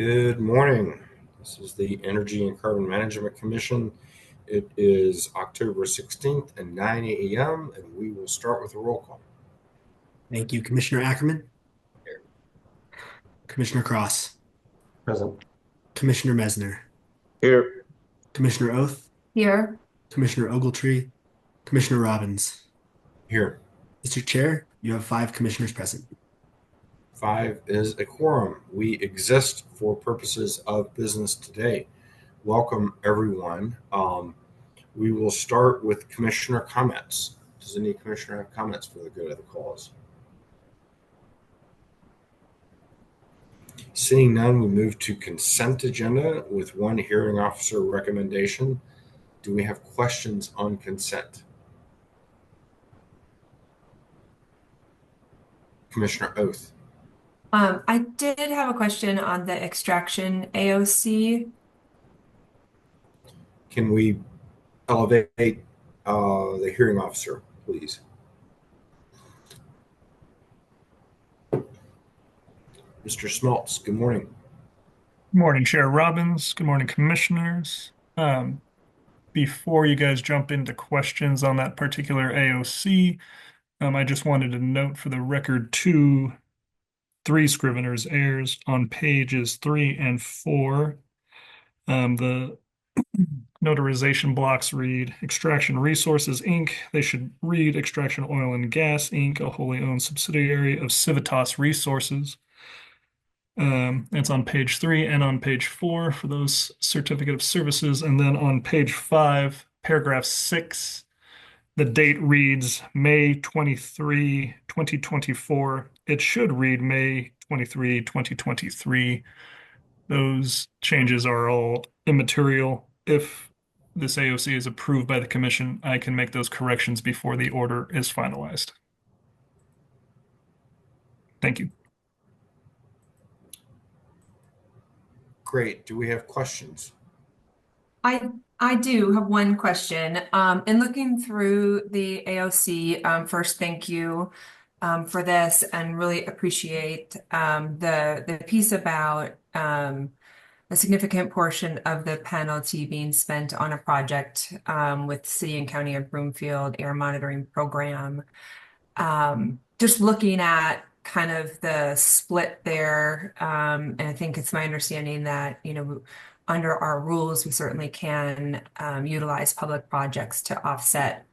Good morning. This is the Energy and Carbon Management Commission. It is October 16th at 9 a.m. and we will start with a roll call. Thank you. Commissioner Ackerman? Here. Commissioner Cross? Present. Commissioner Mesner? Here. Commissioner Oath? Here. Commissioner Ogletree? Commissioner Robbins? Here. Mr. Chair, you have 5 commissioners present. 5 is a quorum. We exist for purposes of business today. Welcome, everyone. We will start with commissioner comments. Does any commissioner have comments for the good of the cause? Seeing none, we move to consent agenda with one hearing officer recommendation. Do we have questions on consent? Commissioner Oath. I did have a question on the extraction AOC. Can we elevate the hearing officer, please? Mr. Schmaltz, good morning. Good morning, Chair Robbins. Good morning, commissioners. Before you guys jump into questions on that particular AOC, I just wanted to note for the record 3 Scrivener's errors on pages 3 and 4. The notarization blocks read Extraction Resources, Inc. They should read Extraction Oil and Gas, Inc., a wholly owned subsidiary of Civitas Resources. It's on page 3 and on page 4 for those certificate of services. And then on page 5, paragraph 6, the date reads May 23, 2024. It should read May 23, 2023. Those changes are all immaterial. If this AOC is approved by the commission, I can make those corrections before the order is finalized. Thank you. Great. Do we have questions? I do have one question. In looking through the AOC, first, thank you for this and really appreciate the piece about a significant portion of the penalty being spent on a project with City and County of Broomfield Air Monitoring Program. Just looking at kind of the split there, and I think it's my understanding that, under our rules, we certainly can utilize public projects to offset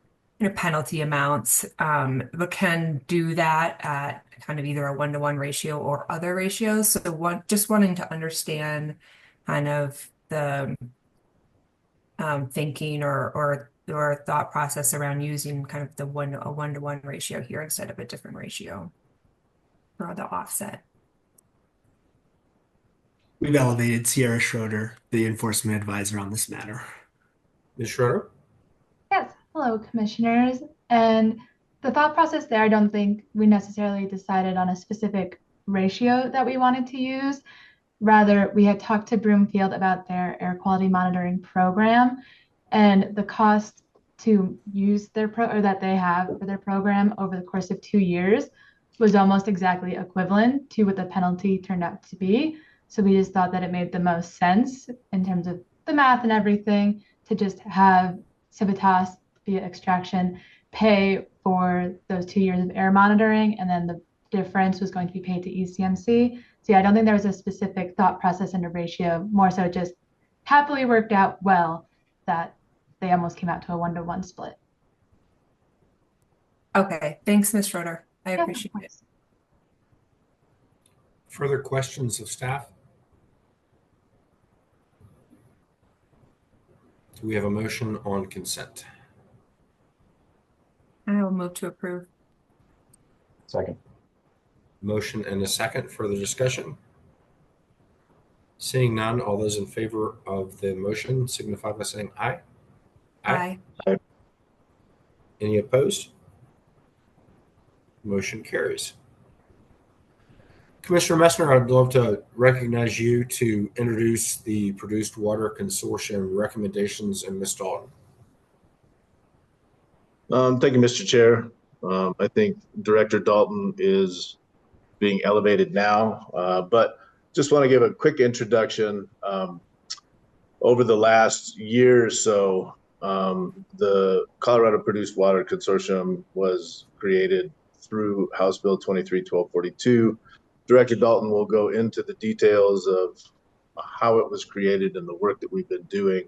penalty amounts, but can do that at kind of either a 1-to-1 ratio or other ratios. So just wanting to understand kind of the thinking or thought process around using kind of a 1-to-1 ratio here instead of a different ratio for the offset. We've elevated Sierra Schroeder, the enforcement advisor on this matter. Ms. Schroeder? Yes, hello, commissioners. And the thought process there, I don't think we necessarily decided on a specific ratio that we wanted to use. Rather, we had talked to Broomfield about their air quality monitoring program and the cost to use that they have for their program over the course of 2 years was almost exactly equivalent to what the penalty turned out to be. So we just thought that it made the most sense in terms of the math and everything to just have Civitas via extraction pay for those 2 years of air monitoring, and then the difference was going to be paid to ECMC. So yeah, I don't think there was a specific thought process and a ratio, more so it just happily worked out well that they almost came out to a 1-to-1 split. Okay, thanks, Ms. Schroeder. I appreciate it. Further questions of staff? Do we have a motion on consent? I will move to approve. Second. Motion and a second. Further discussion? Seeing none, all those in favor of the motion signify by saying aye. Aye. Any opposed? Motion carries. Commissioner Messner, I'd love to recognize you to introduce the Produced Water Consortium recommendations, and Ms. Dalton. Thank you, Mr. Chair. I think Director Dalton is being elevated now, but just want to give a quick introduction. Over the last year or so, the Colorado Produced Water Consortium was created through House Bill 23-1242. Director Dalton will go into the details of how it was created and the work that we've been doing,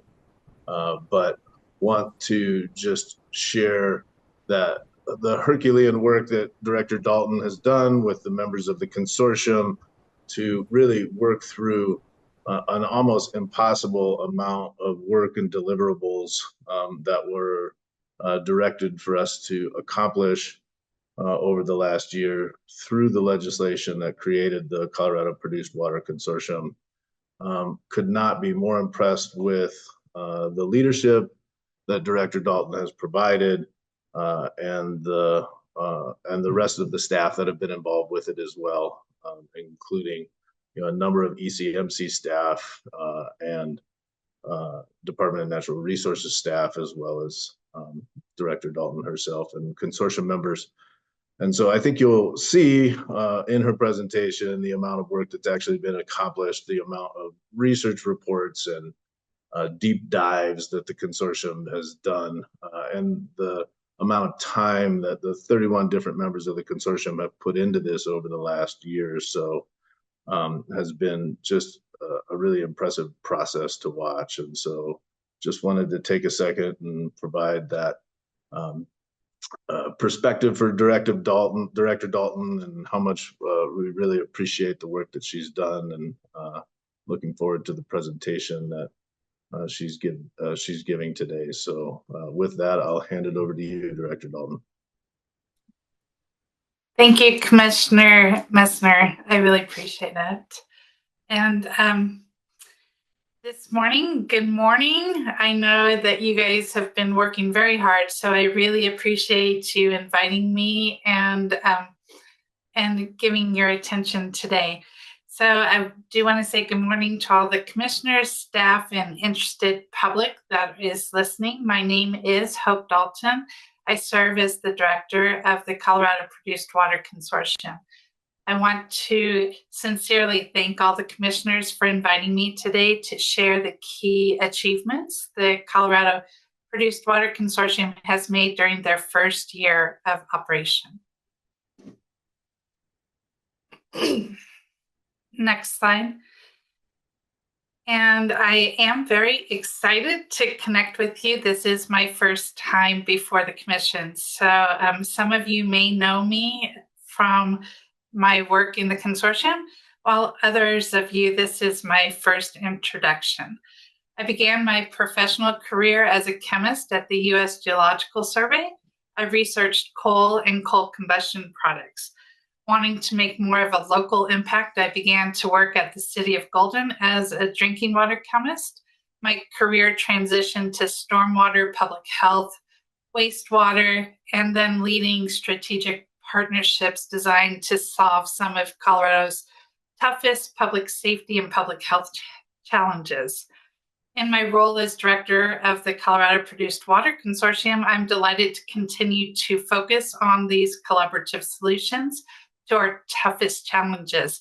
but want to just share that the Herculean work that Director Dalton has done with the members of the consortium to really work through an almost impossible amount of work and deliverables that were directed for us to accomplish over the last year through the legislation that created the Colorado Produced Water Consortium. Could not be more impressed with the leadership that Director Dalton has provided and the rest of the staff that have been involved with it as well, including a number of ECMC staff and Department of Natural Resources staff, as well as Director Dalton herself and consortium members. And so I think you'll see in her presentation the amount of work that's actually been accomplished, the amount of research reports and deep dives that the consortium has done, and the amount of time that the 31 different members of the consortium have put into this over the last year or so has been just a really impressive process to watch. And so just wanted to take a second and provide that perspective for Director Dalton, and how much we really appreciate the work that she's done, and looking forward to the presentation that she's giving today. So with that, I'll hand it over to you, Director Dalton. Thank you, Commissioner Messner. I really appreciate it. And this morning, good morning. I know that you guys have been working very hard, so I really appreciate you inviting me and giving your attention today. So I do want to say good morning to all the commissioners, staff, and interested public that is listening. My name is Hope Dalton. I serve as the director of the Colorado Produced Water Consortium. I want to sincerely thank all the commissioners for inviting me today to share the key achievements the Colorado Produced Water Consortium has made during their first year of operation. Next slide. And I am very excited to connect with you. This is my first time before the commission. So some of you may know me from my work in the consortium, while others of you, this is my first introduction. I began my professional career as a chemist at the U.S. Geological Survey. I researched coal and coal combustion products. Wanting to make more of a local impact, I began to work at the City of Golden as a drinking water chemist. My career transitioned to stormwater, public health, wastewater, and then leading strategic partnerships designed to solve some of Colorado's toughest public safety and public health challenges. In my role as director of the Colorado Produced Water Consortium, I'm delighted to continue to focus on these collaborative solutions to our toughest challenges.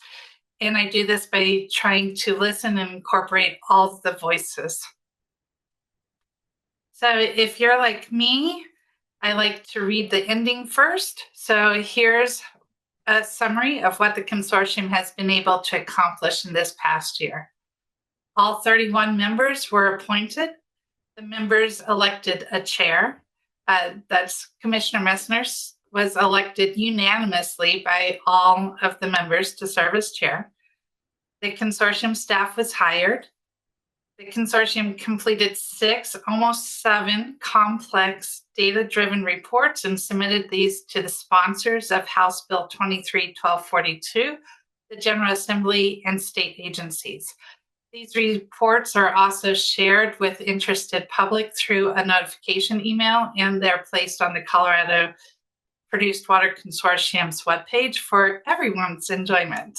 And I do this by trying to listen and incorporate all of the voices. So if you're like me, I like to read the ending first. So here's a summary of what the consortium has been able to accomplish in this past year. All 31 members were appointed. The members elected a chair. That's Commissioner Messner was elected unanimously by all of the members to serve as chair. The consortium staff was hired. The consortium completed 6, almost 7 complex data-driven reports and submitted these to the sponsors of House Bill 23-1242, the General Assembly, and state agencies. These reports are also shared with interested public through a notification email, and they're placed on the Colorado Produced Water Consortium's webpage for everyone's enjoyment.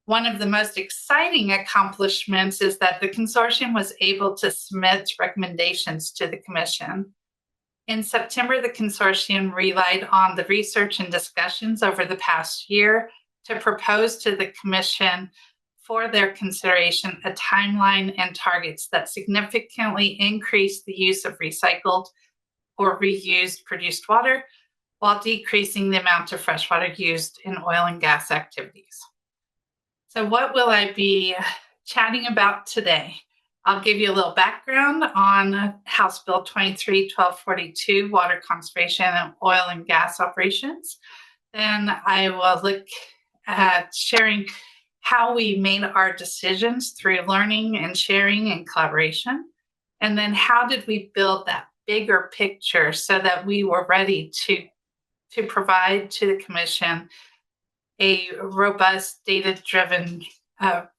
One of the most exciting accomplishments is that the consortium was able to submit recommendations to the commission. In September, the consortium relied on the research and discussions over the past year to propose to the commission for their consideration a timeline and targets that significantly increase the use of recycled or reused produced water while decreasing the amount of fresh water used in oil and gas activities. So what will I be chatting about today? I'll give you a little background on House Bill 23-1242, water conservation and oil and gas operations. Then I will look at sharing how we made our decisions through learning and sharing and collaboration. And then how did we build that bigger picture so that we were ready to provide to the Commission a robust, data-driven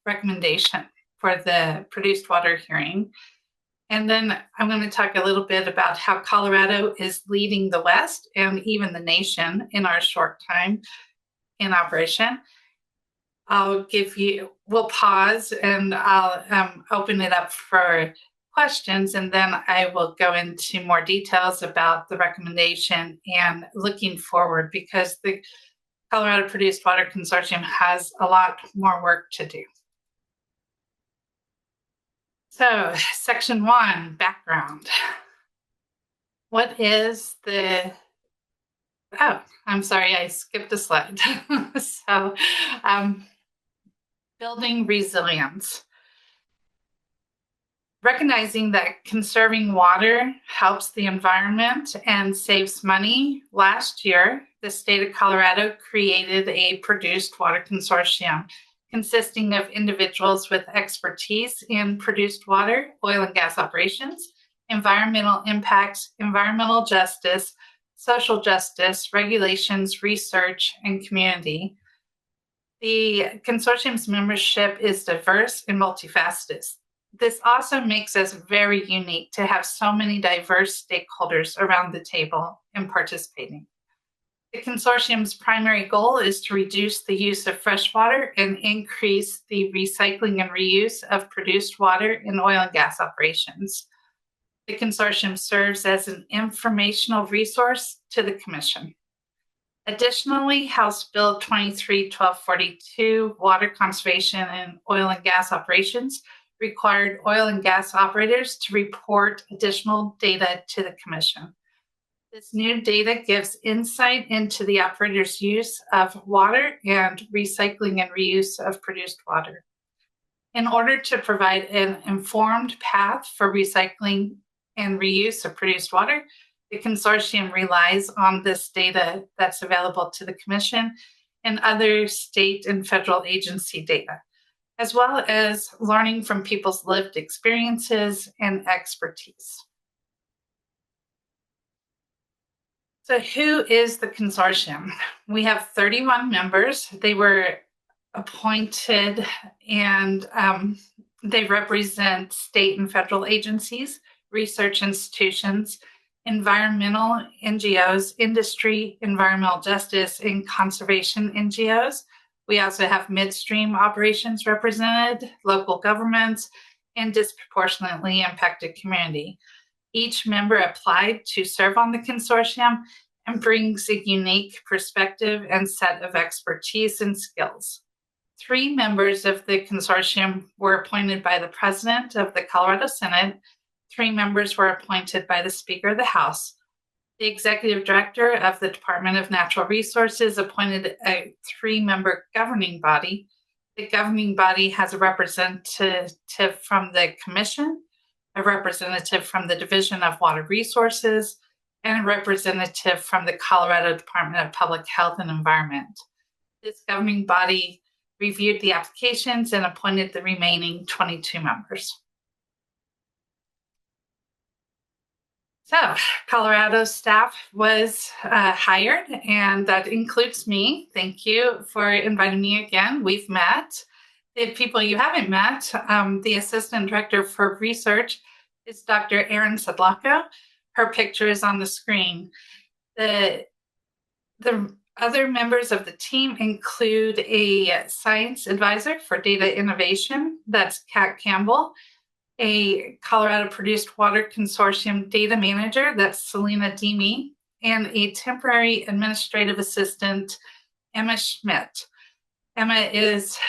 recommendation for the produced water hearing. And then I'm going to talk a little bit about how Colorado is leading the West and even the nation in our short time in operation. We'll pause and I'll open it up for questions, and then I will go into more details about the recommendation and looking forward, because the Colorado Produced Water Consortium has a lot more work to do. So, section 1, background. What is the, oh, I'm sorry, I skipped a slide. So, building resilience. Recognizing that conserving water helps the environment and saves money, last year, the state of Colorado created a produced water consortium consisting of individuals with expertise in produced water, oil and gas operations, environmental impacts, environmental justice, social justice, regulations, research, and community. The consortium's membership is diverse and multifaceted. This also makes us very unique to have so many diverse stakeholders around the table and participating. The consortium's primary goal is to reduce the use of fresh water and increase the recycling and reuse of produced water in oil and gas operations. The consortium serves as an informational resource to the Commission. Additionally, House Bill 23-1242, water conservation and oil and gas operations, required oil and gas operators to report additional data to the Commission. This new data gives insight into the operator's use of water and recycling and reuse of produced water. In order to provide an informed path for recycling and reuse of produced water, the consortium relies on this data that's available to the Commission and other state and federal agency data, as well as learning from people's lived experiences and expertise. So who is the consortium? We have 31 members. They were appointed and they represent state and federal agencies, research institutions, environmental NGOs, industry, environmental justice, and conservation NGOs. We also have midstream operations represented, local governments, and disproportionately impacted community. Each member applied to serve on the consortium and brings a unique perspective and set of expertise and skills. 3 members of the consortium were appointed by the President of the Colorado Senate. 3 members were appointed by the Speaker of the House. The Executive Director of the Department of Natural Resources appointed a 3-member governing body. The governing body has a representative from the Commission, a representative from the Division of Water Resources, and a representative from the Colorado Department of Public Health and Environment. This governing body reviewed the applications and appointed the remaining 22 members. So, Colorado staff was hired, and that includes me. Thank you for inviting me again. We've met. The people you haven't met, the Assistant Director for Research is Dr. Erin Sedlacko. Her picture is on the screen. The other members of the team include a science advisor for data innovation, that's Kat Campbell, a Colorado Produced Water Consortium data manager, that's Selena Deemy, and a temporary administrative assistant, Emma Schmidt. Emma is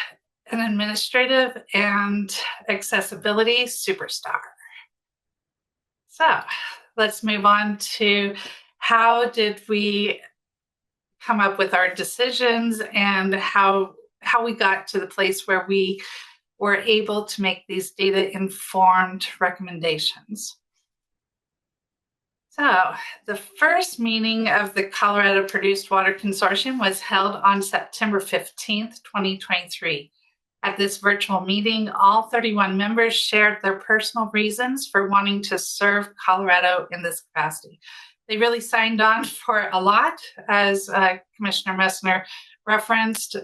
an administrative and accessibility superstar. So let's move on to how did we come up with our decisions and how we got to the place where we were able to make these data-informed recommendations. So the first meeting of the Colorado Produced Water Consortium was held on September 15th, 2023. At this virtual meeting, all 31 members shared their personal reasons for wanting to serve Colorado in this capacity. They really signed on for a lot, as Commissioner Messner referenced.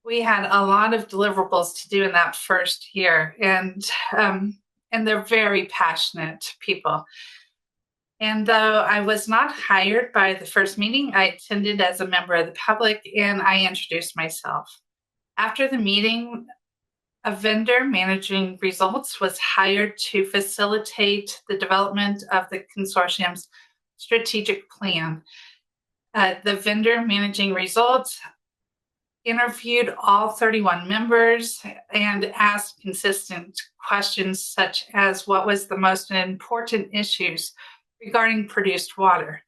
We had a lot of deliverables to do in that first year, and they're very passionate people. And though I was not hired by the first meeting, I attended as a member of the public and I introduced myself. After the meeting, a vendor managing results was hired to facilitate the development of the consortium's strategic plan. The vendor managing results interviewed all 31 members and asked consistent questions such as what was the most important issues regarding produced water.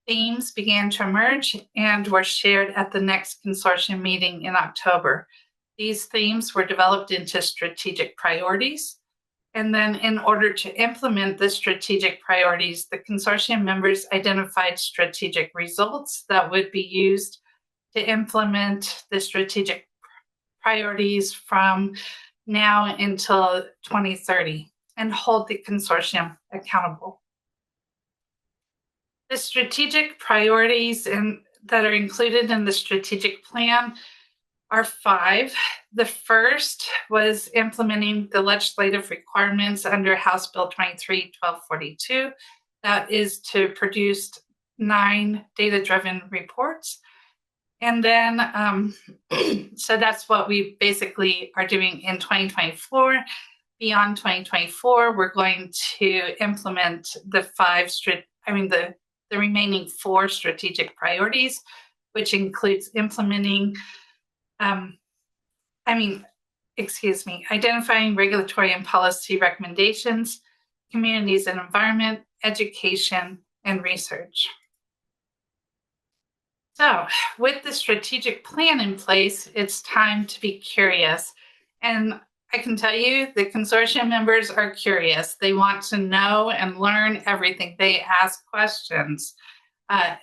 Themes began to emerge and were shared at the next consortium meeting in October. These themes were developed into strategic priorities. And then in order to implement the strategic priorities, the consortium members identified strategic results that would be used to implement the strategic priorities from now until 2030 and hold the consortium accountable. The strategic priorities that are included in the strategic plan are 5. The first was implementing the legislative requirements under House Bill 23-1242. That is to produce 9 data-driven reports. And then, so that's what we basically are doing in 2024. Beyond 2024, we're going to implement the remaining 4 strategic priorities, which includes implementing, identifying regulatory and policy recommendations, communities and environment, education, and research. So with the strategic plan in place, it's time to be curious. And I can tell you the consortium members are curious. They want to know and learn everything. They ask questions. And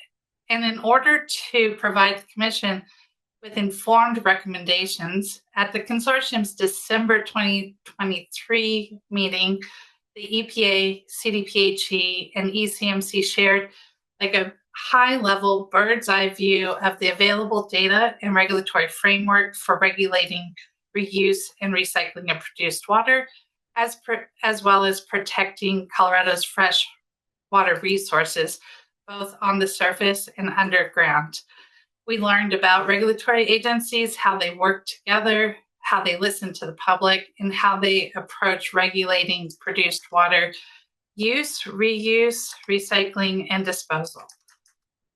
in order to provide the Commission with informed recommendations, at the consortium's December 2023 meeting, the EPA, CDPHE, and ECMC shared like a high-level bird's eye view of the available data and regulatory framework for regulating reuse and recycling of produced water, as well as protecting Colorado's fresh water resources, both on the surface and underground. We learned about regulatory agencies, how they work together, how they listen to the public, and how they approach regulating produced water use, reuse, recycling, and disposal.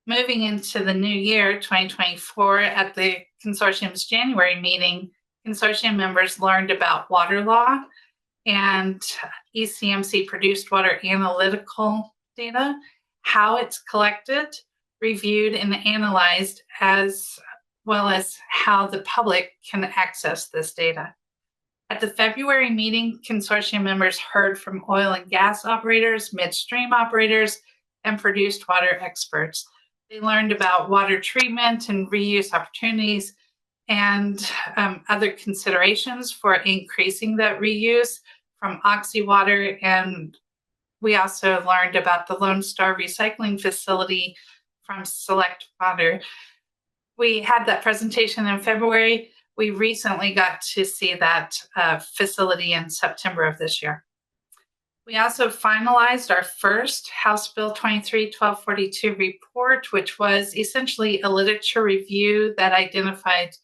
Moving into the new year, 2024, at the consortium's January meeting, consortium members learned about water law and ECMC produced water analytical data, how it's collected, reviewed, and analyzed, as well as how the public can access this data. At the February meeting, consortium members heard from oil and gas operators, midstream operators, and produced water experts. They learned about water treatment and reuse opportunities and other considerations for increasing that reuse from oxy water. And we also learned about the Lone Star Recycling Facility from Select Water. We had that presentation in February. We recently got to see that facility in September of this year. We also finalized our first House Bill 23-1242 report, which was essentially a literature review that identified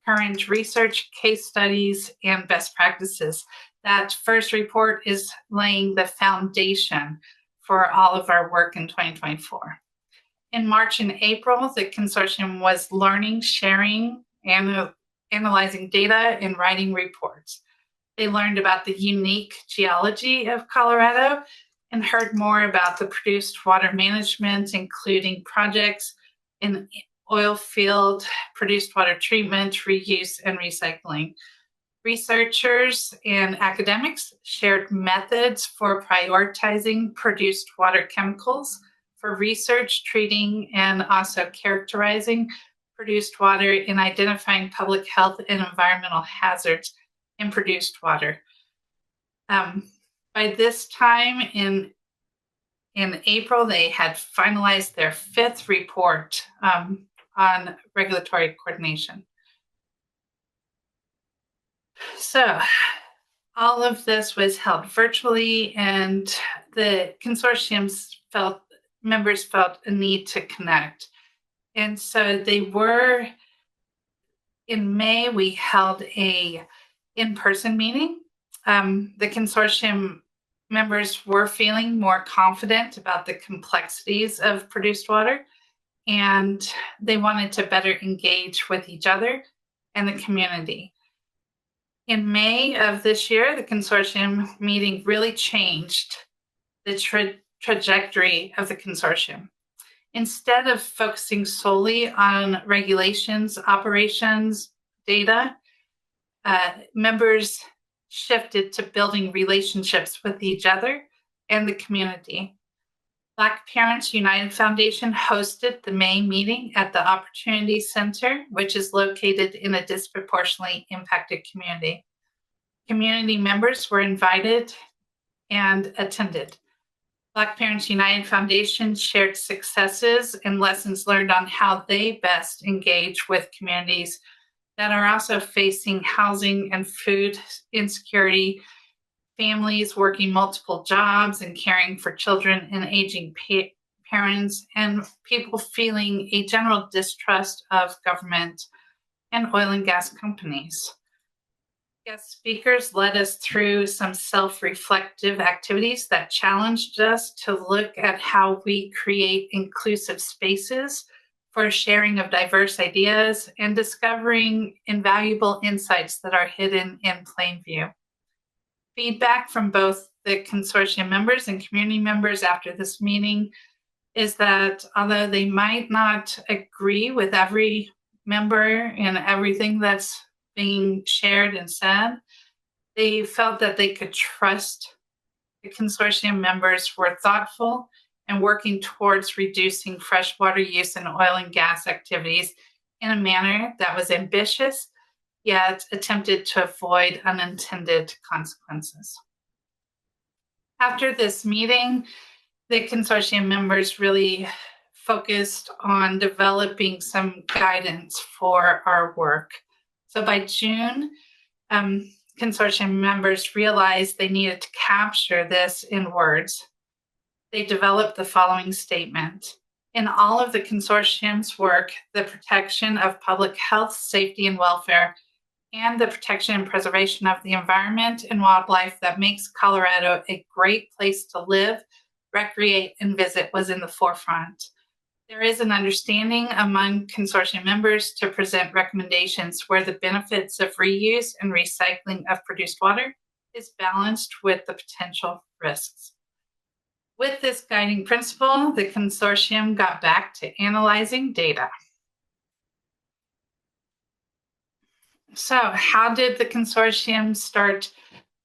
current research, case studies, and best practices. That first report is laying the foundation for all of our work in 2024. In March and April, the consortium was learning, sharing, and analyzing data and writing reports. They learned about the unique geology of Colorado and heard more about the produced water management, including projects in oil field, produced water treatment, reuse, and recycling. Researchers and academics shared methods for prioritizing produced water chemicals for research, treating, and also characterizing produced water and identifying public health and environmental hazards in produced water. By this time in April, they had finalized their 5th report on regulatory coordination. So all of this was held virtually, and the consortium's members felt a need to connect. And so in May, we held a in-person meeting. The consortium members were feeling more confident about the complexities of produced water, and they wanted to better engage with each other and the community. In May of this year, the consortium meeting really changed the trajectory of the consortium. Instead of focusing solely on regulations, operations, data, members shifted to building relationships with each other and the community. Black Parents United Foundation hosted the May meeting at the Opportunity Center, which is located in a disproportionately impacted community. Community members were invited and attended. Black Parents United Foundation shared successes and lessons learned on how they best engage with communities that are also facing housing and food insecurity, families working multiple jobs and caring for children and aging parents, and people feeling a general distrust of government and oil and gas companies. Guest speakers led us through some self-reflective activities that challenged us to look at how we create inclusive spaces for sharing of diverse ideas and discovering invaluable insights that are hidden in plain view. Feedback from both the consortium members and community members after this meeting is that although they might not agree with every member and everything that's being shared and said, they felt that they could trust the consortium members were thoughtful and working towards reducing freshwater use in oil and gas activities in a manner that was ambitious, yet attempted to avoid unintended consequences. After this meeting, the consortium members really focused on developing some guidance for our work. So by June, consortium members realized they needed to capture this in words. They developed the following statement. In all of the consortium's work, the protection of public health, safety, and welfare, and the protection and preservation of the environment and wildlife that makes Colorado a great place to live, recreate, and visit was in the forefront. There is an understanding among consortium members to present recommendations where the benefits of reuse and recycling of produced water is balanced with the potential risks. With this guiding principle, the consortium got back to analyzing data. So how did the consortium start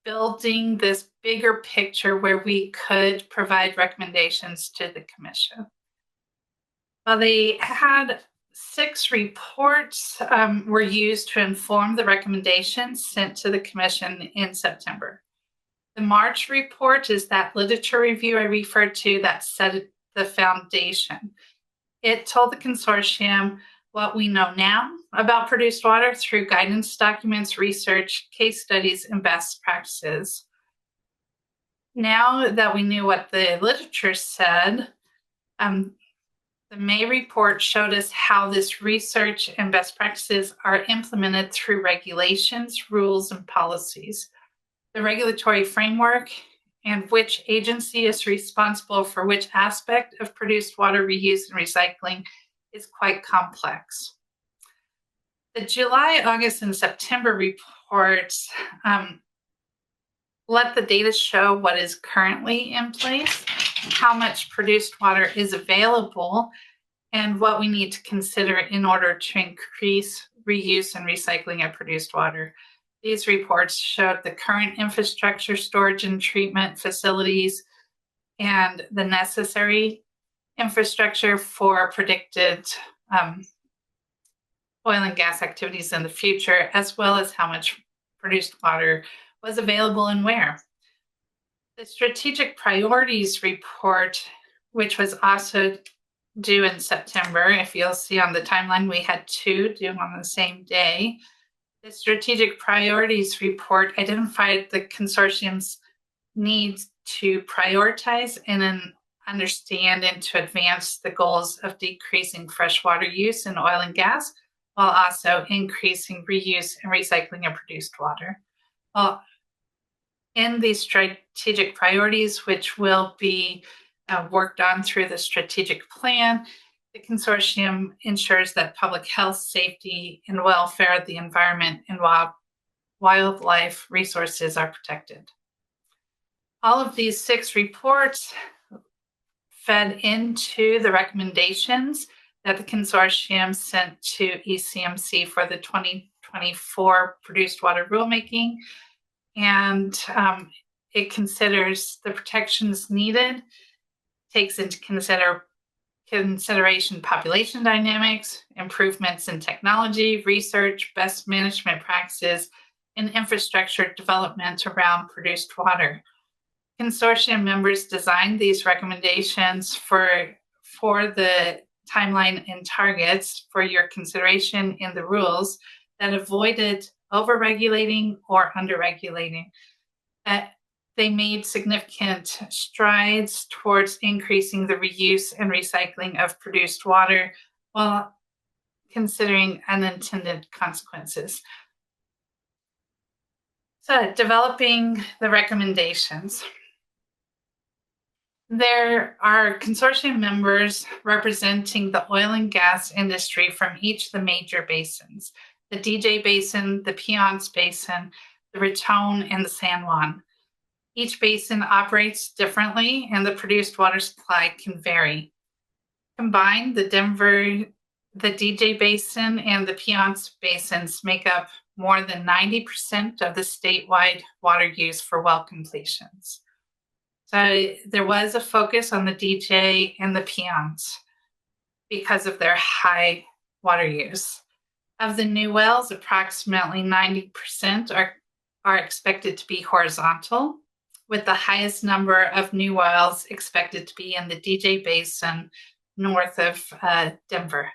building this bigger picture where we could provide recommendations to the commission? Well, they had 6 reports were used to inform the recommendations sent to the commission in September. The March report is that literature review I referred to that set the foundation. It told the consortium what we know now about produced water through guidance documents, research, case studies, and best practices. Now that we knew what the literature said, the May report showed us how this research and best practices are implemented through regulations, rules, and policies. The regulatory framework and which agency is responsible for which aspect of produced water reuse and recycling is quite complex. The July, August, and September reports let the data show what is currently in place, how much produced water is available, and what we need to consider in order to increase reuse and recycling of produced water. These reports showed the current infrastructure, storage, and treatment facilities, and the necessary infrastructure for predicted oil and gas activities in the future, as well as how much produced water was available and where. The Strategic Priorities Report, which was also due in September, if you'll see on the timeline, we had two due on the same day. The Strategic Priorities Report identified the consortium's needs to prioritize and then understand and to advance the goals of decreasing freshwater use in oil and gas, while also increasing reuse and recycling of produced water. Well, in these strategic priorities, which will be worked on through the strategic plan, the consortium ensures that public health, safety, and welfare of the environment and wildlife resources are protected. All of these 6 reports fed into the recommendations that the consortium sent to ECMC for the 2024 produced water rulemaking, and it considers the protections needed, takes into consideration population dynamics, improvements in technology, research, best management practices, and infrastructure development around produced water. Consortium members designed these recommendations for the timeline and targets for your consideration in the rules that avoided overregulating or underregulating. They made significant strides towards increasing the reuse and recycling of produced water while considering unintended consequences. So, developing the recommendations. There are consortium members representing the oil and gas industry from each of the major basins: the DJ Basin, the Piceance Basin, the Raton, and the San Juan. Each basin operates differently, and the produced water supply can vary. Combined, the DJ Basin and the Piceance Basins make up more than 90% of the statewide water use for well completions. So there was a focus on the DJ and the Piceance because of their high water use. Of the new wells, approximately 90% are expected to be horizontal, with the highest number of new wells expected to be in the DJ Basin north of Denver.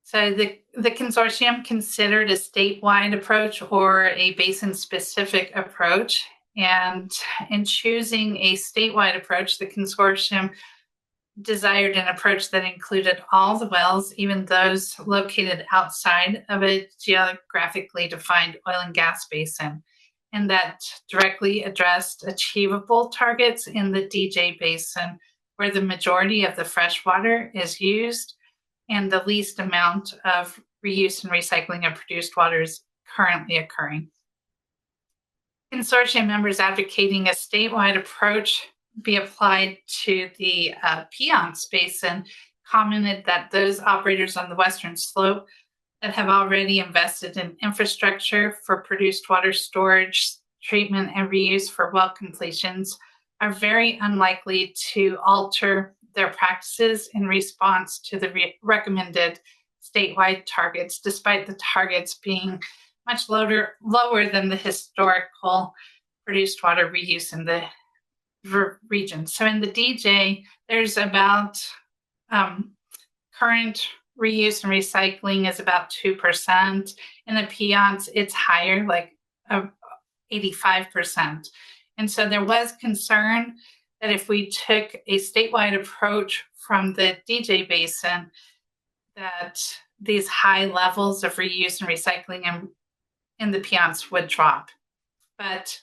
So the consortium considered a statewide approach or a basin-specific approach. And in choosing a statewide approach, the consortium desired an approach that included all the wells, even those located outside of a geographically defined oil and gas basin, and that directly addressed achievable targets in the DJ Basin, where the majority of the fresh water is used and the least amount of reuse and recycling of produced water is currently occurring. Consortium members advocating a statewide approach be applied to the Piceance Basin commented that those operators on the western slope that have already invested in infrastructure for produced water storage, treatment, and reuse for well completions are very unlikely to alter their practices in response to the recommended statewide targets, despite the targets being much lower than the historical produced water reuse in the region. So in the DJ, there's about current reuse and recycling is about 2%. In the Piceance, it's higher, like 85%. And so there was concern that if we took a statewide approach from the DJ Basin, that these high levels of reuse and recycling in the Piceance would drop. But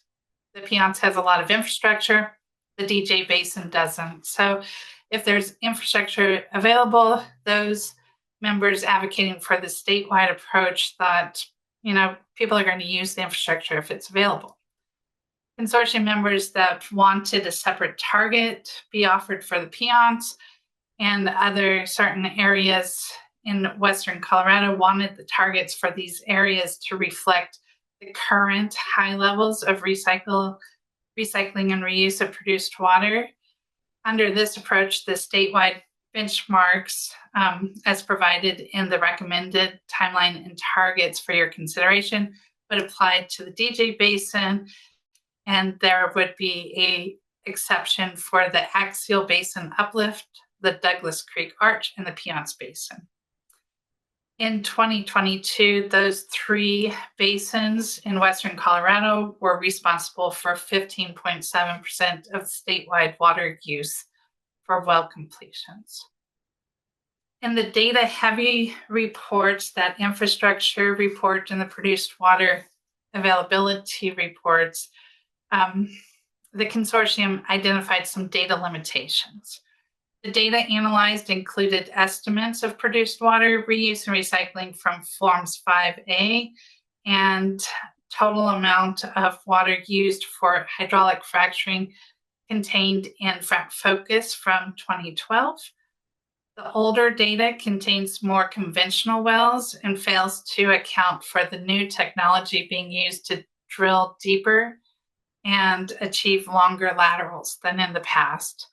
the Piceance has a lot of infrastructure, the DJ Basin doesn't. So if there's infrastructure available, those members advocating for the statewide approach that, people are going to use the infrastructure if it's available. Consortium members that wanted a separate target be offered for the Piceance, and other certain areas in Western Colorado wanted the targets for these areas to reflect the current high levels of recycling and reuse of produced water. Under this approach, the statewide benchmarks, as provided in the recommended timeline and targets for your consideration, would apply to the DJ Basin, and there would be an exception for the Axial Basin Uplift, the Douglas Creek Arch, and the Piceance Basin. In 2022, those three basins in Western Colorado were responsible for 15.7% of statewide water use for well completions. In the data-heavy reports, that infrastructure report and the produced water availability reports, the consortium identified some data limitations. The data analyzed included estimates of produced water reuse and recycling from Forms 5A and total amount of water used for hydraulic fracturing contained in Frac Focus from 2012. The older data contains more conventional wells and fails to account for the new technology being used to drill deeper and achieve longer laterals than in the past.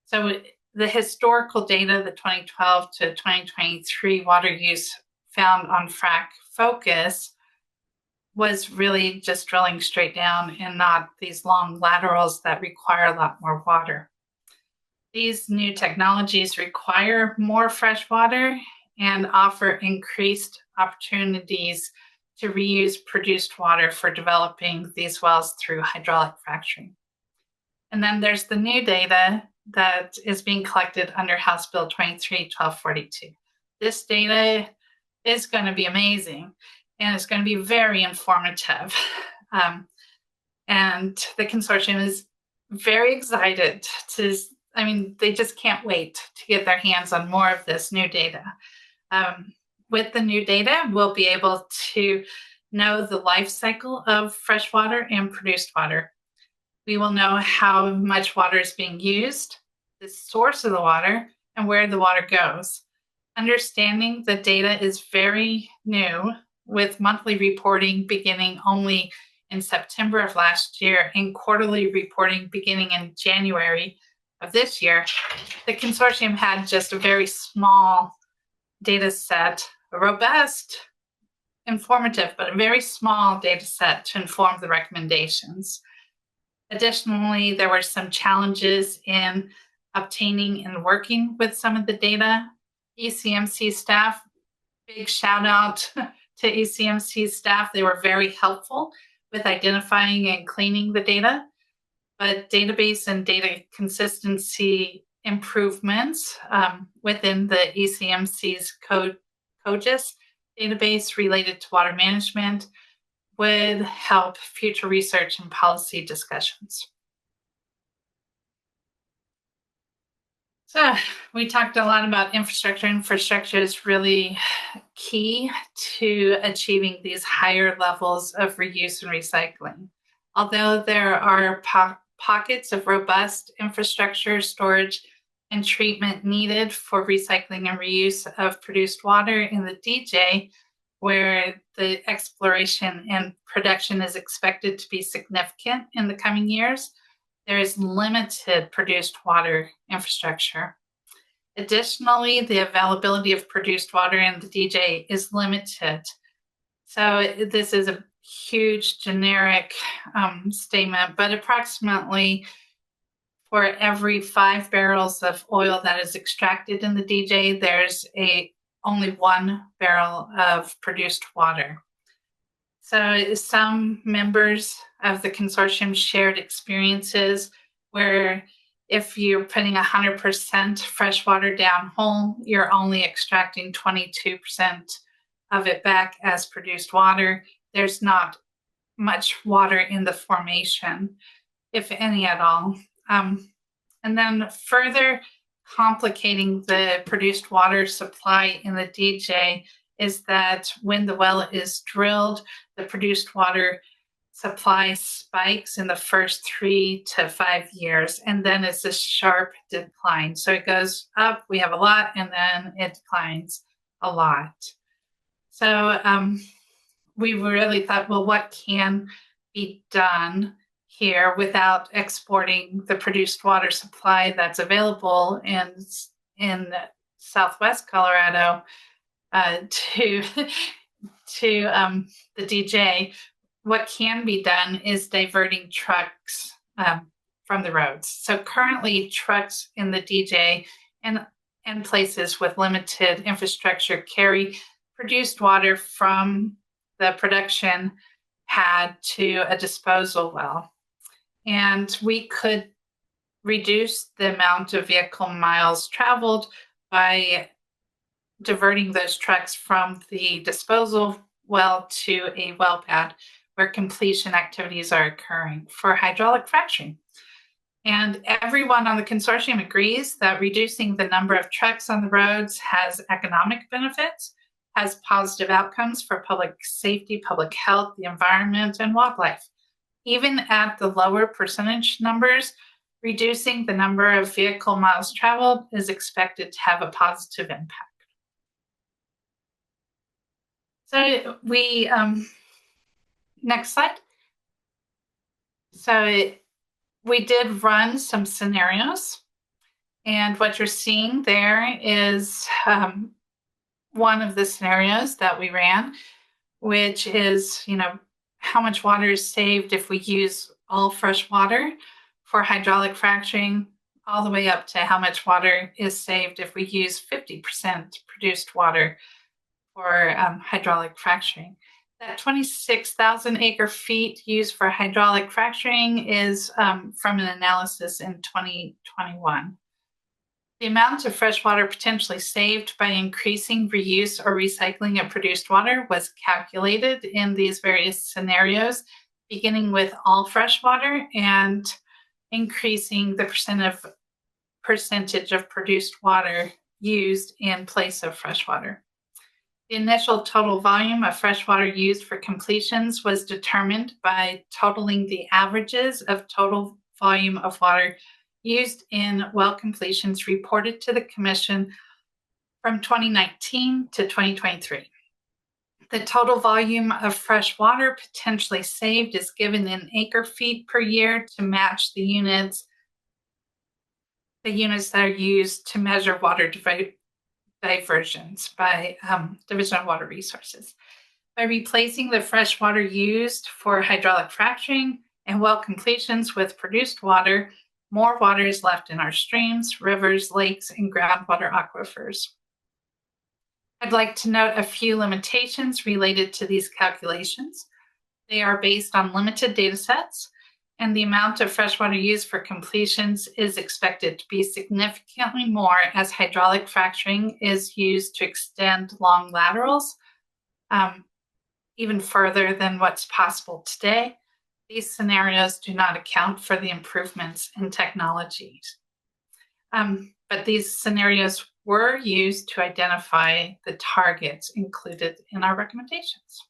So the historical data, the 2012 to 2023 water use found on Frac Focus, was really just drilling straight down and not these long laterals that require a lot more water. These new technologies require more fresh water and offer increased opportunities to reuse produced water for developing these wells through hydraulic fracturing. And then there's the new data that is being collected under House Bill 23-1242. This data is going to be amazing, and it's going to be very informative. And the consortium is very excited they just can't wait to get their hands on more of this new data. With the new data, we'll be able to know the life cycle of fresh water and produced water. We will know how much water is being used, the source of the water, and where the water goes. Understanding the data is very new, with monthly reporting beginning only in September of last year and quarterly reporting beginning in January of this year. The consortium had just a very small data set, a robust, informative, but a very small data set to inform the recommendations. Additionally, there were some challenges in obtaining and working with some of the data. ECMC staff, big shout out to ECMC staff. They were very helpful with identifying and cleaning the data, but database and data consistency improvements within the ECMC's COGIS database related to water management would help future research and policy discussions. So we talked a lot about infrastructure. Infrastructure is really key to achieving these higher levels of reuse and recycling. Although there are pockets of robust infrastructure, storage, and treatment needed for recycling and reuse of produced water in the DJ, where the exploration and production is expected to be significant in the coming years, there is limited produced water infrastructure. Additionally, the availability of produced water in the DJ is limited. So this is a huge generic statement, but approximately for every 5 barrels of oil that is extracted in the DJ, there's only 1 barrel of produced water. So some members of the consortium shared experiences where if you're putting 100% fresh water down hole, you're only extracting 22% of it back as produced water. There's not much water in the formation, if any at all. And then further complicating the produced water supply in the DJ is that when the well is drilled, the produced water supply spikes in the first 3 to 5 years, and then it's a sharp decline. So it goes up, we have a lot, and then it declines a lot. So we really thought, well, what can be done here without exporting the produced water supply that's available in Southwest Colorado to the DJ. What can be done is diverting trucks from the roads. So currently, trucks in the DJ and places with limited infrastructure carry produced water from the production pad to a disposal well. And we could reduce the amount of vehicle miles traveled by diverting those trucks from the disposal well to a well pad where completion activities are occurring for hydraulic fracturing. And everyone on the consortium agrees that reducing the number of trucks on the roads has economic benefits, has positive outcomes for public safety, public health, the environment, and wildlife. Even at the lower percentage numbers, reducing the number of vehicle miles traveled is expected to have a positive impact. So next slide. So we did run some scenarios, and what you're seeing there is one of the scenarios that we ran, which is, how much water is saved if we use all fresh water for hydraulic fracturing, all the way up to how much water is saved if we use 50% produced water for hydraulic fracturing. That 26,000 acre feet used for hydraulic fracturing is from an analysis in 2021. The amount of fresh water potentially saved by increasing reuse or recycling of produced water was calculated in these various scenarios, beginning with all fresh water and increasing the percentage of produced water used in place of fresh water. The initial total volume of fresh water used for completions was determined by totaling the averages of total volume of water used in well completions reported to the Commission from 2019 to 2023. The total volume of fresh water potentially saved is given in acre feet per year to match the units that are used to measure water diversions by Division of Water Resources. By replacing the fresh water used for hydraulic fracturing and well completions with produced water, more water is left in our streams, rivers, lakes, and groundwater aquifers. I'd like to note a few limitations related to these calculations. They are based on limited data sets, and the amount of freshwater used for completions is expected to be significantly more as hydraulic fracturing is used to extend long laterals even further than what's possible today. These scenarios do not account for the improvements in technologies. But these scenarios were used to identify the targets included in our recommendations.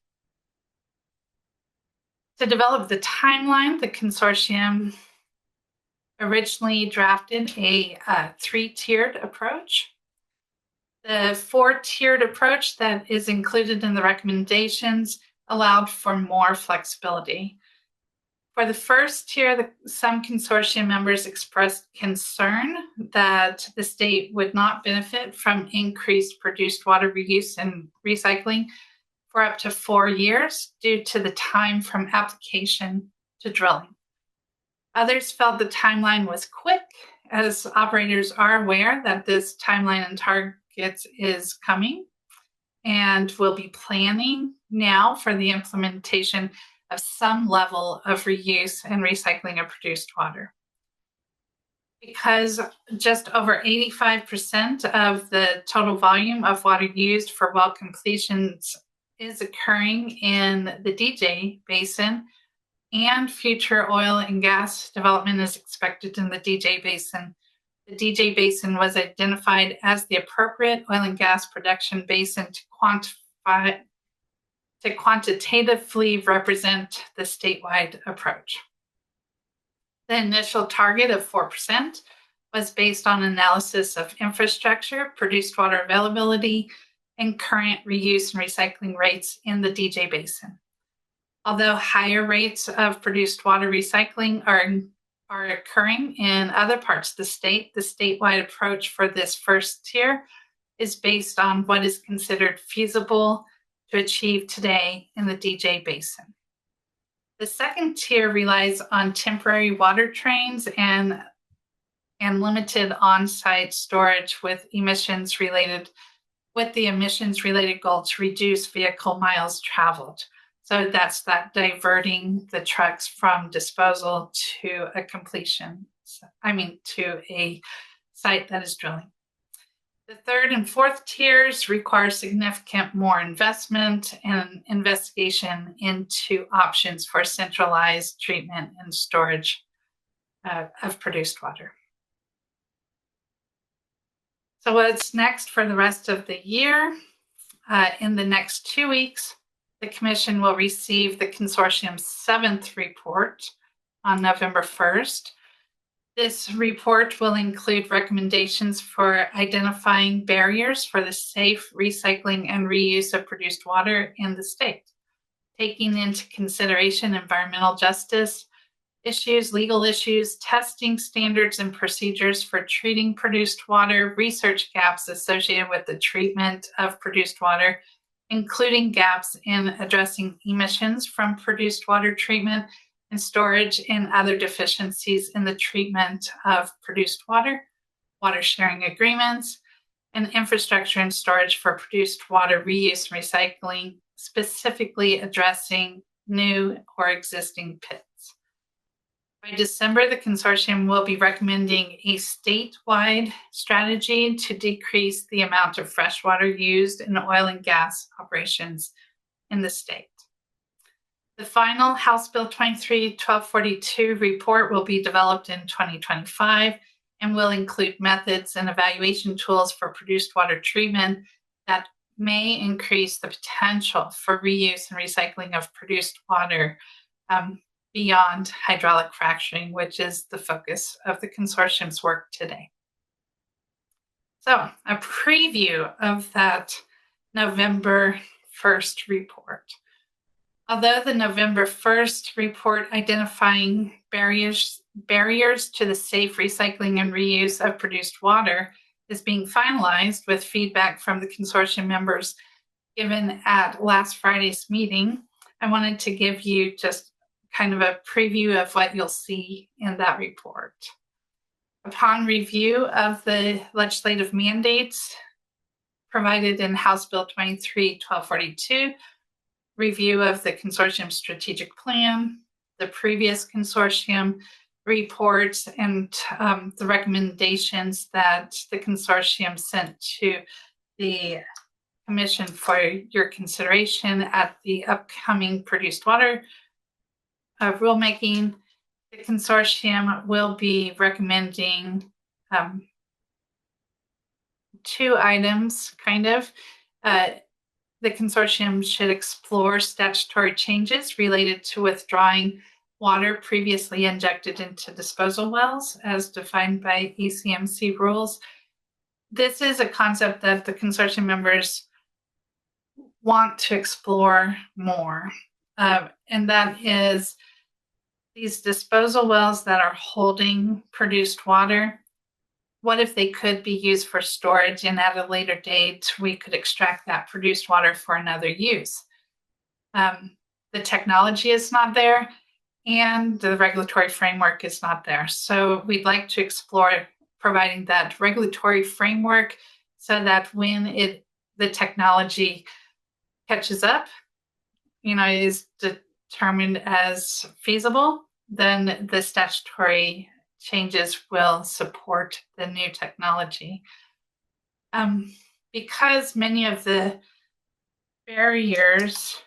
To develop the timeline, the consortium originally drafted a three-tiered approach. The four-tiered approach that is included in the recommendations allowed for more flexibility. For the first tier, some consortium members expressed concern that the state would not benefit from increased produced water reuse and recycling for up to 4 years due to the time from application to drilling. Others felt the timeline was quick, as operators are aware that this timeline and targets is coming and will be planning now for the implementation of some level of reuse and recycling of produced water. Because just over 85% of the total volume of water used for well completions is occurring in the DJ Basin, and future oil and gas development is expected in the DJ Basin, The DJ Basin was identified as the appropriate oil and gas production basin to quantitatively represent the statewide approach. The initial target of 4% was based on analysis of infrastructure, produced water availability, and current reuse and recycling rates in the DJ Basin. Although higher rates of produced water recycling are occurring in other parts of the state, the statewide approach for this first tier is based on what is considered feasible to achieve today in the DJ Basin. The second tier relies on temporary water trains and limited on-site storage with the emissions related goal to reduce vehicle miles traveled. So that's that diverting the trucks from disposal to a site that is drilling. The third and fourth tiers require significant more investment and investigation into options for centralized treatment and storage of produced water. So what's next for the rest of the year? In the next 2 weeks, the Commission will receive the consortium's 7th report on November 1st. This report will include recommendations for identifying barriers for the safe recycling and reuse of produced water in the state, taking into consideration environmental justice issues, legal issues, testing standards and procedures for treating produced water, research gaps associated with the treatment of produced water, including gaps in addressing emissions from produced water treatment and storage and other deficiencies in the treatment of produced water, water sharing agreements, and infrastructure and storage for produced water reuse and recycling, specifically addressing new or existing pits. By December, the consortium will be recommending a statewide strategy to decrease the amount of fresh water used in oil and gas operations in the state. The final House Bill 23-1242 report will be developed in 2025 and will include methods and evaluation tools for produced water treatment that may increase the potential for reuse and recycling of produced water beyond hydraulic fracturing, which is the focus of the consortium's work today. So, a preview of that November 1st report. Although the November 1st report identifying barriers to the safe recycling and reuse of produced water is being finalized with feedback from the consortium members given at last Friday's meeting, I wanted to give you just kind of a preview of what you'll see in that report. Upon review of the legislative mandates provided in House Bill 23-1242, review of the consortium strategic plan, the previous consortium reports, and the recommendations that the consortium sent to the Commission for your consideration at the upcoming produced water rulemaking. The consortium will be recommending 2 items, the consortium should explore statutory changes related to withdrawing water previously injected into disposal wells as defined by ECMC rules. This is a concept that the consortium members want to explore more, and that is these disposal wells that are holding produced water. What if they could be used for storage and at a later date we could extract that produced water for another use? The technology is not there and the regulatory framework is not there. So we'd like to explore providing that regulatory framework so that when the technology catches up, is determined as feasible, then the statutory changes will support the new technology. Because many of the barriers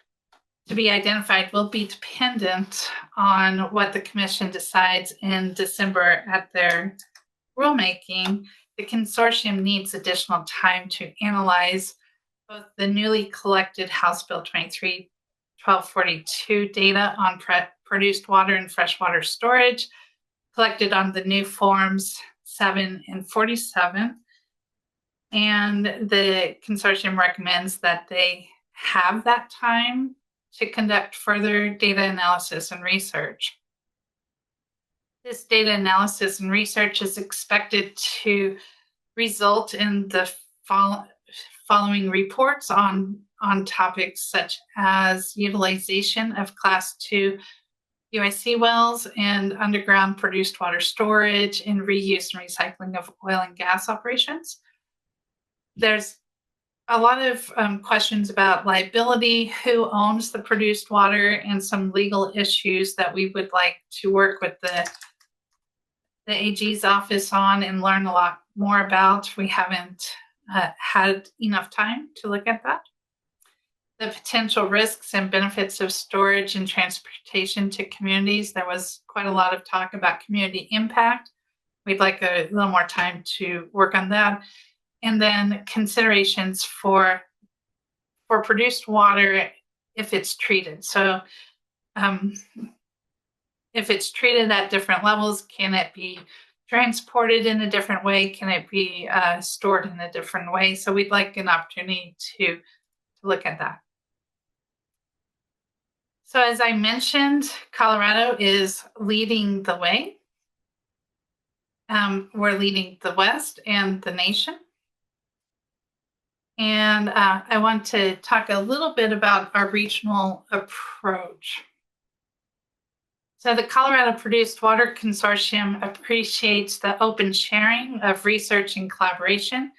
to be identified will be dependent on what the Commission decides in December at their rulemaking, the consortium needs additional time to analyze both the newly collected House Bill 23-1242 data on produced water and freshwater storage collected on the new Forms 7 and 47. And the consortium recommends that they have that time to conduct further data analysis and research. This data analysis and research is expected to result in the following reports on topics such as utilization of Class 2 UIC wells and underground produced water storage and reuse and recycling of oil and gas operations. There's a lot of questions about liability, who owns the produced water, and some legal issues that we would like to work with the AG's office on and learn a lot more about. We haven't had enough time to look at that. The potential risks and benefits of storage and transportation to communities. There was quite a lot of talk about community impact. We'd like a little more time to work on that. And then considerations for produced water if it's treated. So if it's treated at different levels, can it be transported in a different way? Can it be stored in a different way? So we'd like an opportunity to look at that. So as I mentioned, Colorado is leading the way. We're leading the West and the nation. And I want to talk a little bit about our regional approach. So the Colorado Produced Water Consortium appreciates the open sharing of research and collaboration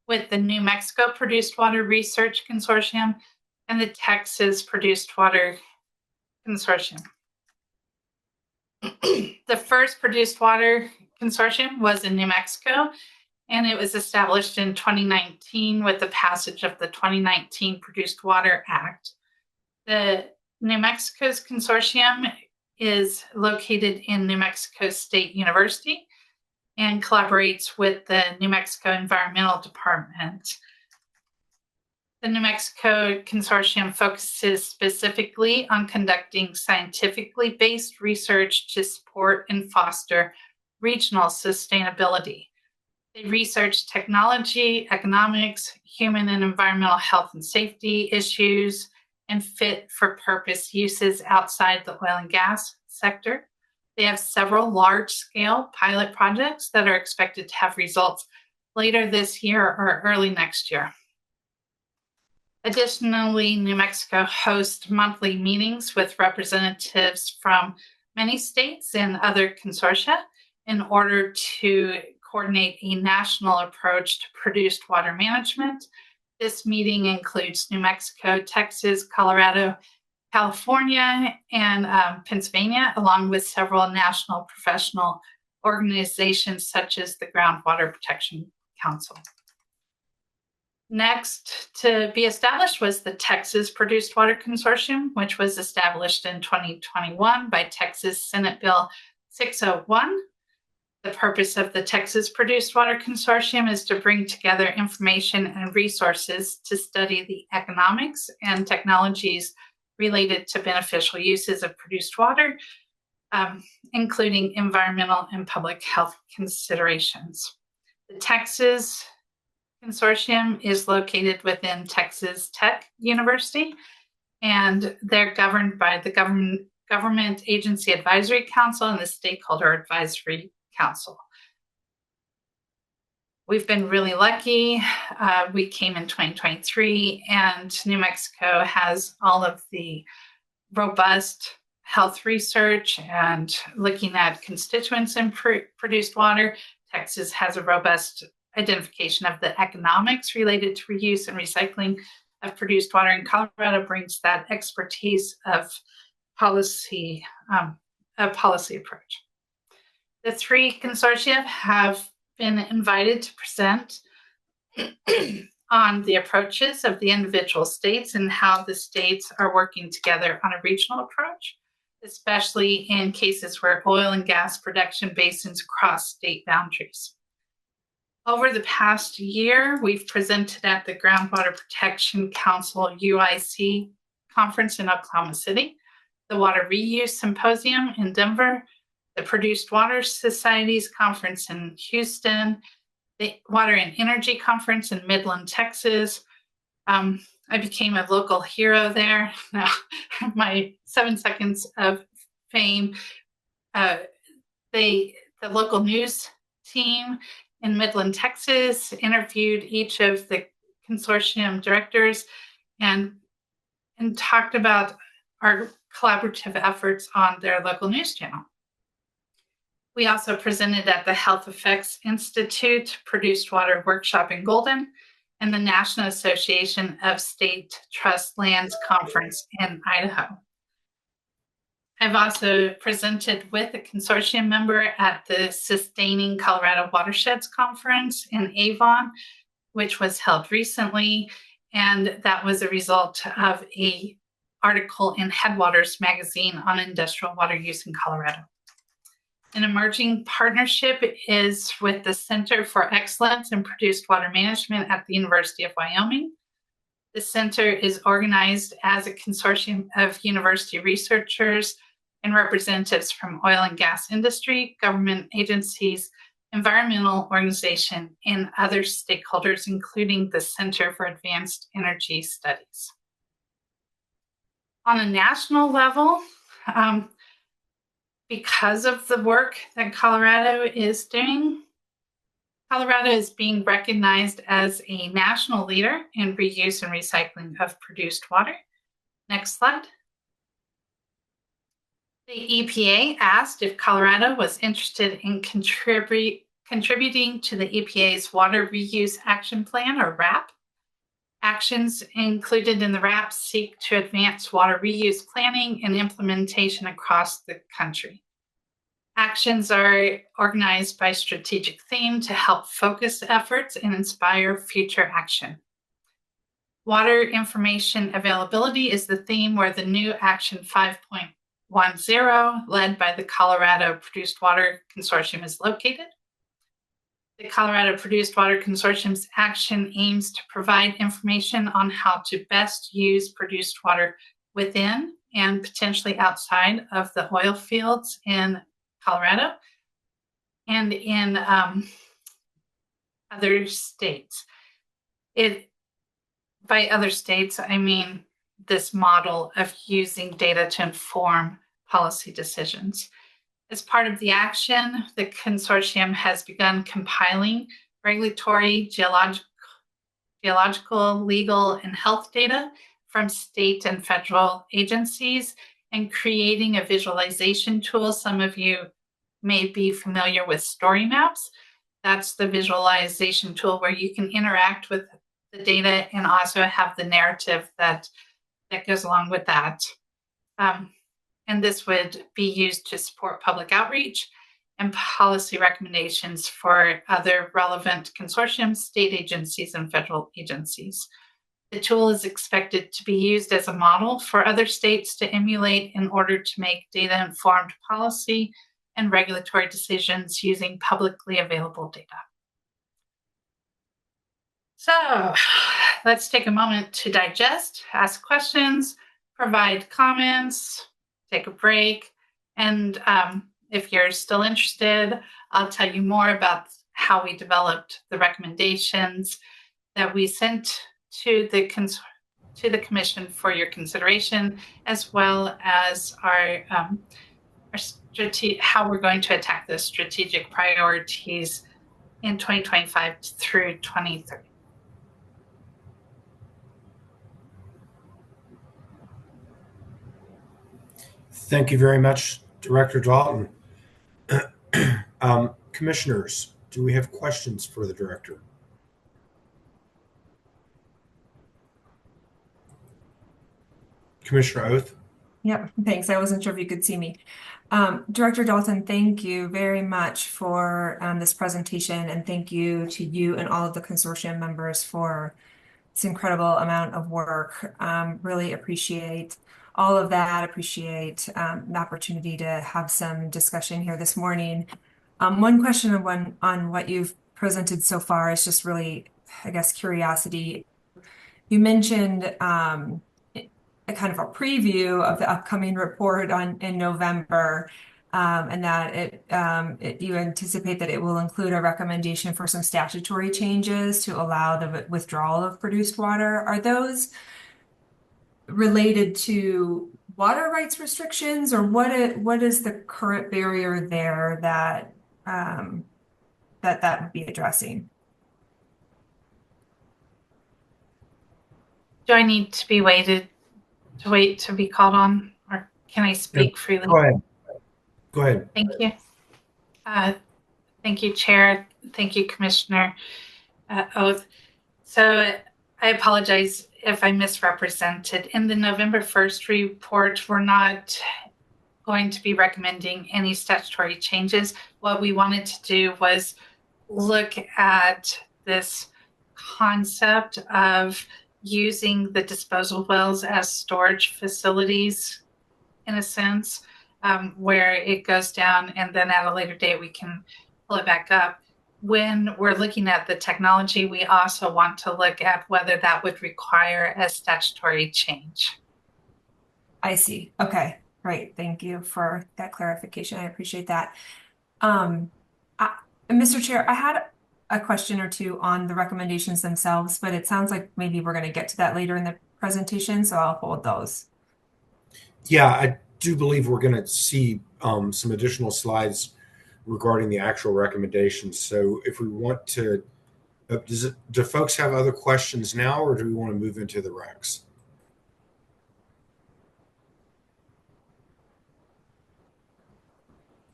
with the New Mexico Produced Water Research Consortium and the Texas Produced Water Consortium. The first Produced Water Consortium was in New Mexico, and it was established in 2019 with the passage of the 2019 Produced Water Act. The New Mexico's consortium is located in New Mexico State University and collaborates with the New Mexico Environmental Department. The New Mexico Consortium focuses specifically on conducting scientifically based research to support and foster regional sustainability. They research technology, economics, human and environmental health and safety issues, and fit for purpose uses outside the oil and gas sector. They have several large-scale pilot projects that are expected to have results later this year or early next year. Additionally, New Mexico hosts monthly meetings with representatives from many states and other consortia in order to coordinate a national approach to produced water management. This meeting includes New Mexico, Texas, Colorado, California, and Pennsylvania, along with several national professional organizations such as the Groundwater Protection Council. Next to be established was the Texas Produced Water Consortium, which was established in 2021 by Texas Senate Bill 601. The purpose of the Texas Produced Water Consortium is to bring together information and resources to study the economics and technologies related to beneficial uses of produced water, including environmental and public health considerations. The Texas Consortium is located within Texas Tech University, and they're governed by the Government Agency Advisory Council and the Stakeholder Advisory Council. We've been really lucky. We came in 2023, and New Mexico has all of the robust health research and looking at constituents in produced water. Texas has a robust identification of the economics related to reuse and recycling of produced water, and Colorado brings that expertise of policy approach. The three consortia have been invited to present on the approaches of the individual states and how the states are working together on a regional approach, especially in cases where oil and gas production basins cross state boundaries. Over the past year, we've presented at the Groundwater Protection Council UIC conference in Oklahoma City, the Water Reuse Symposium in Denver, the Produced Water Society's conference in Houston, the Water and Energy Conference in Midland, Texas. I became a local hero there. Now, my 7 seconds of fame. The local news team in Midland, Texas, interviewed each of the consortium directors and talked about our collaborative efforts on their local news channel. We also presented at the Health Effects Institute Produced Water Workshop in Golden and the National Association of State Trust Lands Conference in Idaho. I've also presented with a consortium member at the Sustaining Colorado Watersheds Conference in Avon, which was held recently, and that was a result of an article in Headwaters magazine on industrial water use in Colorado. An emerging partnership is with the Center for Excellence in Produced Water Management at the University of Wyoming. The center is organized as a consortium of university researchers and representatives from oil and gas industry, government agencies, environmental organization, and other stakeholders, including the Center for Advanced Energy Studies. On a national level, because of the work that Colorado is doing, Colorado is being recognized as a national leader in reuse and recycling of produced water. Next slide. The EPA asked if Colorado was interested in contributing to the EPA's Water Reuse Action Plan, or RAP. Actions included in the RAP seek to advance water reuse planning and implementation across the country. Actions are organized by strategic theme to help focus efforts and inspire future action. Water information availability is the theme where the new Action 5.10, led by the Colorado Produced Water Consortium, is located. The Colorado Produced Water Consortium's action aims to provide information on how to best use produced water within and potentially outside of the oil fields in Colorado and in other states. By other states, I mean this model of using data to inform policy decisions. As part of the action, the consortium has begun compiling regulatory, geological, legal, and health data from state and federal agencies and creating a visualization tool. Some of you may be familiar with story maps. That's the visualization tool where you can interact with the data and also have the narrative that goes along with that. And this would be used to support public outreach and policy recommendations for other relevant consortiums, state agencies, and federal agencies. The tool is expected to be used as a model for other states to emulate in order to make data-informed policy and regulatory decisions using publicly available data. So let's take a moment to digest, ask questions, provide comments, take a break, and if you're still interested, I'll tell you more about how we developed the recommendations that we sent to the commission for your consideration, as well as our how we're going to attack the strategic priorities in 2025 through 2030. Thank you very much, Director Dalton. Commissioners, do we have questions for the director? Commissioner Oath? Yep, thanks. I wasn't sure if you could see me. Director Dalton, thank you very much for this presentation, and thank you to you and all of the consortium members for this incredible amount of work. Really appreciate all of that, appreciate the opportunity to have some discussion here this morning. One question on what you've presented so far is just really, I guess, curiosity. You mentioned a kind of a preview of the upcoming report in November, and that you anticipate that it will include a recommendation for some statutory changes to allow the withdrawal of produced water. Are those related to water rights restrictions, or what is the current barrier there that that would be addressing? Do I need to be wait to be called on, or can I speak freely? Go ahead. Go ahead. Thank you. Thank you, Chair. Thank you, Commissioner Oath. So I apologize if I misrepresented. In the November 1st report, we're not going to be recommending any statutory changes. What we wanted to do was look at this concept of using the disposal wells as storage facilities, in a sense, where it goes down and then at a later date we can pull it back up. When we're looking at the technology, we also want to look at whether that would require a statutory change. I see. Okay, great. Thank you for that clarification. I appreciate that. Mr. Chair, I had a question or two on the recommendations themselves, but it sounds like maybe we're going to get to that later in the presentation, so I'll hold those. Yeah, I do believe we're going to see some additional slides regarding the actual recommendations. So if we want to, do folks have other questions now, or do we want to move into the recs?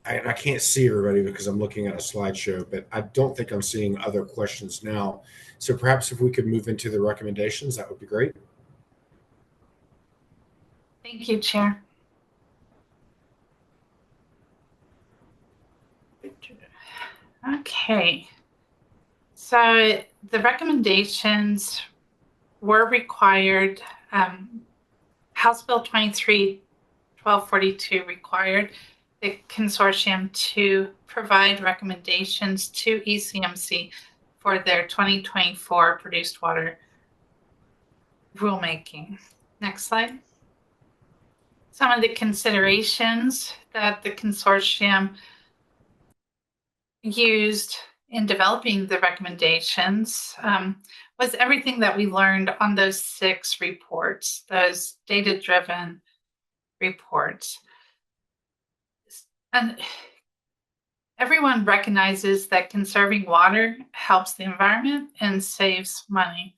I can't see everybody because I'm looking at a slideshow, but I don't think I'm seeing other questions now. So perhaps if we could move into the recommendations, that would be great. Thank you, Chair. Okay. So the recommendations were required. House Bill 23-1242 required the consortium to provide recommendations to ECMC for their 2024 produced water rulemaking. Next slide. Some of the considerations that the consortium used in developing the recommendations was everything that we learned on those 6 reports, those data-driven reports. And everyone recognizes that conserving water helps the environment and saves money.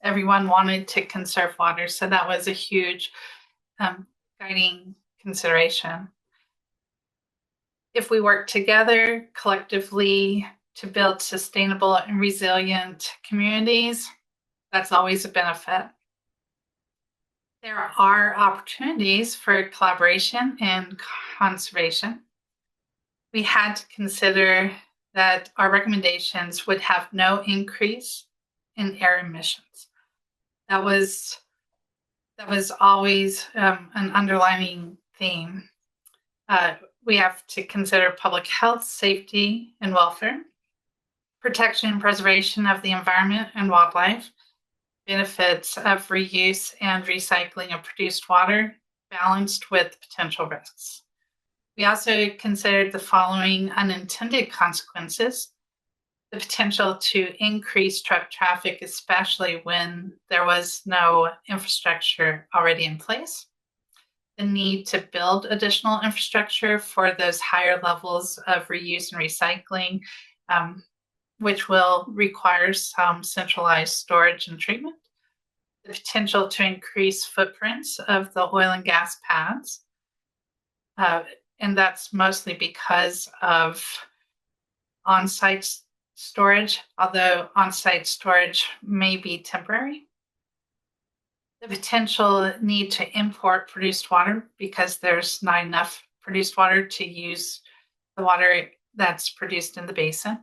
Everyone wanted to conserve water, so that was a huge guiding consideration. If we work together collectively to build sustainable and resilient communities, that's always a benefit. There are opportunities for collaboration and conservation. We had to consider that our recommendations would have no increase in air emissions. That was always an underlining theme. We have to consider public health, safety, and welfare, protection and preservation of the environment and wildlife, benefits of reuse and recycling of produced water, balanced with potential risks. We also considered the following unintended consequences: the potential to increase truck traffic, especially when there was no infrastructure already in place, the need to build additional infrastructure for those higher levels of reuse and recycling, which will require some centralized storage and treatment, the potential to increase footprints of the oil and gas pads, and that's mostly because of on-site storage, although on-site storage may be temporary. The potential need to import produced water because there's not enough produced water to use the water that's produced in the basin,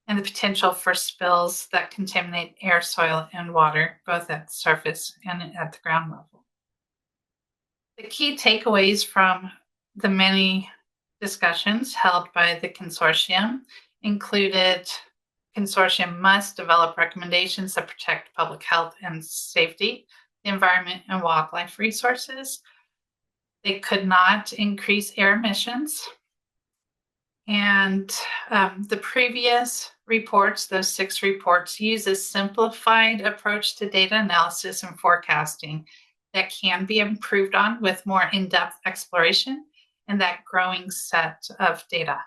and the potential for spills that contaminate air, soil, and water, both at the surface and at the ground level. The key takeaways from the many discussions held by the consortium included consortium must develop recommendations that protect public health and safety, the environment and wildlife resources. They could not increase air emissions. And the previous reports, those 6 reports, use a simplified approach to data analysis and forecasting that can be improved on with more in-depth exploration and that growing set of data.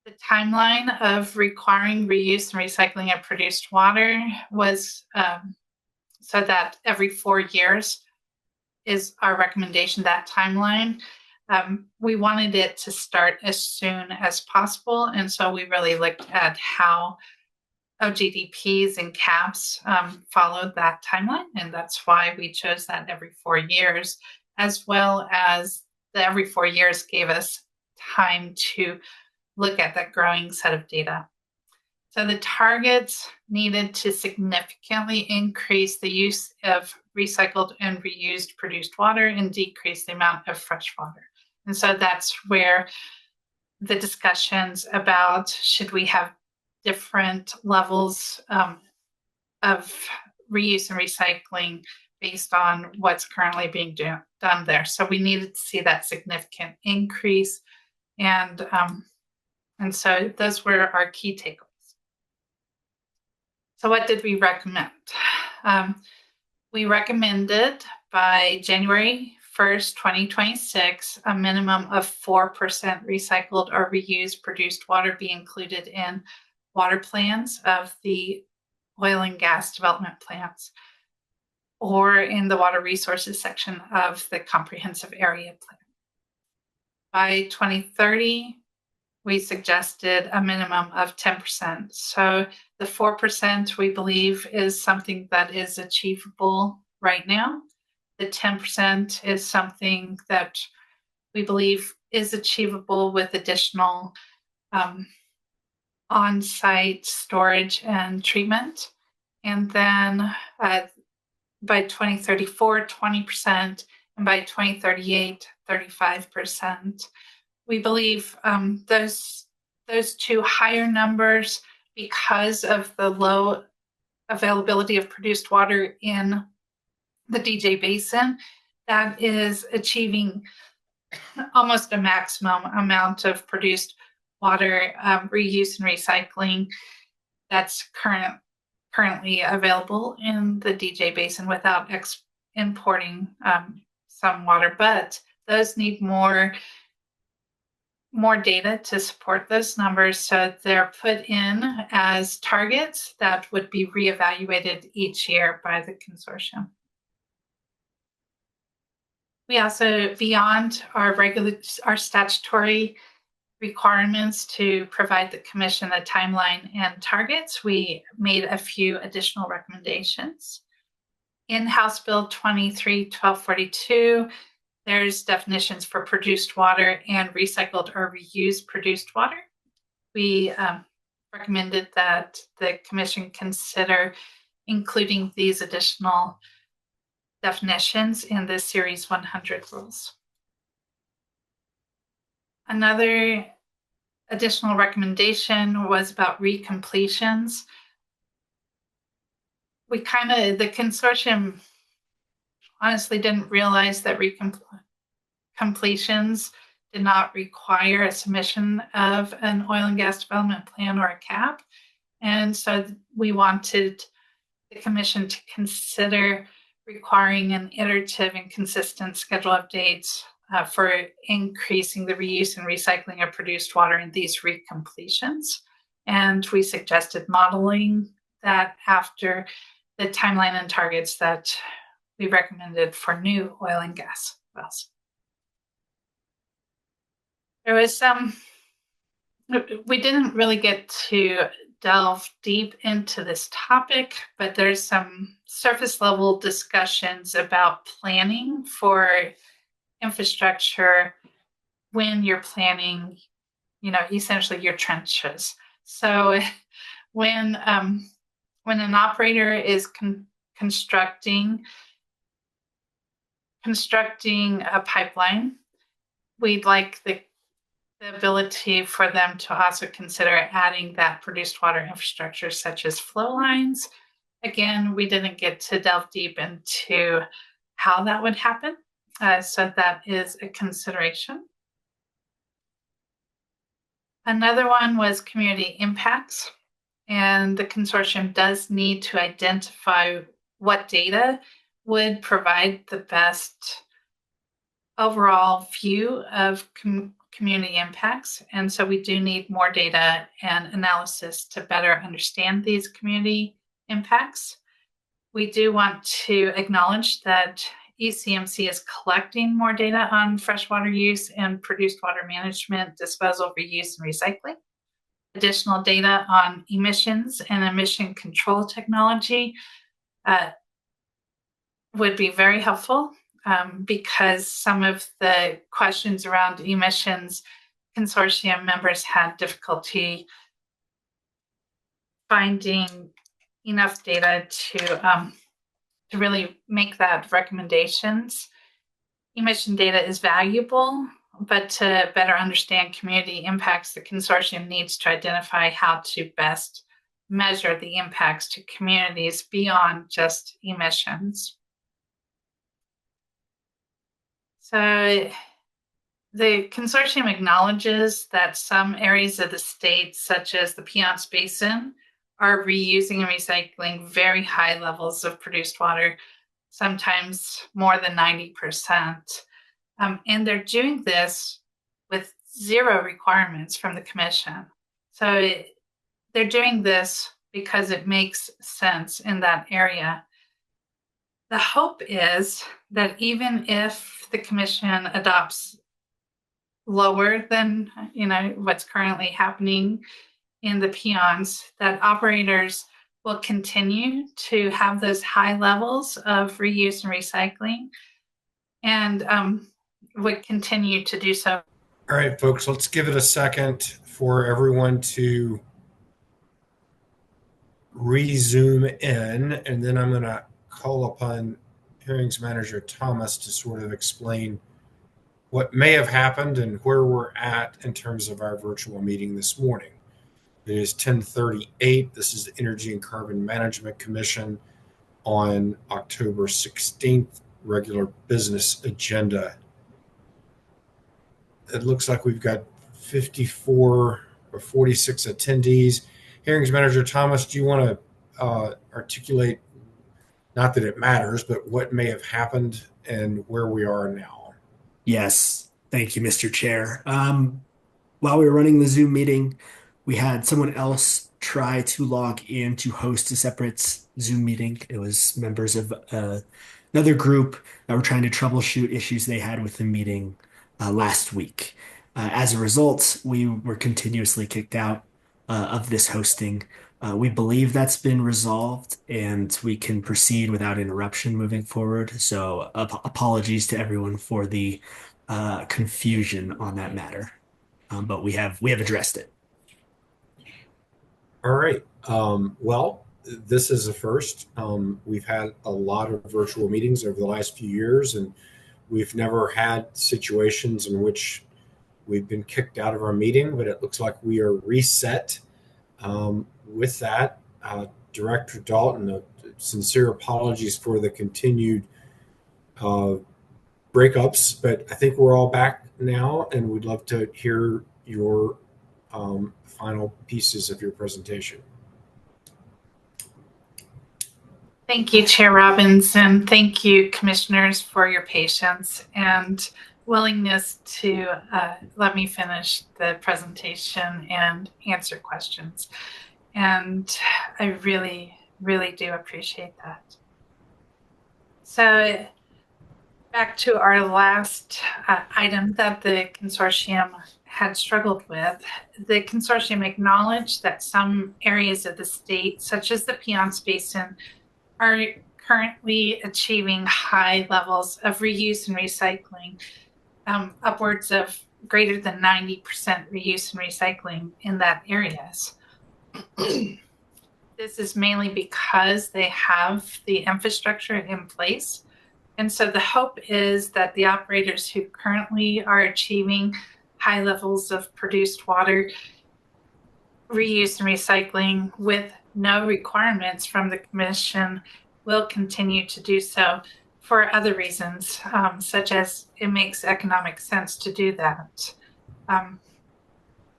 The timeline of requiring reuse and recycling of produced water was so that every 4 years is our recommendation, that timeline. We wanted it to start as soon as possible, and so we really looked at how OGDPs and CAPs followed that timeline, and that's why we chose that every 4 years, as well as the every 4 years gave us time to look at that growing set of data. So the targets needed to significantly increase the use of recycled and reused produced water and decrease the amount of fresh water. And so that's where the discussions about should we have different levels of reuse and recycling based on what's currently being done there. So we needed to see that significant increase, and so those were our key takeaways. So what did we recommend? We recommended by January 1st, 2026, a minimum of 4% recycled or reused produced water be included in water plans of the oil and gas development plans or in the water resources section of the comprehensive area plan. By 2030, we suggested a minimum of 10%. So the 4% we believe is something that is achievable right now. The 10% is something that we believe is achievable with additional on-site storage and treatment. And then by 2034, 20%, and by 2038, 35%. We believe those 2 higher numbers, because of the low availability of produced water in the DJ Basin, that is achieving almost a maximum amount of produced water reuse and recycling that's currently available in the DJ Basin without importing some water. But those need more data to support those numbers, so they're put in as targets that would be reevaluated each year by the consortium. We also, beyond our statutory requirements to provide the commission a timeline and targets, we made a few additional recommendations. In House Bill 23-1242, there's definitions for produced water and recycled or reused produced water. We recommended that the commission consider including these additional definitions in the Series 100 rules. Another additional recommendation was about recompletions. The consortium honestly didn't realize that recompletions did not require a submission of an oil and gas development plan or a CAP. And so we wanted the commission to consider requiring an iterative and consistent schedule updates for increasing the reuse and recycling of produced water in these recompletions. And we suggested modeling that after the timeline and targets that we recommended for new oil and gas wells. There was we didn't really get to delve deep into this topic, but there's some surface level discussions about planning for infrastructure when you're planning, essentially your trenches. So when an operator is constructing a pipeline, we'd like the the ability for them to also consider adding that produced water infrastructure such as flow lines. Again, we didn't get to delve deep into how that would happen, so that is a consideration. Another one was community impacts, and the consortium does need to identify what data would provide the best overall view of community impacts. And so we do need more data and analysis to better understand these community impacts. We do want to acknowledge that ECMC is collecting more data on freshwater use and produced water management, disposal, reuse, and recycling. Additional data on emissions and emission control technology would be very helpful, because some of the questions around emissions, consortium members had difficulty finding enough data to really make that recommendations. Emission data is valuable, but to better understand community impacts, the consortium needs to identify how to best measure the impacts to communities beyond just emissions. So the consortium acknowledges that some areas of the state, such as the Piceance Basin, are reusing and recycling very high levels of produced water, sometimes more than 90%. And they're doing this with zero requirements from the commission. So they're doing this because it makes sense in that area. The hope is that even if the commission adopts lower than what's currently happening in the Piceance, that operators will continue to have those high levels of reuse and recycling, and would continue to do so. All right, folks, let's give it a second for everyone to resume in, and then I'm going to call upon Hearings Manager Thomas to sort of explain what may have happened and where we're at in terms of our virtual meeting this morning. It is 10:38. This is the Energy and Carbon Management Commission on October 16th, regular business agenda. It looks like we've got 54 or 46 attendees. Hearings Manager Thomas, do you want to articulate, not that it matters, but what may have happened and where we are now? Yes, thank you, Mr. Chair. While we were running the Zoom meeting, we had someone else try to log in to host a separate Zoom meeting. It was members of another group that were trying to troubleshoot issues they had with the meeting last week. As a result, we were continuously kicked out of this hosting. We believe that's been resolved and we can proceed without interruption moving forward. So apologies to everyone for the confusion on that matter. But we have addressed it. All right. Well, this is a first. We've had a lot of virtual meetings over the last few years, and we've never had situations in which we've been kicked out of our meeting, but it looks like we are reset. With that, Director Dalton, sincere apologies for the continued breakups, but I think we're all back now, and we'd love to hear your final pieces of your presentation. Thank you, Chair Robbins, and thank you, commissioners, for your patience and willingness to let me finish the presentation and answer questions. And I really, really do appreciate that. So back to our last item that the consortium had struggled with. The consortium acknowledged that some areas of the state, such as the Piceance Basin, are currently achieving high levels of reuse and recycling, upwards of greater than 90% reuse and recycling in that areas. This is mainly because they have the infrastructure in place. And so the hope is that the operators who currently are achieving high levels of produced water, reuse and recycling with no requirements from the Commission will continue to do so for other reasons, such as it makes economic sense to do that.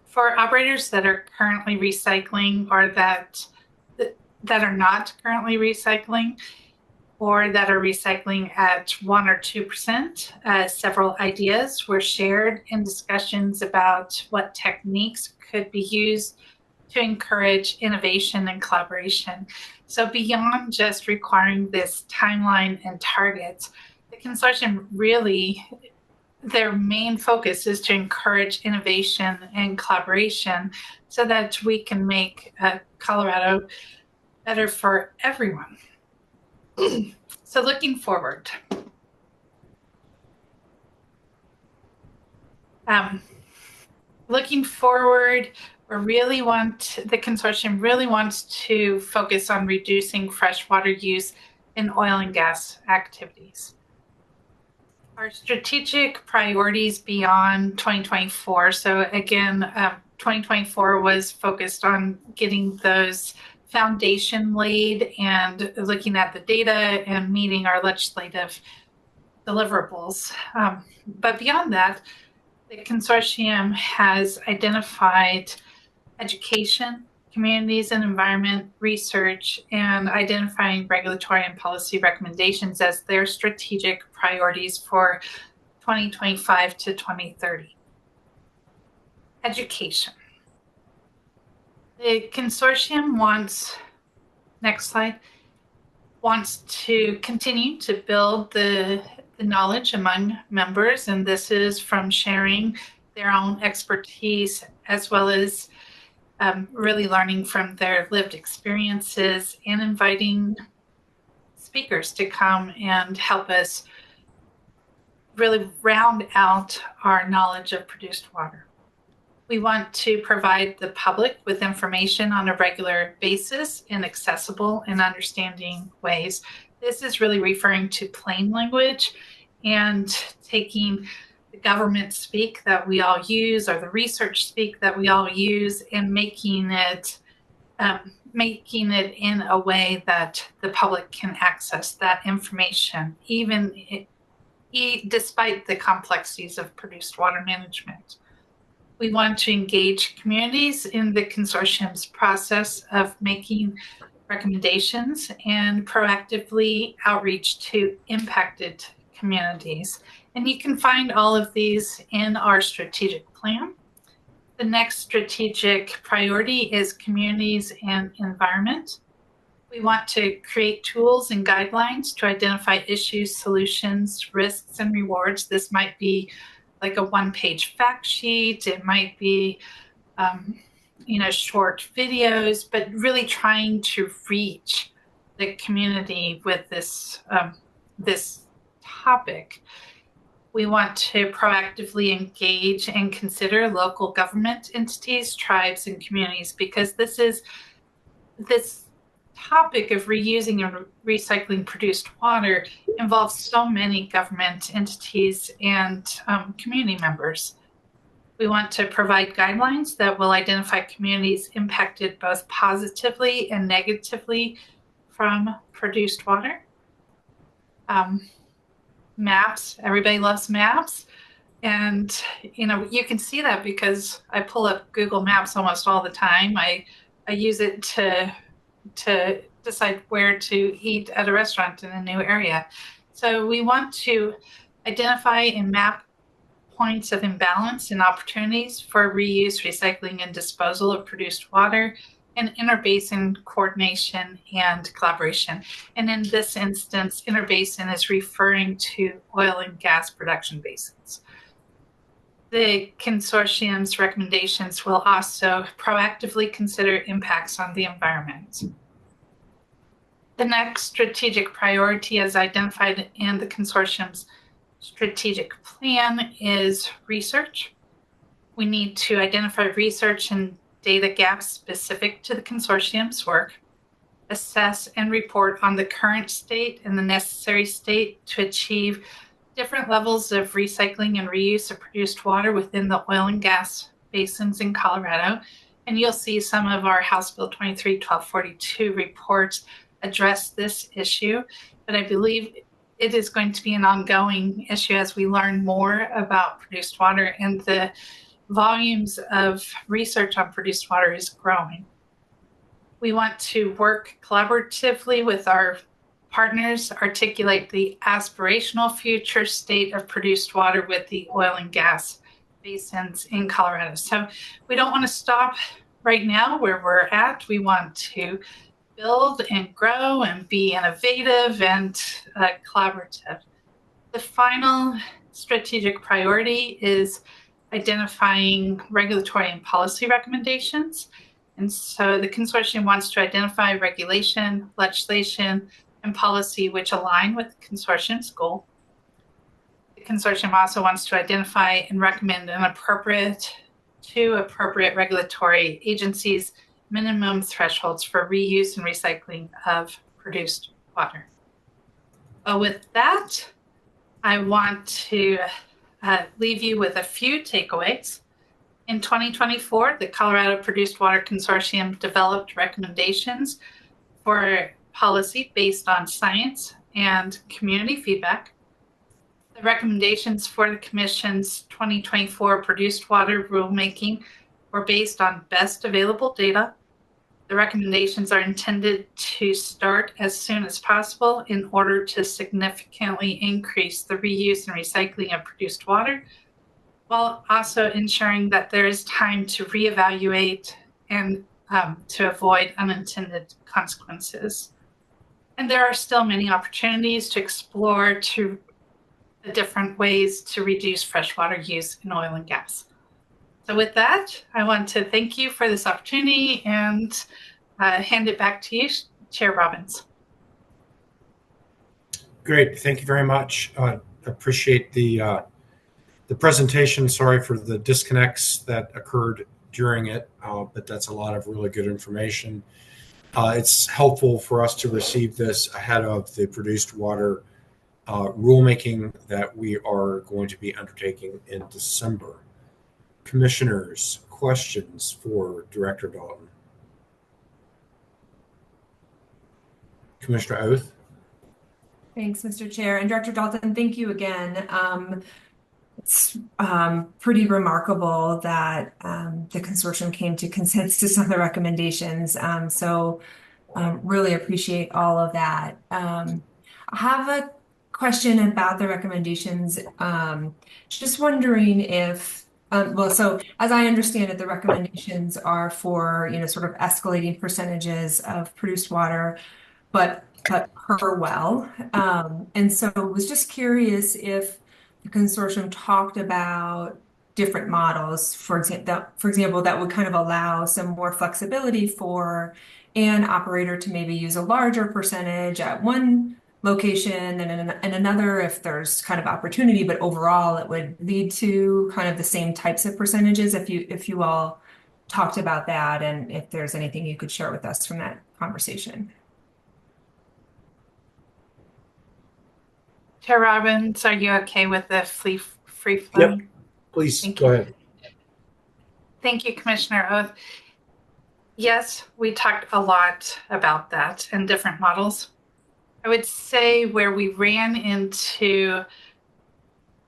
For operators that are currently recycling or that are not currently recycling, or that are recycling at 1 or 2%, several ideas were shared in discussions about what techniques could be used to encourage innovation and collaboration. So beyond just requiring this timeline and targets, the consortium really, their main focus is to encourage innovation and collaboration so that we can make Colorado better for everyone. So looking forward. Looking forward, the consortium really wants to focus on reducing freshwater use in oil and gas activities. Our strategic priorities beyond 2024. So again, 2024 was focused on getting those foundation laid and looking at the data and meeting our legislative deliverables. But beyond that, the consortium has identified education, communities and environment research, and identifying regulatory and policy recommendations as their strategic priorities for 2025 to 2030. Education. The consortium wants, next slide, wants to continue to build the knowledge among members, and this is from sharing their own expertise as well as really learning from their lived experiences and inviting speakers to come and help us really round out our knowledge of produced water. We want to provide the public with information on a regular basis in accessible and understanding ways. This is really referring to plain language and taking the government speak that we all use or the research speak that we all use and making it in a way that the public can access that information, despite the complexities of produced water management. We want to engage communities in the consortium's process of making recommendations and proactively outreach to impacted communities. And you can find all of these in our strategic plan. The next strategic priority is communities and environment. We want to create tools and guidelines to identify issues, solutions, risks, and rewards. This might be like a one-page fact sheet. It might be, short videos, but really trying to reach the community with this topic. We want to proactively engage and consider local government entities, tribes, and communities, because this topic of reusing and recycling produced water involves so many government entities and community members. We want to provide guidelines that will identify communities impacted both positively and negatively from produced water. Maps, everybody loves maps. And, you can see that because I pull up Google Maps almost all the time. I use it to decide where to eat at a restaurant in a new area. So we want to identify and map points of imbalance and opportunities for reuse, recycling, and disposal of produced water, and interbasin coordination and collaboration. And in this instance, interbasin is referring to oil and gas production basins. The consortium's recommendations will also proactively consider impacts on the environment. The next strategic priority, as identified in the consortium's strategic plan, is research. We need to identify research and data gaps specific to the consortium's work, assess and report on the current state and the necessary state to achieve different levels of recycling and reuse of produced water within the oil and gas basins in Colorado. And you'll see some of our House Bill 23-1242 reports address this issue, but I believe it is going to be an ongoing issue as we learn more about produced water, and the volumes of research on produced water is growing. We want to work collaboratively with our partners, articulate the aspirational future state of produced water with the oil and gas basins in Colorado. So we don't want to stop right now where we're at. We want to build and grow and be innovative and collaborative. The final strategic priority is identifying regulatory and policy recommendations. And so the consortium wants to identify regulation, legislation, and policy which align with the consortium's goal. The consortium also wants to identify and recommend two appropriate regulatory agencies minimum thresholds for reuse and recycling of produced water. With that, I want to leave you with a few takeaways. In 2024, the Colorado Produced Water Consortium developed recommendations for policy based on science and community feedback. The recommendations for the Commission's 2024 produced water rulemaking were based on best available data. The recommendations are intended to start as soon as possible in order to significantly increase the reuse and recycling of produced water, while also ensuring that there is time to reevaluate and to avoid unintended consequences. And there are still many opportunities to explore the different ways to reduce freshwater use in oil and gas. So with that, I want to thank you for this opportunity and hand it back to you, Chair Robbins. Great, thank you very much. Appreciate the presentation. Sorry for the disconnects that occurred during it, but that's a lot of really good information. It's helpful for us to receive this ahead of the produced water rulemaking that we are going to be undertaking in December. Commissioners, questions for Director Dalton? Commissioner Oath? Thanks, Mr. Chair. And Director Dalton, thank you again. It's pretty remarkable that the consortium came to consensus on the recommendations. So really appreciate all of that. I have a question about the recommendations. Just wondering if, so as I understand it, the recommendations are for, sort of escalating percentages of produced water, but per well. And so I was just curious if the consortium talked about different models, for example, that would kind of allow some more flexibility for an operator to maybe use a larger percentage at one location and another if there's kind of opportunity, but overall it would lead to kind of the same types of percentages. If you all talked about that, and if there's anything you could share with us from that conversation. Chair Robbins, are you okay with the free flow? Yep, please go ahead. Thank you, Commissioner Oath. Yes, we talked a lot about that and different models. I would say where we ran into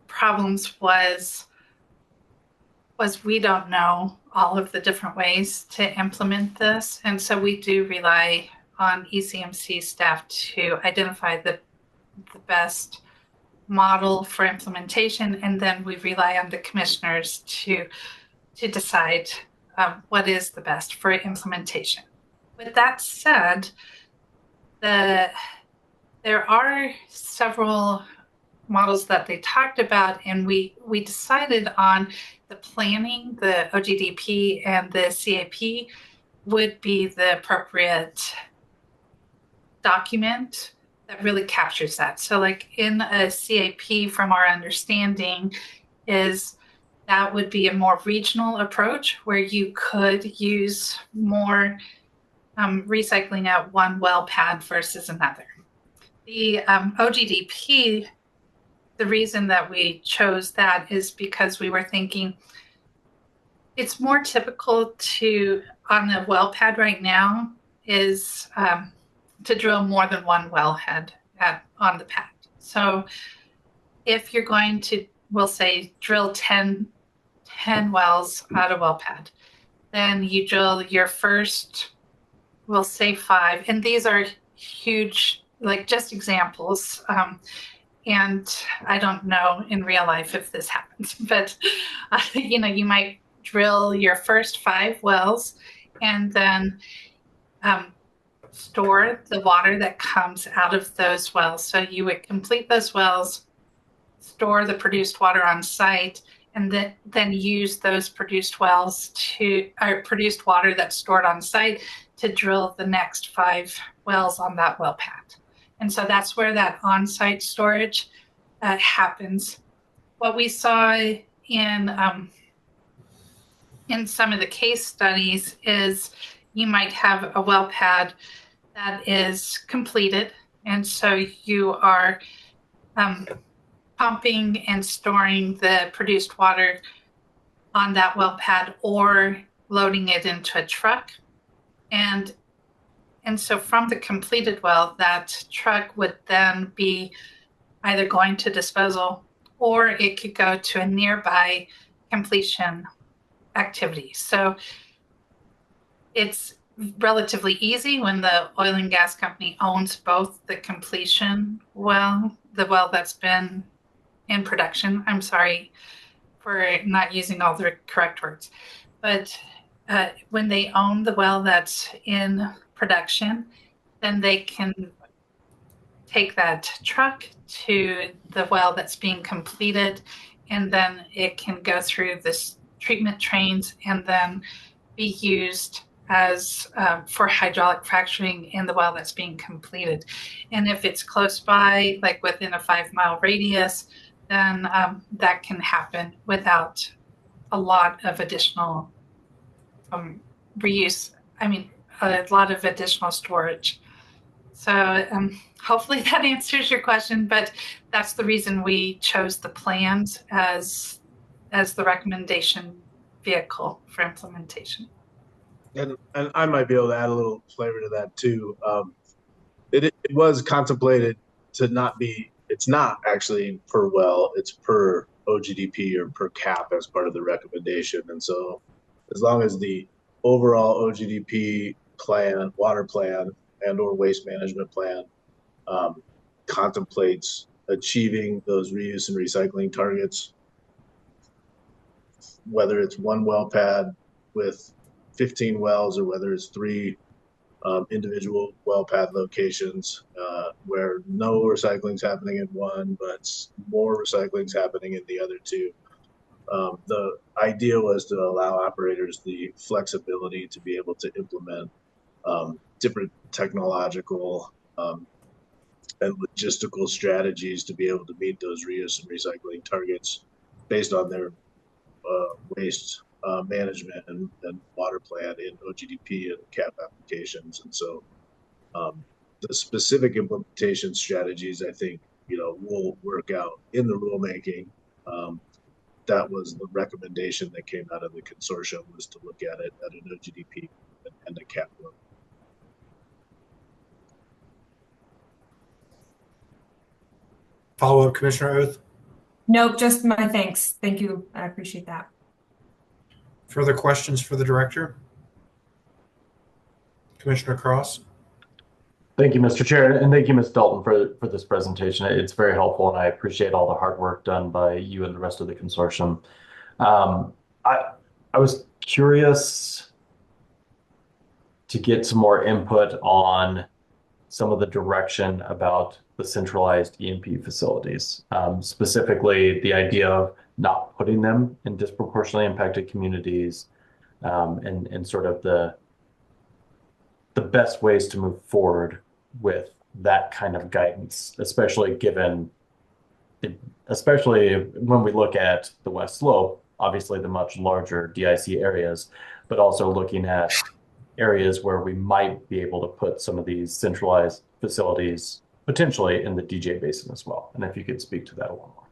problems was we don't know all of the different ways to implement this. And so we do rely on ECMC staff to identify the best model for implementation, and then we rely on the commissioners to decide what is the best for implementation. With that said, there are several models that they talked about, and we decided on the planning, the OGDP and the CAP would be the appropriate document that really captures that. So like in a CAP, from our understanding, is that would be a more regional approach where you could use more recycling at one well pad versus another. The OGDP the reason that we chose that is because we were thinking it's more typical to, on the well pad right now, is to drill more than one wellhead on the pad. So if you're going to, we'll say, drill 10 wells out of well pad, then you drill your first, we'll say 5, and these are huge, like just examples. And I don't know in real life if this happens, but you might drill your first 5 wells and then store the water that comes out of those wells. So you would complete those wells, store the produced water on site, and then use those produced wells produced water that's stored on site to drill the next 5 wells on that well pad. And so that's where that on-site storage happens. What we saw in some of the case studies is you might have a well pad that is completed, and so you are pumping and storing the produced water on that well pad or loading it into a truck. And so from the completed well, that truck would then be either going to disposal or it could go to a nearby completion activity. So it's relatively easy when the oil and gas company owns both the completion well, the well that's been in production. I'm sorry for not using all the correct words. But when they own the well that's in production, then they can take that truck to the well that's being completed, and then it can go through this treatment trains and then be used as for hydraulic fracturing in the well that's being completed. And if it's close by, like within a 5-mile radius, then that can happen without a lot of additional reuse. I mean, a lot of additional storage. So hopefully that answers your question, but that's the reason we chose the plans as the recommendation vehicle for implementation. And I might be able to add a little flavor to that too. It was contemplated to not be, it's not actually per well, it's per OGDP or per cap as part of the recommendation. And so as long as the overall OGDP plan, water plan, and or waste management plan contemplates achieving those reuse and recycling targets, whether it's one well pad with 15 wells or whether it's 3 individual well pad locations where no recycling is happening in one, but more recycling is happening in the other 2. The idea was to allow operators the flexibility to be able to implement different technological and logistical strategies to be able to meet those reuse and recycling targets based on their waste management and water plan in OGDP and CAP applications. And so the specific implementation strategies, I think, will work out in the rulemaking. That was the recommendation that came out of the consortium, was to look at it at an OGDP and a CAP level. Follow up, Commissioner Oath? Nope, just my thanks. Thank you. I appreciate that. Further questions for the director? Commissioner Cross? Thank you, Mr. Chair, and thank you, Ms. Dalton, for this presentation. It's very helpful, and I appreciate all the hard work done by you and the rest of the consortium. I was curious to get some more input on some of the direction about the centralized E&P facilities, specifically the idea of not putting them in disproportionately impacted communities, and sort of the best ways to move forward with that kind of guidance, especially when we look at the West Slope, obviously the much larger DIC areas, but also looking at areas where we might be able to put some of these centralized facilities potentially in the DJ Basin as well. And if you could speak to that a little more.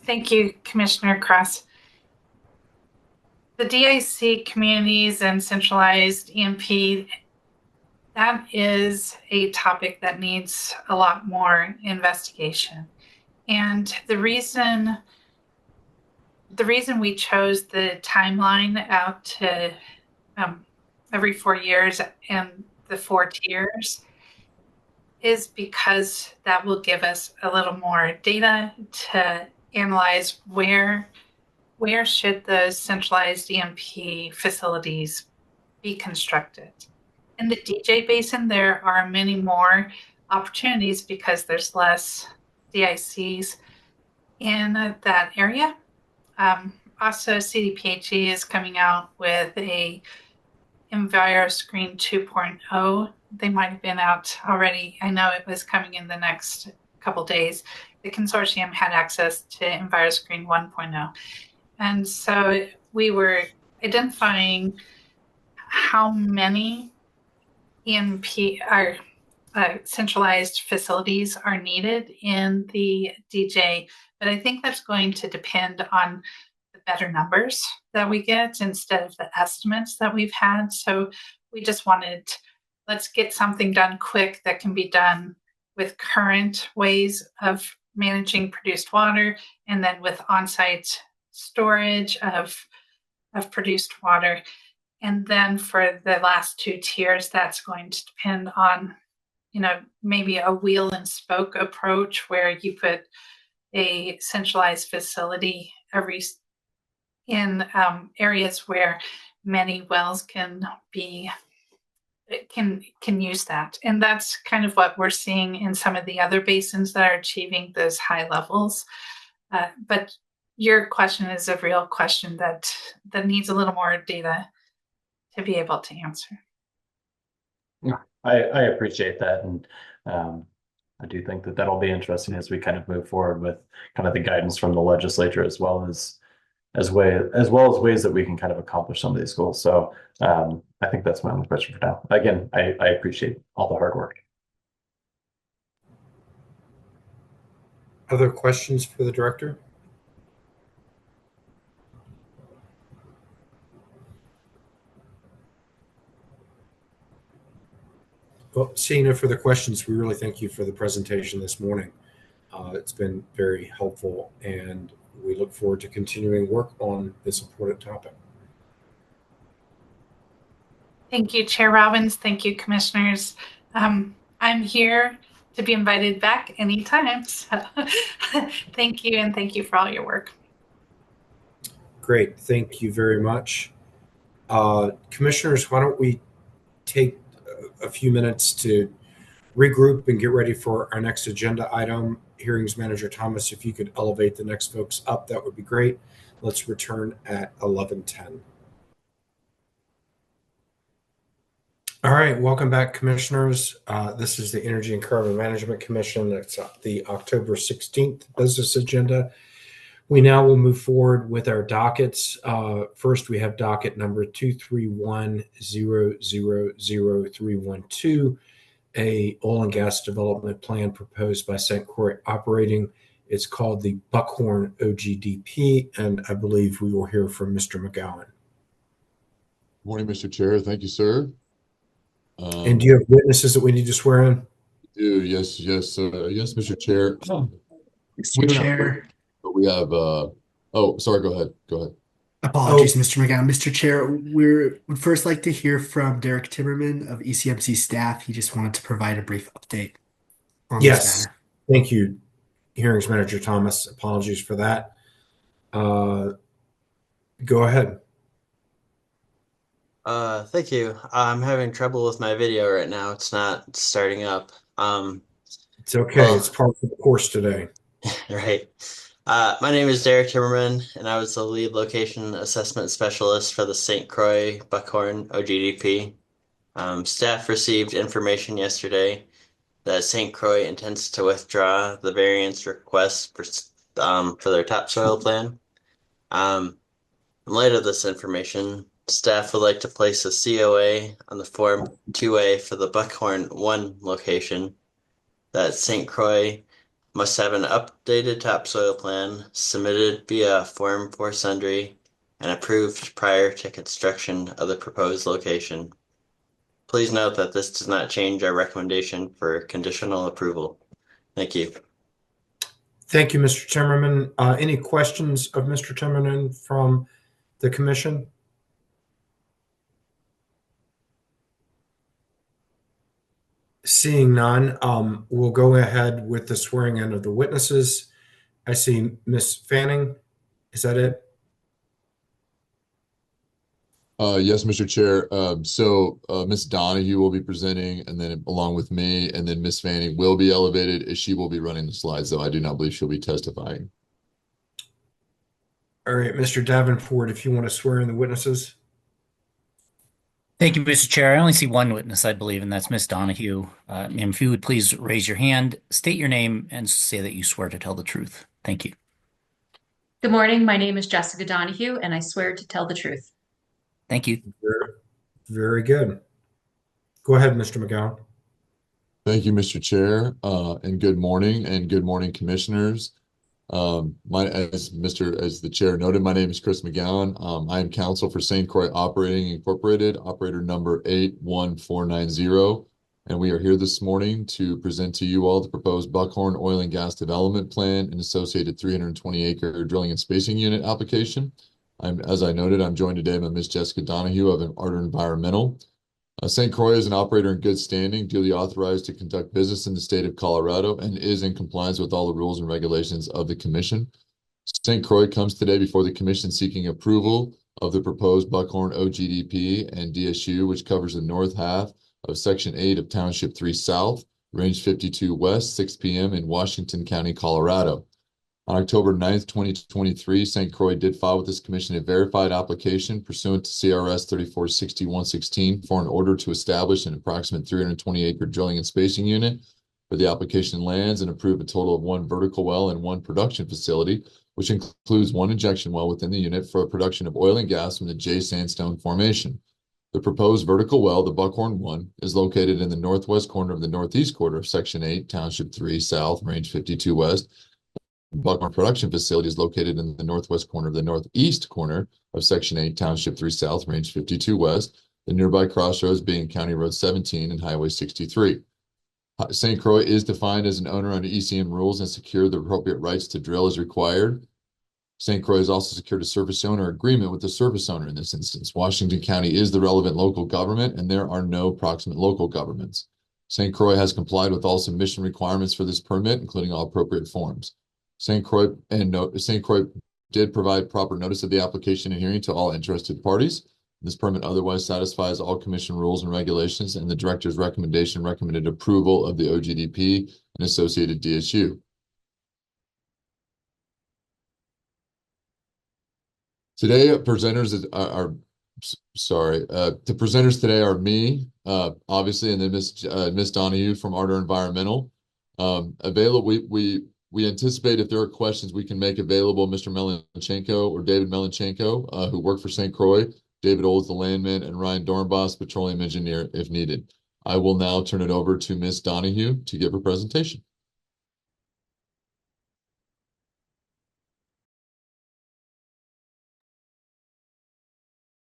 Thank you, Commissioner Cross. The DIC communities and centralized EMP, that is a topic that needs a lot more investigation. And the reason we chose the timeline out to every 4 years and the 4 tiers is because that will give us a little more data to analyze where should those centralized EMP facilities be constructed. In the DJ Basin, there are many more opportunities because there's less DICs in that area. Also, CDPHE is coming out with a EnviroScreen 2.0. They might have been out already. I know it was coming in the next couple days. The consortium had access to EnviroScreen 1.0. And so we were identifying how many EMP are centralized facilities are needed in the DJ, but I think that's going to depend on the better numbers that we get instead of the estimates that we've had. So we just wanted, let's get something done quick that can be done with current ways of managing produced water, and then with on-site storage of produced water. And then for the last 2 tiers, that's going to depend on, maybe a wheel and spoke approach where you put a centralized facility in areas where many wells can use that. And that's kind of what we're seeing in some of the other basins that are achieving those high levels. But your question is a real question that needs a little more data to be able to answer. I appreciate that, and I do think that that'll be interesting as we kind of move forward with kind of the guidance from the legislature, as well as ways that we can kind of accomplish some of these goals. So I think that's my only question for now. Again, I appreciate all the hard work. Other questions for the director? Well, seeing no further questions, we really thank you for the presentation this morning. It's been very helpful, and we look forward to continuing work on this important topic. Thank you, Chair Robbins. Thank you, commissioners. I'm here to be invited back anytime. So thank you, and thank you for all your work. Great. Thank you very much. Commissioners, why don't we take a few minutes to regroup and get ready for our next agenda item. Hearings Manager Thomas, if you could elevate the next folks up, that would be great. Let's return at 11:10. All right, welcome back, commissioners. This is the Energy and Carbon Management Commission. It's the October 16th business agenda. We now will move forward with our dockets. First, we have docket number 231000312, a oil and gas development plan proposed by St. Croix Operating. It's called the Buckhorn OGDP, and I believe we will hear from Mr. McGowan. Morning, Mr. Chair. Thank you, sir. And do you have witnesses that we need to swear in? Yes, Mr. Chair. Mr. Chair. But we have, sorry, go ahead. Apologies, Mr. McGowan. Mr. Chair, would first like to hear from Derek Timmerman of ECMC staff. He just wanted to provide a brief update on this matter. Thank you, Hearings Manager Thomas. Apologies for that. Go ahead. Thank you. I'm having trouble with my video right now. It's not starting up. It's okay. It's part of the course today. Right. My name is Derek Timmerman, and I was the lead location assessment specialist for the St. Croix Buckhorn OGDP. Staff received information yesterday that St. Croix intends to withdraw the variance request for their topsoil plan. In light of this information, staff would like to place a COA on the Form 2A for the Buckhorn 1 location that St. Croix must have an updated topsoil plan submitted via Form 4 Sundry and approved prior to construction of the proposed location. Please note that this does not change our recommendation for conditional approval. Thank you. Thank you, Mr. Timmerman. Any questions of Mr. Timmerman from the commission? Seeing none, we'll go ahead with the swearing in of the witnesses. I see Ms. Fanning. Is that it? Yes, Mr. Chair. Ms. Donahue will be presenting, and then along with me, and then Ms. Fanning will be elevated as she will be running the slides, though I do not believe she'll be testifying. All right, Mr. Davenport, if you want to swear in the witnesses. Thank you, Mr. Chair. I only see one witness, I believe, and that's Ms. Donahue. And if you would please raise your hand, state your name, and say that you swear to tell the truth. Thank you. Good morning. My name is Jessica Donahue, and I swear to tell the truth. Thank you. Very good. Go ahead, Mr. McGowan. Thank you, Mr. Chair, and good morning, commissioners. As the chair noted, my name is Chris McGowan. I am counsel for St. Croix Operating Incorporated, operator number 81490, and we are here this morning to present to you all the proposed Buckhorn Oil and Gas Development Plan and associated 320-acre drilling and spacing unit application. As I noted, I'm joined today by Ms. Jessica Donahue of Ardor Environmental. St. Croix is an operator in good standing, duly authorized to conduct business in the state of Colorado, and is in compliance with all the rules and regulations of the commission. St. Croix comes today before the commission seeking approval of the proposed Buckhorn OGDP and DSU, which covers the north half of Section 8 of Township 3 South, Range 52 West, 6 p.m. in Washington County, Colorado. On October 9th, 2023, St. Croix did file with this commission a verified application pursuant to CRS 3460-116 for an order to establish an approximate 320-acre drilling and spacing unit for the application lands and approve a total of 1 vertical well and 1 production facility, which includes 1 injection well within the unit for a production of oil and gas from the J Sandstone Formation. The proposed vertical well, the Buckhorn 1, is located in the northwest corner of the northeast quarter of Section 8, Township 3 South, Range 52 West. Buckhorn production facility is located in the northwest corner of the northeast corner of Section 8, Township 3 South, Range 52 West, the nearby crossroads being County Road 17 and Highway 63. St. Croix is defined as an owner under ECM rules and secured the appropriate rights to drill as required. St. Croix has also secured a surface owner agreement with the surface owner in this instance. Washington County is the relevant local government, and there are no proximate local governments. St. Croix has complied with all submission requirements for this permit, including all appropriate forms. St. Croix did provide proper notice of the application and hearing to all interested parties. This permit otherwise satisfies all commission rules and regulations, and the director's recommended approval of the OGDP and associated DSU. Today, the presenters today are me, obviously, and then Ms. Donahue from Ardor Environmental. We anticipate if there are questions, we can make available Mr. Melanchenko or David Melanchenko, who work for St. Croix, David Olds, the landman, and Ryan Dornbos, petroleum engineer, if needed. I will now turn it over to Ms. Donahue to give her presentation.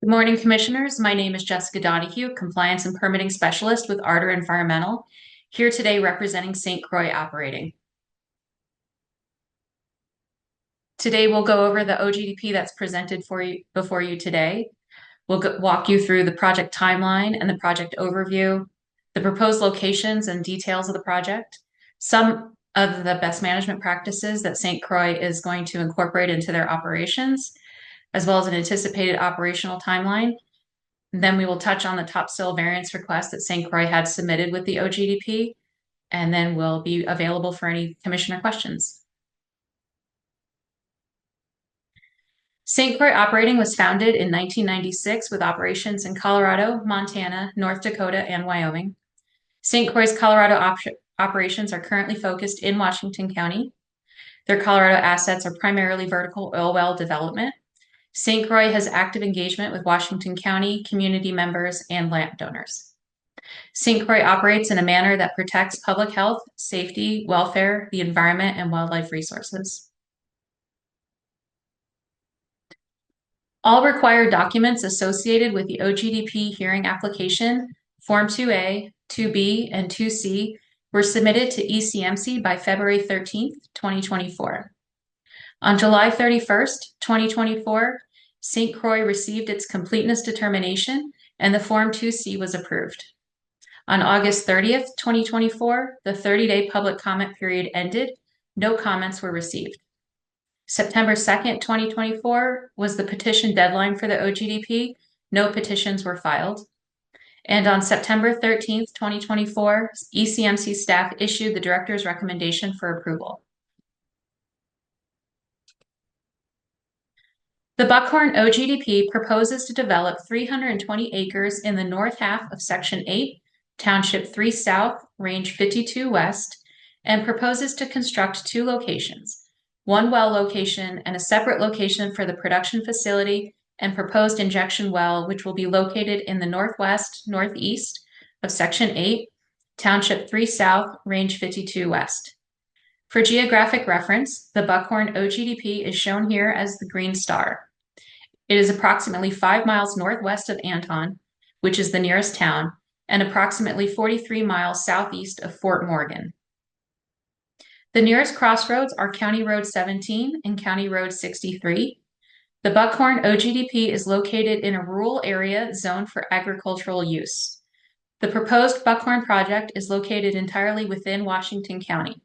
Good morning, commissioners. My name is Jessica Donahue, Compliance and Permitting Specialist with Ardor Environmental, here today representing St. Croix Operating. Today, we'll go over the OGDP that's presented before you today. We'll walk you through the project timeline and the project overview, the proposed locations and details of the project, some of the best management practices that St. Croix is going to incorporate into their operations, as well as an anticipated operational timeline. And then we will touch on the topsoil variance request that St. Croix had submitted with the OGDP, and then we'll be available for any commissioner questions. St. Croix Operating was founded in 1996 with operations in Colorado, Montana, North Dakota, and Wyoming. St. Croix's Colorado operations are currently focused in Washington County. Their Colorado assets are primarily vertical oil well development. St. Croix has active engagement with Washington County, community members, and landowners. St. Croix operates in a manner that protects public health, safety, welfare, the environment, and wildlife resources. All required documents associated with the OGDP hearing application, Form 2A, 2B, and 2C, were submitted to ECMC by February 13th, 2024. On July 31st, 2024, St. Croix received its completeness determination and the Form 2C was approved. On August 30th, 2024, the 30-day public comment period ended. No comments were received. September 2nd, 2024 was the petition deadline for the OGDP. No petitions were filed. And on September 13th, 2024, ECMC staff issued the director's recommendation for approval. The Buckhorn OGDP proposes to develop 320 acres in the north half of Section 8, Township 3 South, Range 52 West, and proposes to construct 2 locations, one well location and a separate location for the production facility and proposed injection well, which will be located in the northwest, northeast of Section 8, Township 3 South, Range 52 West. For geographic reference, the Buckhorn OGDP is shown here as the green star. It is approximately 5 miles northwest of Anton, which is the nearest town, and approximately 43 miles southeast of Fort Morgan. The nearest crossroads are County Road 17 and County Road 63. The Buckhorn OGDP is located in a rural area zoned for agricultural use. The proposed Buckhorn project is located entirely within Washington County.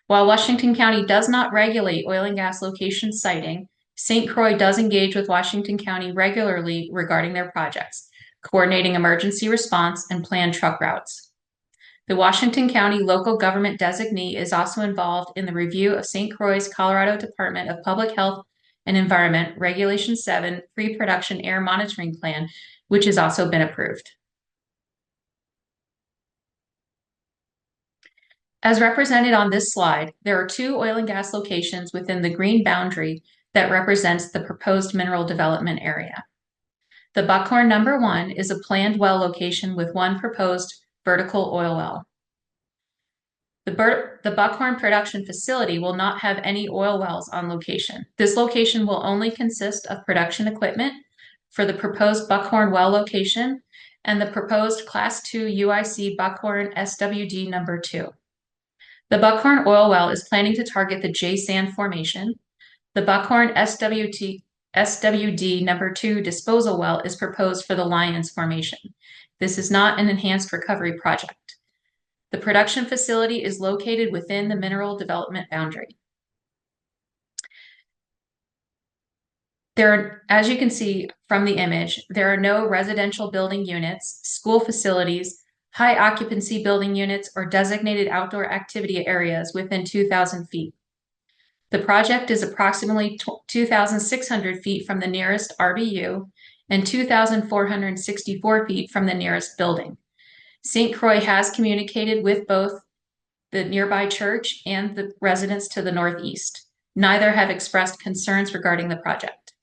While Washington County does not regulate oil and gas location siting, St. Croix does engage with Washington County regularly regarding their projects, coordinating emergency response and planned truck routes. The Washington County local government designee is also involved in the review of St. Croix's Colorado Department of Public Health and Environment Regulation 7 Pre-Production Air Monitoring Plan, which has also been approved. As represented on this slide, there are 2 oil and gas locations within the green boundary that represents the proposed mineral development area. The Buckhorn number 1 is a planned well location with 1 proposed vertical oil well. The Buckhorn production facility will not have any oil wells on location. This location will only consist of production equipment for the proposed Buckhorn well location and the proposed Class 2 UIC Buckhorn SWD number 2. The Buckhorn oil well is planning to target the J Sand Formation. The Buckhorn SWD number 2 disposal well is proposed for the Lyons Formation. This is not an enhanced recovery project. The production facility is located within the mineral development boundary. As you can see from the image, there are no residential building units, school facilities, high occupancy building units, or designated outdoor activity areas within 2,000 feet. The project is approximately 2,600 feet from the nearest RBU and 2,464 feet from the nearest building. St. Croix has communicated with both the nearby church and the residents to the northeast. Neither have expressed concerns regarding the project.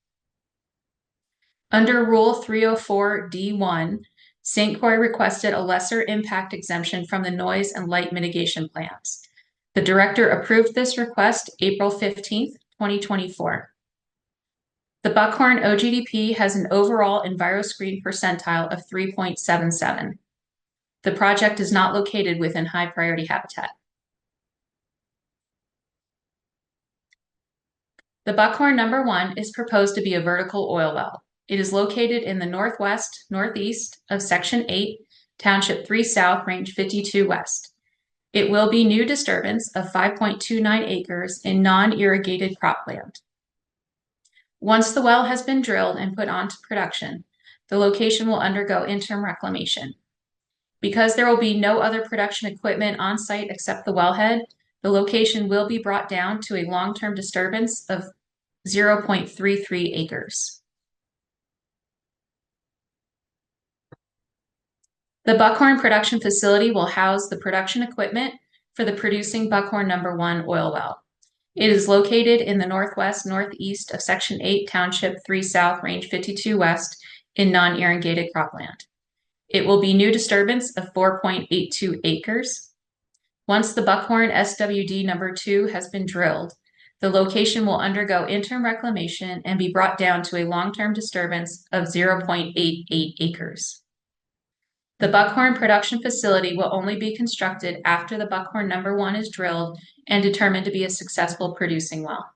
Under Rule 304D1, St. Croix requested a lesser impact exemption from the noise and light mitigation plans. The director approved this request April 15th, 2024. The Buckhorn OGDP has an overall EnviroScreen percentile of 3.77. The project is not located within high priority habitat. The Buckhorn number 1 is proposed to be a vertical oil well. It is located in the northwest, northeast of Section 8, Township 3 South, Range 52 West. It will be new disturbance of 5.29 acres in non-irrigated cropland. Once the well has been drilled and put onto production, the location will undergo interim reclamation. Because there will be no other production equipment on site except the wellhead, the location will be brought down to a long-term disturbance of 0.33 acres. The Buckhorn production facility will house the production equipment for the producing Buckhorn number 1 oil well. It is located in the northwest, northeast of Section 8, Township 3 South, Range 52 West in non-irrigated cropland. It will be new disturbance of 4.82 acres. Once the Buckhorn SWD number 2 has been drilled, the location will undergo interim reclamation and be brought down to a long-term disturbance of 0.88 acres. The Buckhorn production facility will only be constructed after the Buckhorn number 1 is drilled and determined to be a successful producing well.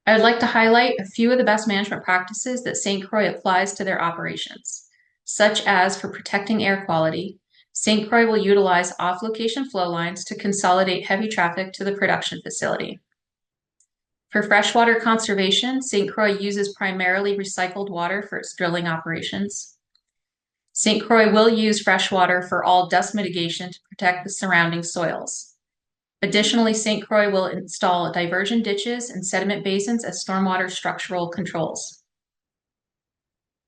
I would like to highlight a few of the best management practices that St. Croix applies to their operations, such as for protecting air quality. St. Croix will utilize off-location flow lines to consolidate heavy traffic to the production facility. For freshwater conservation, St. Croix uses primarily recycled water for its drilling operations. St. Croix will use freshwater for all dust mitigation to protect the surrounding soils. Additionally, St. Croix will install diversion ditches and sediment basins as stormwater structural controls.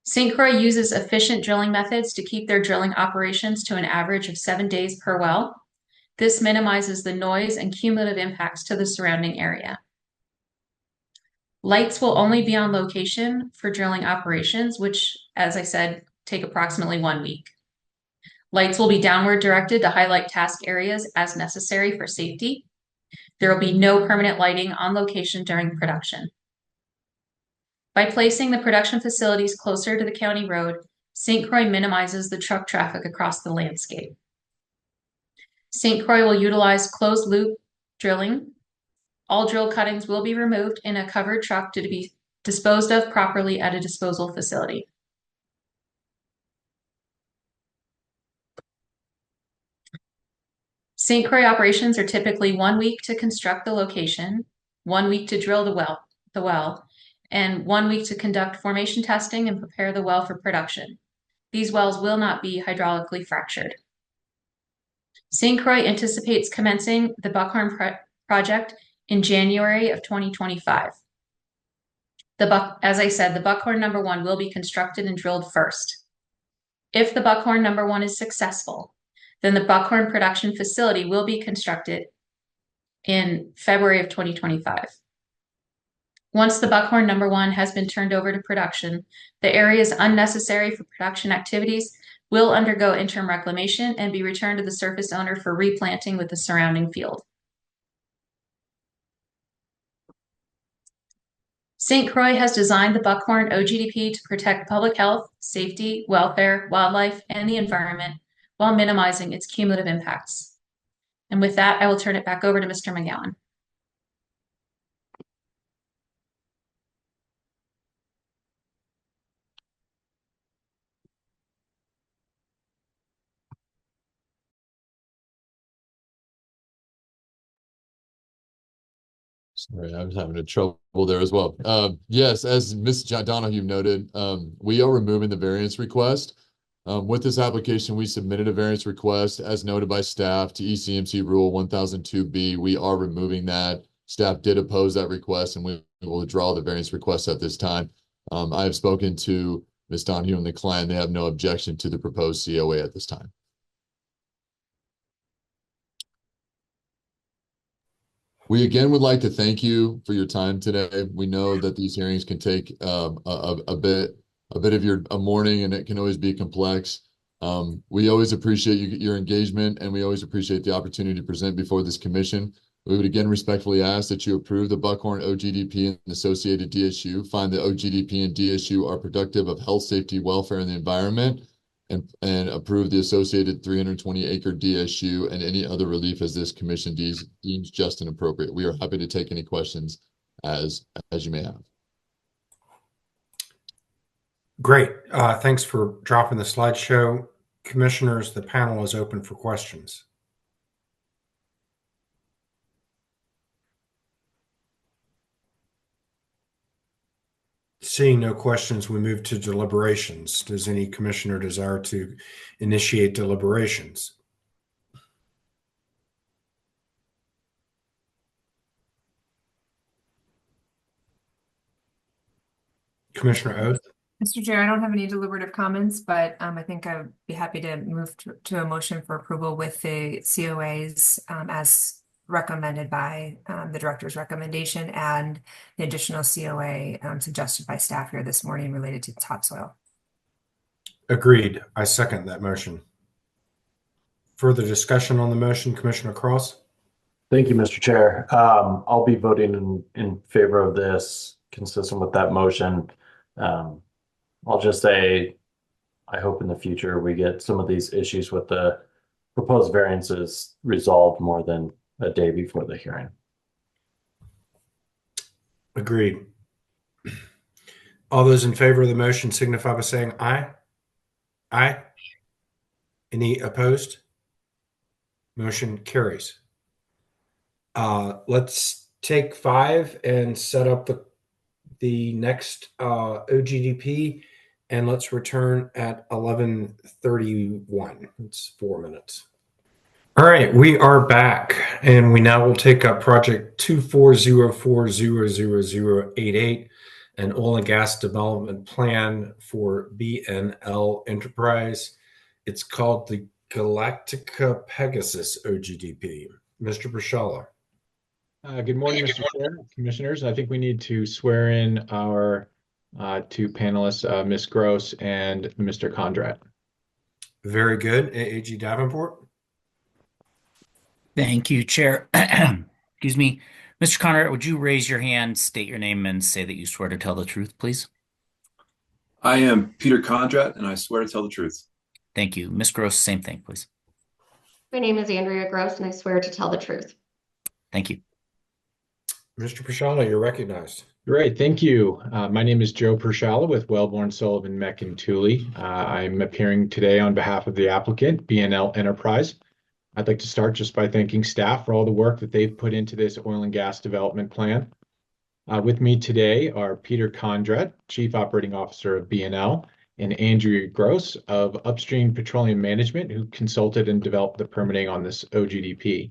St. Croix uses efficient drilling methods to keep their drilling operations to an average of 7 days per well. This minimizes the noise and cumulative impacts to the surrounding area. Lights will only be on location for drilling operations, which, as I said, take approximately 1 week. Lights will be downward directed to highlight task areas as necessary for safety. There will be no permanent lighting on location during production. By placing the production facilities closer to the county road, St. Croix minimizes the truck traffic across the landscape. St. Croix will utilize closed loop drilling. All drill cuttings will be removed in a covered truck to be disposed of properly at a disposal facility. St. Croix operations are typically 1 week to construct the location, 1 week to drill the well, and 1 week to conduct formation testing and prepare the well for production. These wells will not be hydraulically fractured. St. Croix anticipates commencing the Buckhorn project in January of 2025. As I said, the Buckhorn number 1 will be constructed and drilled first. If the Buckhorn number 1 is successful, then the Buckhorn production facility will be constructed in February of 2025. Once the Buckhorn number 1 has been turned over to production, the areas unnecessary for production activities will undergo interim reclamation and be returned to the surface owner for replanting with the surrounding field. St. Croix has designed the Buckhorn OGDP to protect public health, safety, welfare, wildlife, and the environment while minimizing its cumulative impacts. And with that, I will turn it back over to Mr. McGowan. Sorry, I was having a trouble there as well. Yes, as Ms. Donahue noted, we are removing the variance request. With this application, we submitted a variance request as noted by staff to ECMC Rule 1002B. We are removing that. Staff did oppose that request, and we will withdraw the variance request at this time. I have spoken to Ms. Donahue and the client. They have no objection to the proposed COA at this time. We again would like to thank you for your time today. We know that these hearings can take a bit of your morning, and it can always be complex. We always appreciate your engagement, and we always appreciate the opportunity to present before this commission. We would again respectfully ask that you approve the Buckhorn OGDP and associated DSU, find the OGDP and DSU are productive of health, safety, welfare, and the environment, and approve the associated 320-acre DSU and any other relief as this commission deems just and appropriate. We are happy to take any questions as you may have. Great. Thanks for dropping the slideshow. Commissioners, the panel is open for questions. Seeing no questions, we move to deliberations. Does any commissioner desire to initiate deliberations? Commissioner Oath? Mr. Chair, I don't have any deliberative comments, but I think I'd be happy to move to a motion for approval with the COAs as recommended by the director's recommendation and the additional COA suggested by staff here this morning related to topsoil. Agreed. I second that motion. Further discussion on the motion, Commissioner Cross? Thank you, Mr. Chair. I'll be voting in favor of this, consistent with that motion. I'll just say, I hope in the future we get some of these issues with the proposed variances resolved more than a day before the hearing. Agreed. All those in favor of the motion signify by saying aye. Aye. Any opposed? Motion carries. Let's take 5 and set up the next OGDP, and let's return at 11:31. It's 4 minutes. All right, we are back, and we now will take up project 240400088, an oil and gas development plan for BNL Enterprise. It's called the Galactica Pegasus OGDP. Mr. Prashala. Good morning, Mr. Chair, Commissioners. I think we need to swear in our two panelists, Ms. Gross and Mr. Condrat. Very good. AG Davenport. Thank you, Chair. Excuse me. Mr. Conrad, would you raise your hand, state your name, and say that you swear to tell the truth, please? I am Peter Condrat, and I swear to tell the truth. Thank you. Ms. Gross, same thing, please. My name is Andrea Gross, and I swear to tell the truth. Thank you. Mr. Prashala, you're recognized. Great, thank you. My name is Joe Prashala with Wellborn, Sullivan, Meck, and Tooley. I'm appearing today on behalf of the applicant, BNL Enterprise. I'd like to start just by thanking staff for all the work that they've put into this oil and gas development plan. With me today are Peter Condrat, Chief Operating Officer of BNL, and Andrea Gross of Upstream Petroleum Management, who consulted and developed the permitting on this OGDP.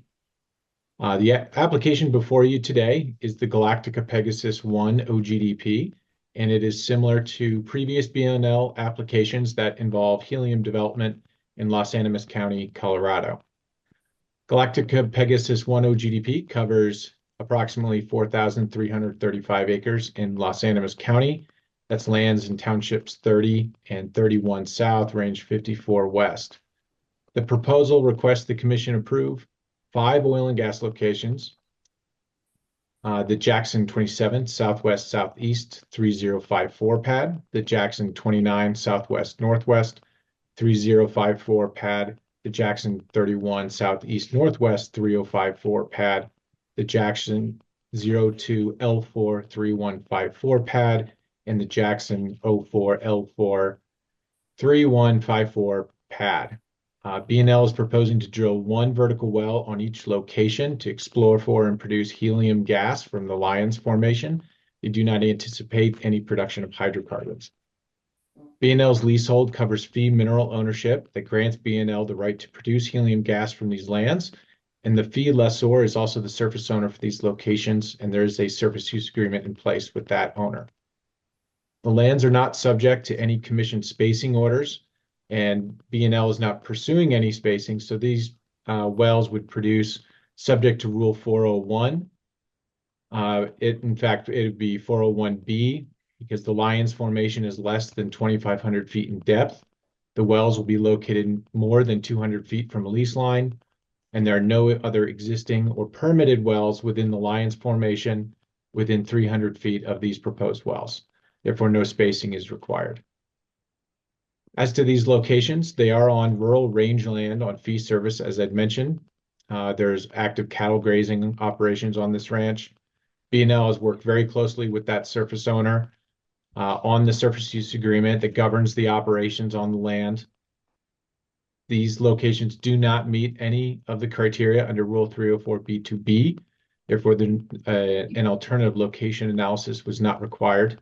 The application before you today is the Galactica Pegasus 1 OGDP, and it is similar to previous BNL applications that involve helium development in Los Animas County, Colorado. Galactica Pegasus 1 OGDP covers approximately 4,335 acres in Los Animas County. That's lands in townships 30 and 31 south, range 54 west. The proposal requests the commission approve 5 oil and gas locations. The Jackson 27 Southwest Southeast 3054 pad, the Jackson 29 Southwest Northwest 3054 pad, the Jackson 31 Southeast Northwest 3054 pad, the Jackson 02 L4 3154 pad, and the Jackson 04 L4 3154 pad. BNL is proposing to drill 1 vertical well on each location to explore for and produce helium gas from the Lions Formation. They do not anticipate any production of hydrocarbons. BNL's leasehold covers fee mineral ownership that grants BNL the right to produce helium gas from these lands, and the fee lessor is also the surface owner for these locations, and there is a surface use agreement in place with that owner. The lands are not subject to any commission spacing orders, and BNL is not pursuing any spacing, so these wells would produce subject to Rule 401. In fact, it would be 401B because the Lions Formation is less than 2,500 feet in depth. The wells will be located more than 200 feet from a lease line, and there are no other existing or permitted wells within the Lions Formation within 300 feet of these proposed wells. Therefore, no spacing is required. As to these locations, they are on rural rangeland on fee service, as I'd mentioned. There's active cattle grazing operations on this ranch. BNL has worked very closely with that surface owner on the surface use agreement that governs the operations on the land. These locations do not meet any of the criteria under Rule 304B2B. Therefore, an alternative location analysis was not required.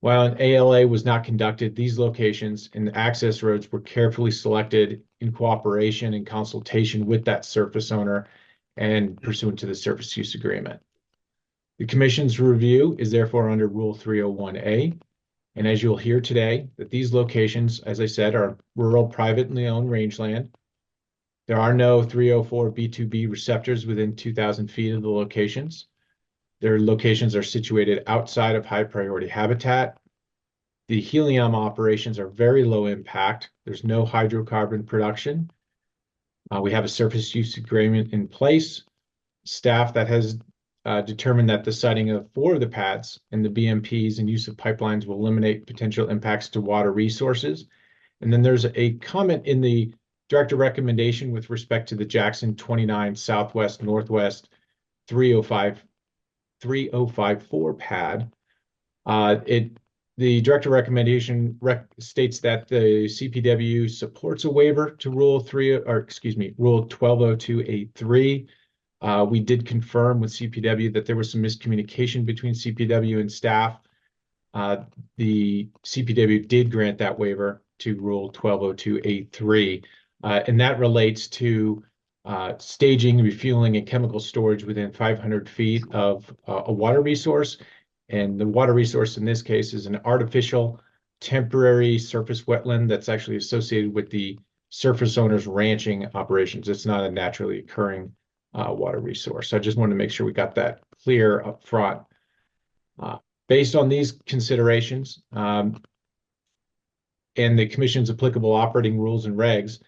While an ALA was not conducted, these locations and the access roads were carefully selected in cooperation and consultation with that surface owner and pursuant to the surface use agreement. The Commission's review is therefore under Rule 301A, and as you'll hear today, that these locations, as I said, are rural privately owned rangeland. There are no 304 B2B receptors within 2,000 feet of the locations. Their locations are situated outside of high priority habitat. The helium operations are very low impact. There's no hydrocarbon production. We have a surface use agreement in place. Staff that has determined that the siting of 4 of the pads and the BMPs and use of pipelines will eliminate potential impacts to water resources. And then there's a comment in the director recommendation with respect to the Jackson 29 Southwest Northwest 3054 pad. The director recommendation states that the CPW supports a waiver to Rule 1202A3. We did confirm with CPW that there was some miscommunication between CPW and staff. The CPW did grant that waiver to Rule 1202A3, and that relates to staging, refueling, and chemical storage within 500 feet of a water resource. And the water resource in this case is an artificial temporary surface wetland that's actually associated with the surface owner's ranching operations. It's not a naturally occurring water resource. So I just wanted to make sure we got that clear up front. Based on these considerations and the Commission's applicable operating rules and regs,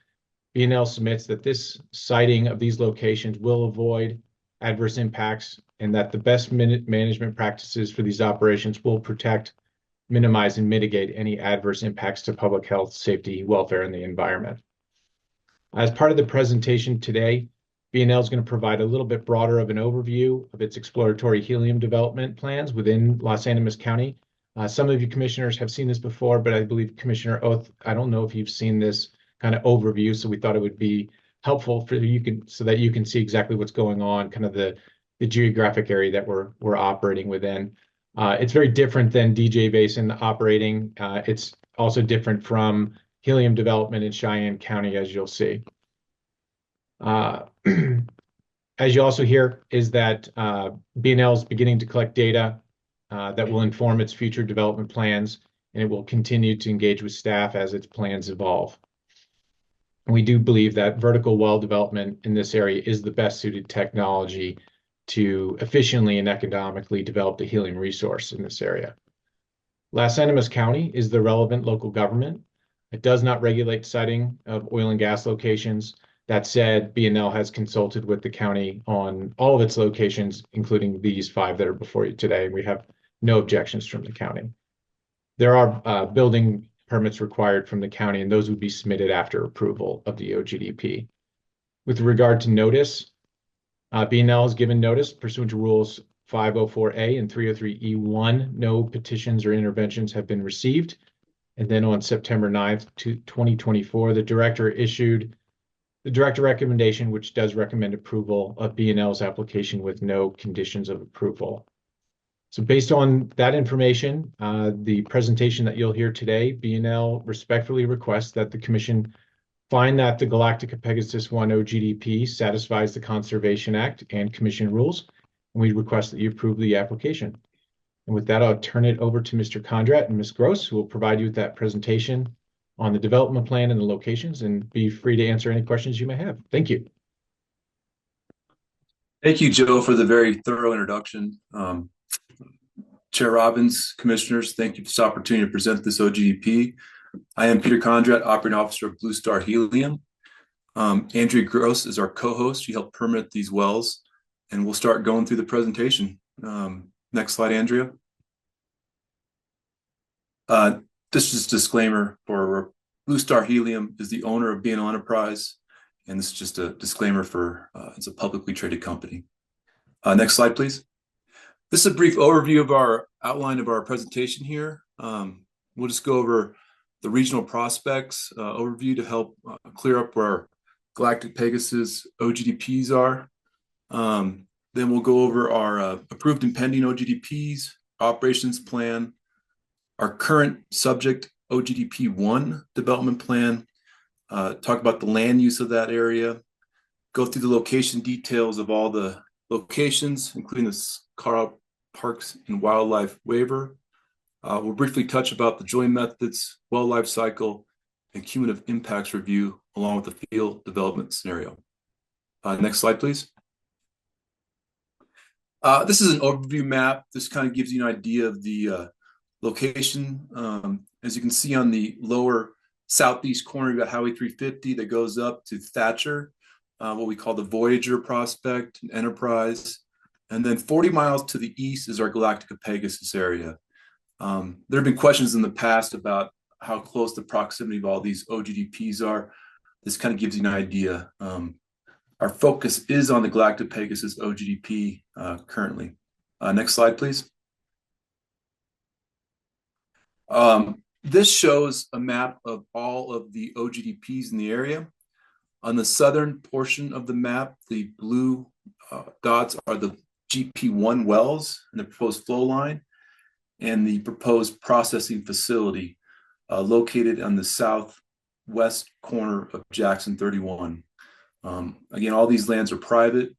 B&L submits that this siting of these locations will avoid adverse impacts and that the best management practices for these operations will protect, minimize, and mitigate any adverse impacts to public health, safety, welfare, and the environment. As part of the presentation today, B&L is going to provide a little bit broader of an overview of its exploratory helium development plans within Los Animas County. Some of you commissioners have seen this before, but I believe Commissioner Oath, I don't know if you've seen this kind of overview, so we thought it would be helpful for you so that you can see exactly what's going on, kind of the geographic area that we're operating within. It's very different than DJ Basin operating. It's also different from helium development in Cheyenne County, as you'll see. As you also hear, is that B&L is beginning to collect data that will inform its future development plans, and it will continue to engage with staff as its plans evolve. We do believe that vertical well development in this area is the best suited technology to efficiently and economically develop the helium resource in this area. Las Animas County is the relevant local government. It does not regulate siting of oil and gas locations. That said, B&L has consulted with the county on all of its locations, including these 5 that are before you today. We have no objections from the county. There are building permits required from the county, and those would be submitted after approval of the OGDP. With regard to notice, B&L has given notice pursuant to Rules 504A and 303E1. No petitions or interventions have been received. And then on September 9th, 2024, the director issued the director recommendation, which does recommend approval of B&L's application with no conditions of approval. So based on that information, the presentation that you'll hear today, B&L respectfully requests that the Commission find that the Galactica Pegasus 1 OGDP satisfies the Conservation Act and Commission rules, and we request that you approve the application. And with that, I'll turn it over to Mr. Condrat and Ms. Gross, who will provide you with that presentation on the development plan and the locations, and be free to answer any questions you may have. Thank you. Thank you, Joe, for the very thorough introduction. Chair Robbins, Commissioners, thank you for this opportunity to present this OGDP. I am Peter Condrat, Operating Officer of Blue Star Helium. Andrea Gross is our co-host. She helped permit these wells, and we'll start going through the presentation. Next slide, Andrea. This is a disclaimer for Blue Star Helium is the owner of B&L Enterprise, and this is just a disclaimer for it's a publicly traded company. Next slide, please. This is a brief overview of our outline of our presentation here. We'll just go over the regional prospects overview to help clear up where our Galactic Pegasus OGDPs are. Then we'll go over our approved and pending OGDPs, operations plan, our current subject OGDP 1 development plan, talk about the land use of that area, go through the location details of all the locations, including the Colorado Parks and Wildlife waiver. We'll briefly touch about the joint methods, well life cycle, and cumulative impacts review along with the field development scenario. Next slide, please. This is an overview map. This kind of gives you an idea of the location. As you can see on the lower southeast corner, you've got Highway 350 that goes up to Thatcher, what we call the Voyager prospect, Enterprise. And then 40 miles to the east is our Galactica Pegasus area. There have been questions in the past about how close the proximity of all these OGDPs are. This kind of gives you an idea. Our focus is on the Galactica Pegasus OGDP currently. Next slide, please. This shows a map of all of the OGDPs in the area. On the southern portion of the map, the blue dots are the GP1 wells and the proposed flow line and the proposed processing facility located on the southwest corner of Jackson 31. Again, all these lands are private,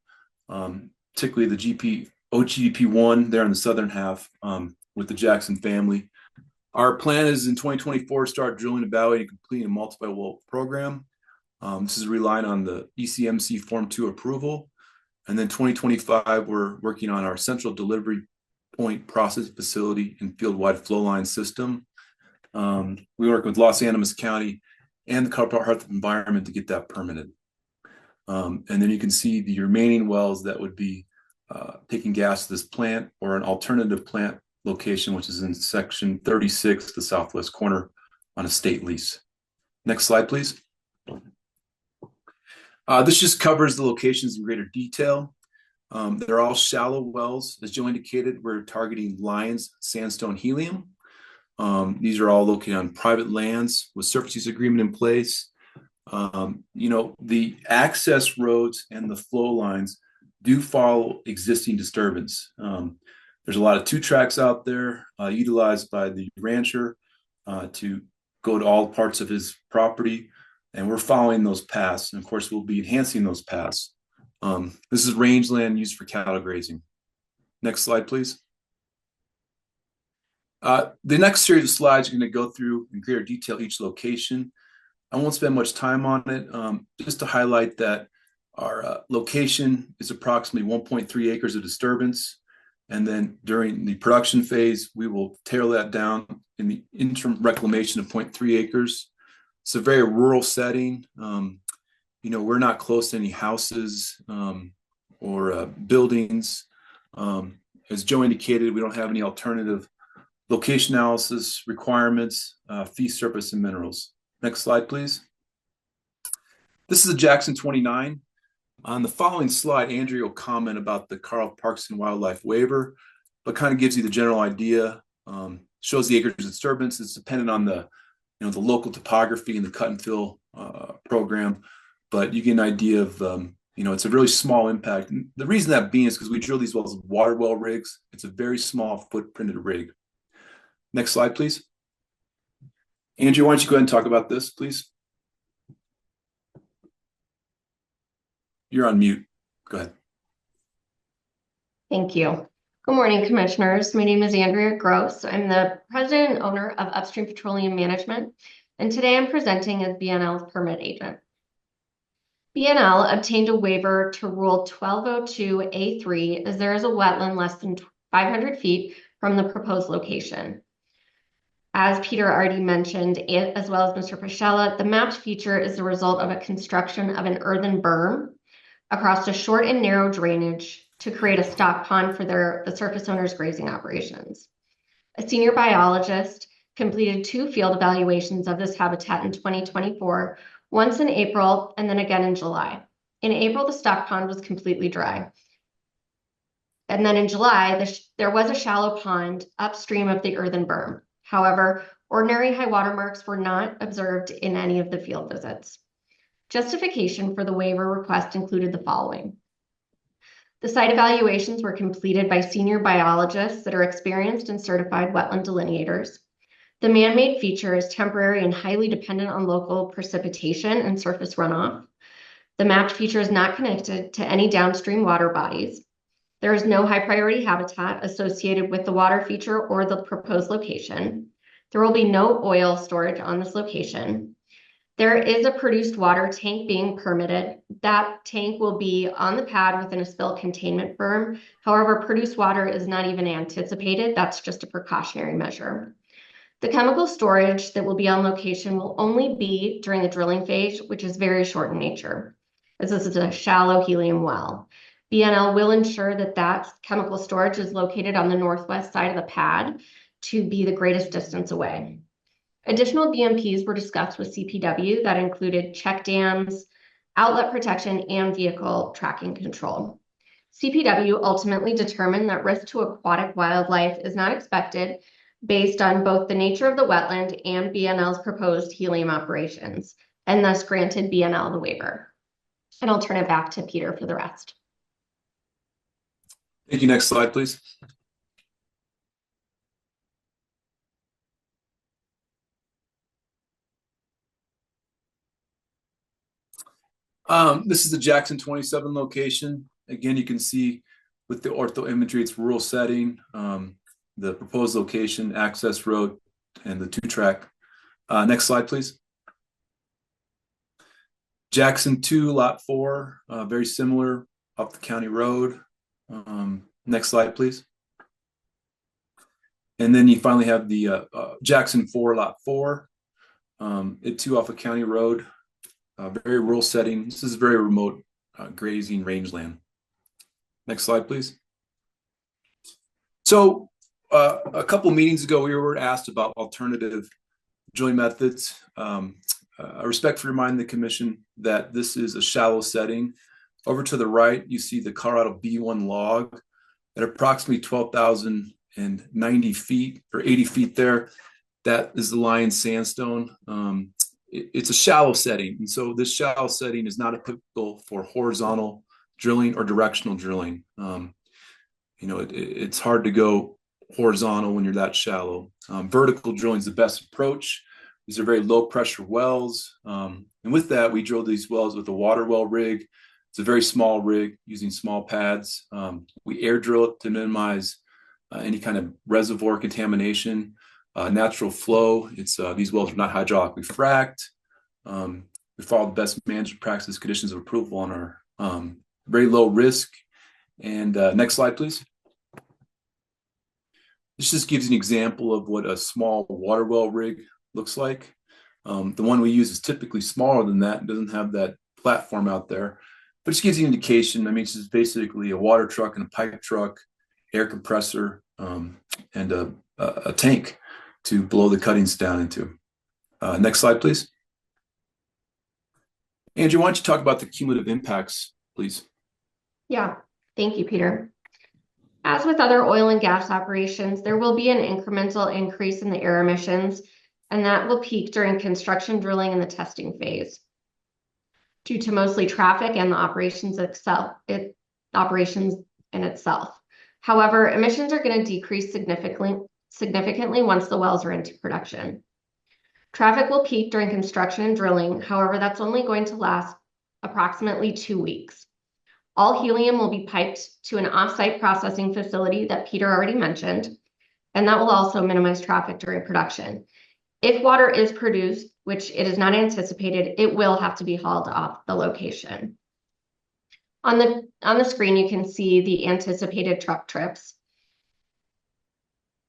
particularly the OGDP1 there in the southern half with the Jackson family. Our plan is in 2024 start drilling, evaluating, and completing a multi-well program. This is relying on the ECMC Form 2 approval. And then 2025, we're working on our central delivery point process facility and field-wide flow line system. We work with Los Animas County and the Colorado Department of Environment to get that permitted. And then you can see the remaining wells that would be taking gas to this plant or an alternative plant location, which is in section 36, the southwest corner on a state lease. Next slide, please. This just covers the locations in greater detail. They're all shallow wells. As Joe indicated, we're targeting Lyons sandstone helium. These are all located on private lands with surface use agreement in place. The access roads and the flow lines do follow existing disturbance. There's a lot of 2 tracks out there utilized by the rancher to go to all parts of his property. And we're following those paths. And of course, we'll be enhancing those paths. This is rangeland used for cattle grazing. Next slide, please. The next series of slides are going to go through in greater detail each location. I won't spend much time on it, just to highlight that our location is approximately 1.3 acres of disturbance. And then during the production phase, we will tear that down in the interim reclamation of 0.3 acres. It's a very rural setting. We're not close to any houses or buildings. As Joe indicated, we don't have any alternative location analysis requirements, fee surface and minerals. Next slide, please. This is a Jackson 29. On the following slide, Andrea will comment about the Carl Parks and Wildlife waiver, but kind of gives you the general idea, shows the acreage disturbance. It's dependent on the local topography and the cut and fill program, but you get an idea of, it's a really small impact. And the reason that being is because we drill these wells with water well rigs. It's a very small footprinted rig. Next slide, please. Andrea, why don't you go ahead and talk about this, please? You're on mute. Go ahead. Thank you. Good morning, Commissioners. My name is Andrea Gross. I'm the president and owner of Upstream Petroleum Management, and today I'm presenting as BNL's permit agent. BNL obtained a waiver to Rule 1202A3 as there is a wetland less than 500 feet from the proposed location. As Peter already mentioned, as well as Mr. Paschella, the mapped feature is the result of a construction of an earthen berm across a short and narrow drainage to create a stock pond for the surface owner's grazing operations. A senior biologist completed 2 field evaluations of this habitat in 2024, once in April and then again in July. In April, the stock pond was completely dry. And then in July, there was a shallow pond upstream of the earthen berm. However, ordinary high water marks were not observed in any of the field visits. Justification for the waiver request included the following. The site evaluations were completed by senior biologists that are experienced and certified wetland delineators. The man-made feature is temporary and highly dependent on local precipitation and surface runoff. The mapped feature is not connected to any downstream water bodies. There is no high priority habitat associated with the water feature or the proposed location. There will be no oil storage on this location. There is a produced water tank being permitted. That tank will be on the pad within a spill containment berm. However, produced water is not even anticipated. That's just a precautionary measure. The chemical storage that will be on location will only be during the drilling phase, which is very short in nature, as this is a shallow helium well. BNL will ensure that that chemical storage is located on the northwest side of the pad to be the greatest distance away. Additional BMPs were discussed with CPW that included check dams, outlet protection, and vehicle tracking control. CPW ultimately determined that risk to aquatic wildlife is not expected based on both the nature of the wetland and BNL's proposed helium operations, and thus granted BNL the waiver. And I'll turn it back to Peter for the rest. Thank you. Next slide, please. This is the Jackson 27 location. Again, you can see with the ortho imagery, it's rural setting, the proposed location, access road, and the 2-track. Next slide, please. Jackson 2, lot 4, very similar, up the county road. Next slide, please. And then you finally have the Jackson 4, lot 4, it too off a county road. Very rural setting. This is very remote grazing rangeland. Next slide, please. So a couple meetings ago, we were asked about alternative drilling methods. I respectfully remind the commission that this is a shallow setting. Over to the right, you see the Colorado B1 log at approximately 12,090 feet or 80 feet there. That is the Lion Sandstone. It's a shallow setting. And so this shallow setting is not applicable for horizontal drilling or directional drilling. It's hard to go horizontal when you're that shallow. Vertical drilling is the best approach. These are very low pressure wells. And with that, we drilled these wells with a water well rig. It's a very small rig using small pads. We air drill it to minimize any kind of reservoir contamination. Natural flow. These wells are not hydraulically fracked. We follow the best management practices, conditions of approval on our very low risk. And next slide, please. This just gives an example of what a small water well rig looks like. The one we use is typically smaller than that and doesn't have that platform out there, but it just gives you an indication. I mean, it's just basically a water truck and a pipe truck, air compressor, and a tank to blow the cuttings down into. Next slide, please. Andrew, why don't you talk about the cumulative impacts, please? Yeah, thank you, Peter. As with other oil and gas operations, there will be an incremental increase in the air emissions, and that will peak during construction, drilling, and the testing phase due to mostly traffic and the operations in itself. However, emissions are going to decrease significantly once the wells are into production. Traffic will peak during construction and drilling. However, that's only going to last approximately 2 weeks. All helium will be piped to an off-site processing facility that Peter already mentioned, and that will also minimize traffic during production. If water is produced, which it is not anticipated, it will have to be hauled off the location. On the screen, you can see the anticipated truck trips.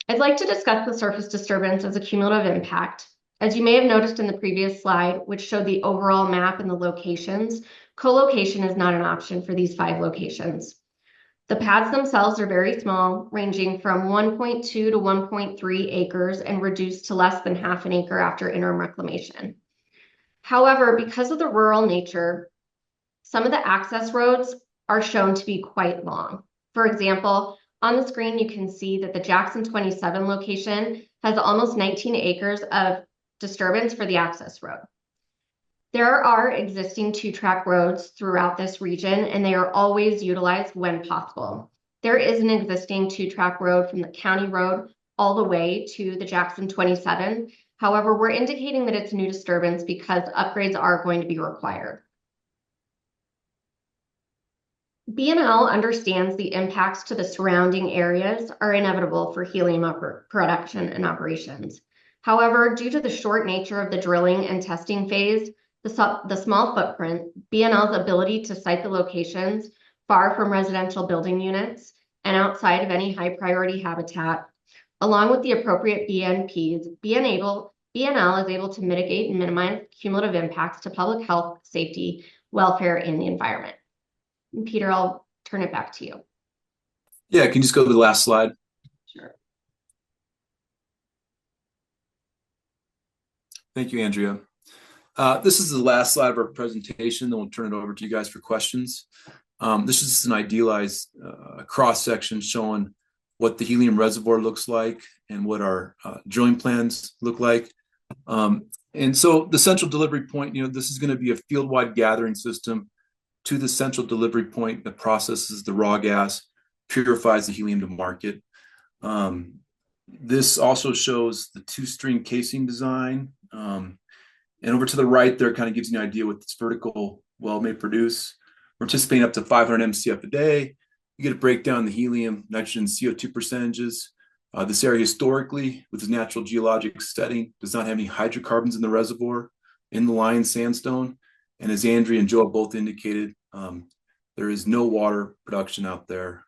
I'd like to discuss the surface disturbance as a cumulative impact. As you may have noticed in the previous slide, which showed the overall map and the locations, co-location is not an option for these 5 locations. The pads themselves are very small, ranging from 1.2 to 1.3 acres and reduced to less than half an acre after interim reclamation. However, because of the rural nature, some of the access roads are shown to be quite long. For example, on the screen, you can see that the Jackson 27 location has almost 19 acres of disturbance for the access road. There are existing 2-track roads throughout this region, and they are always utilized when possible. There is an existing 2-track road from the county road all the way to the Jackson 27. However, we're indicating that it's new disturbance because upgrades are going to be required. BNL understands the impacts to the surrounding areas are inevitable for helium production and operations. However, due to the short nature of the drilling and testing phase, the small footprint, BNL's ability to site the locations far from residential building units and outside of any high priority habitat, along with the appropriate BNPs, BNL is able to mitigate and minimize cumulative impacts to public health, safety, welfare, and the environment. And Peter, I'll turn it back to you. Yeah, can you just go to the last slide? Sure. Thank you, Andrea. This is the last slide of our presentation, then we'll turn it over to you guys for questions. This is just an idealized cross-section showing what the helium reservoir looks like and what our drilling plans look like. And so the central delivery point, this is going to be a field-wide gathering system to the central delivery point that processes the raw gas, purifies the helium to market. This also shows the two-string casing design. And over to the right there kind of gives you an idea what this vertical well may produce. We're anticipating up to 500 MCF a day. You get to break down the helium, nitrogen, CO2 percentages. This area historically, with its natural geologic setting, does not have any hydrocarbons in the reservoir in the Lion sandstone. And as Andrea and Joe both indicated, there is no water production out there.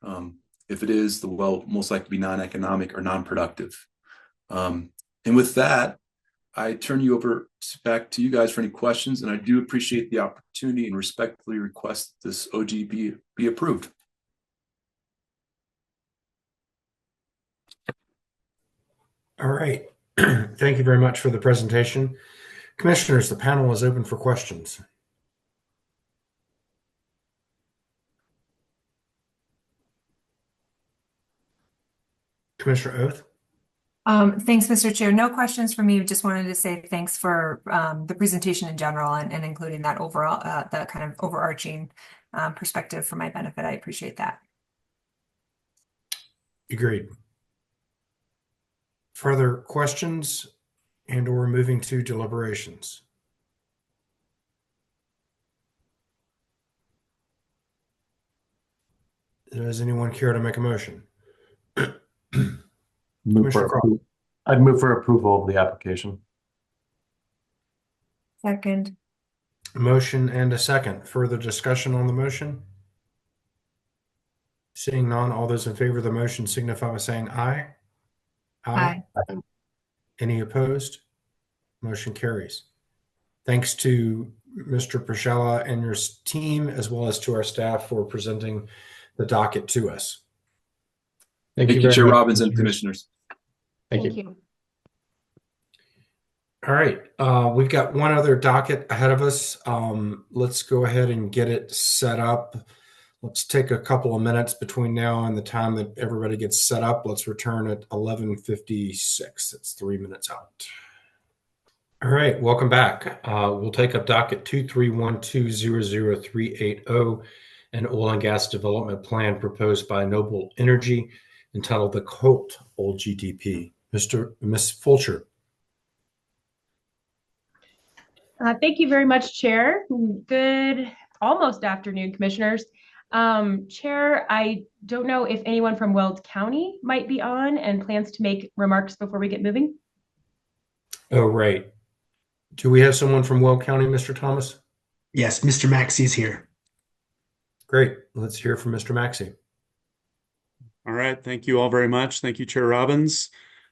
If it is, the well will most likely be non-economic or non-productive. And with that, I turn you over back to you guys for any questions, and I do appreciate the opportunity and respectfully request this OGDP be approved. All right. Thank you very much for the presentation. Commissioners, the panel is open for questions. Commissioner Oath? Thanks, Mr. Chair. No questions for me. Just wanted to say thanks for the presentation in general and including that overall, the kind of overarching perspective for my benefit. I appreciate that. Agreed. Further questions and/or moving to deliberations? Does anyone care to make a motion? I'd move for approval of the application. Second. Motion and a second. Further discussion on the motion? Seeing none, all those in favor of the motion signify by saying aye. Aye. Any opposed? Motion carries. Thanks to Mr. Priscilla and your team, as well as to our staff for presenting the docket to us. Thank you, Chair Robbins and Commissioners. Thank you. All right, we've got one other docket ahead of us. Let's go ahead and get it set up. Let's take a couple of minutes between now and the time that everybody gets set up. Let's return at 11:56. It's 3 minutes out. All right, welcome back. We'll take up docket 231200380, an oil and gas development plan proposed by Noble Energy entitled the Colt OGDP. Ms. Fulcher. Thank you very much, Chair. Good almost afternoon, Commissioners. Chair, I don't know if anyone from Weld County might be on and plans to make remarks before we get moving. Oh, right. Do we have someone from Weld County, Mr. Thomas? Yes, Mr. Maxey is here. Great. Let's hear from Mr. Maxey. All right. Thank you all very much. Thank you, Chair Robbins.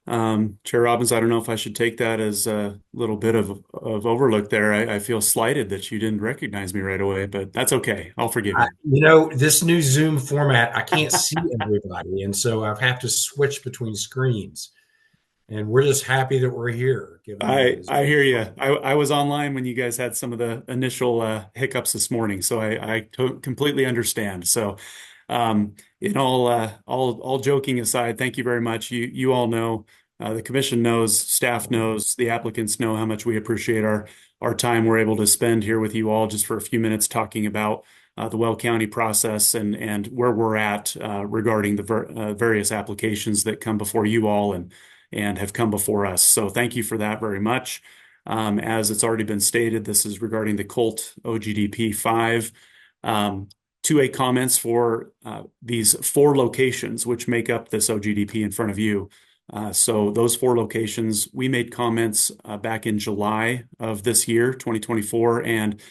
Chair Robbins, I don't know if I should take that as a little bit of overlook there. I feel slighted that you didn't recognize me right away, but that's okay. I'll forgive you. This new Zoom format, I can't see everybody, and so I have to switch between screens. And we're just happy that we're here. I hear you. I was online when you guys had some of the initial hiccups this morning, so I completely understand. So, in all joking aside, thank you very much. You all know, the commission knows, staff knows, the applicants know how much we appreciate our time we're able to spend here with you all just for a few minutes talking about the Weld County process and where we're at regarding the various applications that come before you all and have come before us. So thank you for that very much. As it's already been stated, this is regarding the Colt OGDP 5. 2A comments for these 4 locations which make up this OGDP in front of you. So those 4 locations, we made comments back in July of this year, 2024, and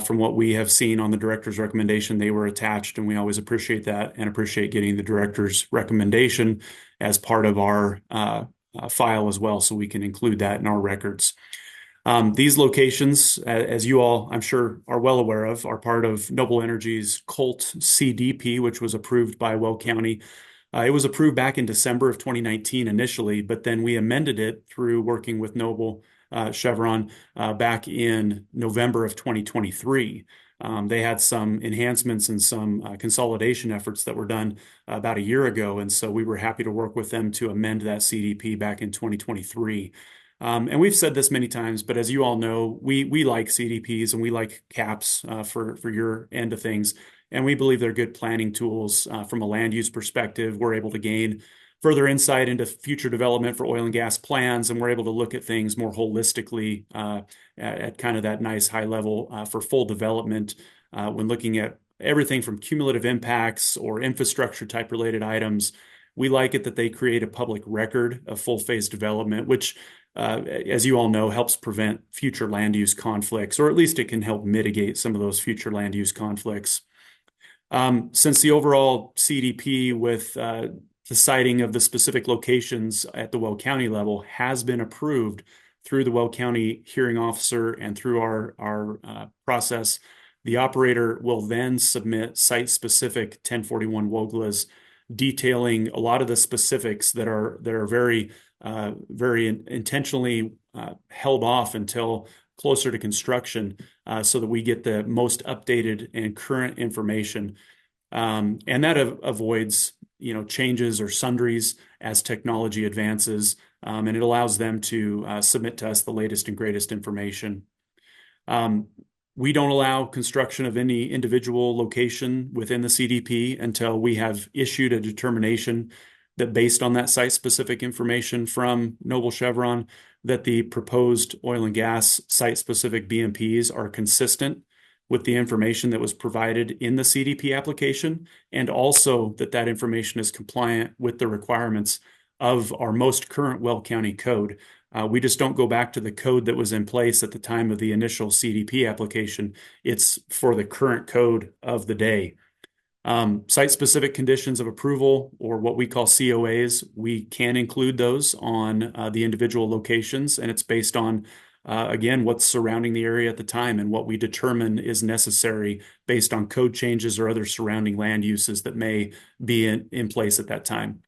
from what we have seen on the director's recommendation, they were attached, and we always appreciate that and appreciate getting the director's recommendation as part of our file as well, so we can include that in our records. These locations, as you all, I'm sure, are well aware of, are part of Noble Energy's COLT CDP, which was approved by Weld County. It was approved back in December of 2019 initially, but then we amended it through working with Noble Chevron back in November of 2023. They had some enhancements and some consolidation efforts that were done about a year ago, and so we were happy to work with them to amend that CDP back in 2023. And we've said this many times, but as you all know, we like CDPs and we like caps for your end of things. And we believe they're good planning tools from a land use perspective. We're able to gain further insight into future development for oil and gas plans, and we're able to look at things more holistically at kind of that nice high level for full development when looking at everything from cumulative impacts or infrastructure type related items. We like it that they create a public record of full phase development, which as you all know, helps prevent future land use conflicts, or at least it can help mitigate some of those future land use conflicts. Since the overall CDP with the citing of the specific locations at the Weld County level has been approved through the Weld County hearing officer and through our process, the operator will then submit site-specific 1041 WOGLAs detailing a lot of the specifics that are very intentionally held off until closer to construction so that we get the most updated and current information. And that avoids changes or sundries as technology advances, and it allows them to submit to us the latest and greatest information. We don't allow construction of any individual location within the CDP until we have issued a determination that based on that site-specific information from Noble Chevron, that the proposed oil and gas site-specific BMPs are consistent with the information that was provided in the CDP application, and also that that information is compliant with the requirements of our most current Weld County code. We just don't go back to the code that was in place at the time of the initial CDP application. It's for the current code of the day. Site-specific conditions of approval, or what we call COAs, we can include those on the individual locations, and it's based on, again, what's surrounding the area at the time and what we determine is necessary based on code changes or other surrounding land uses that may be in place at that time.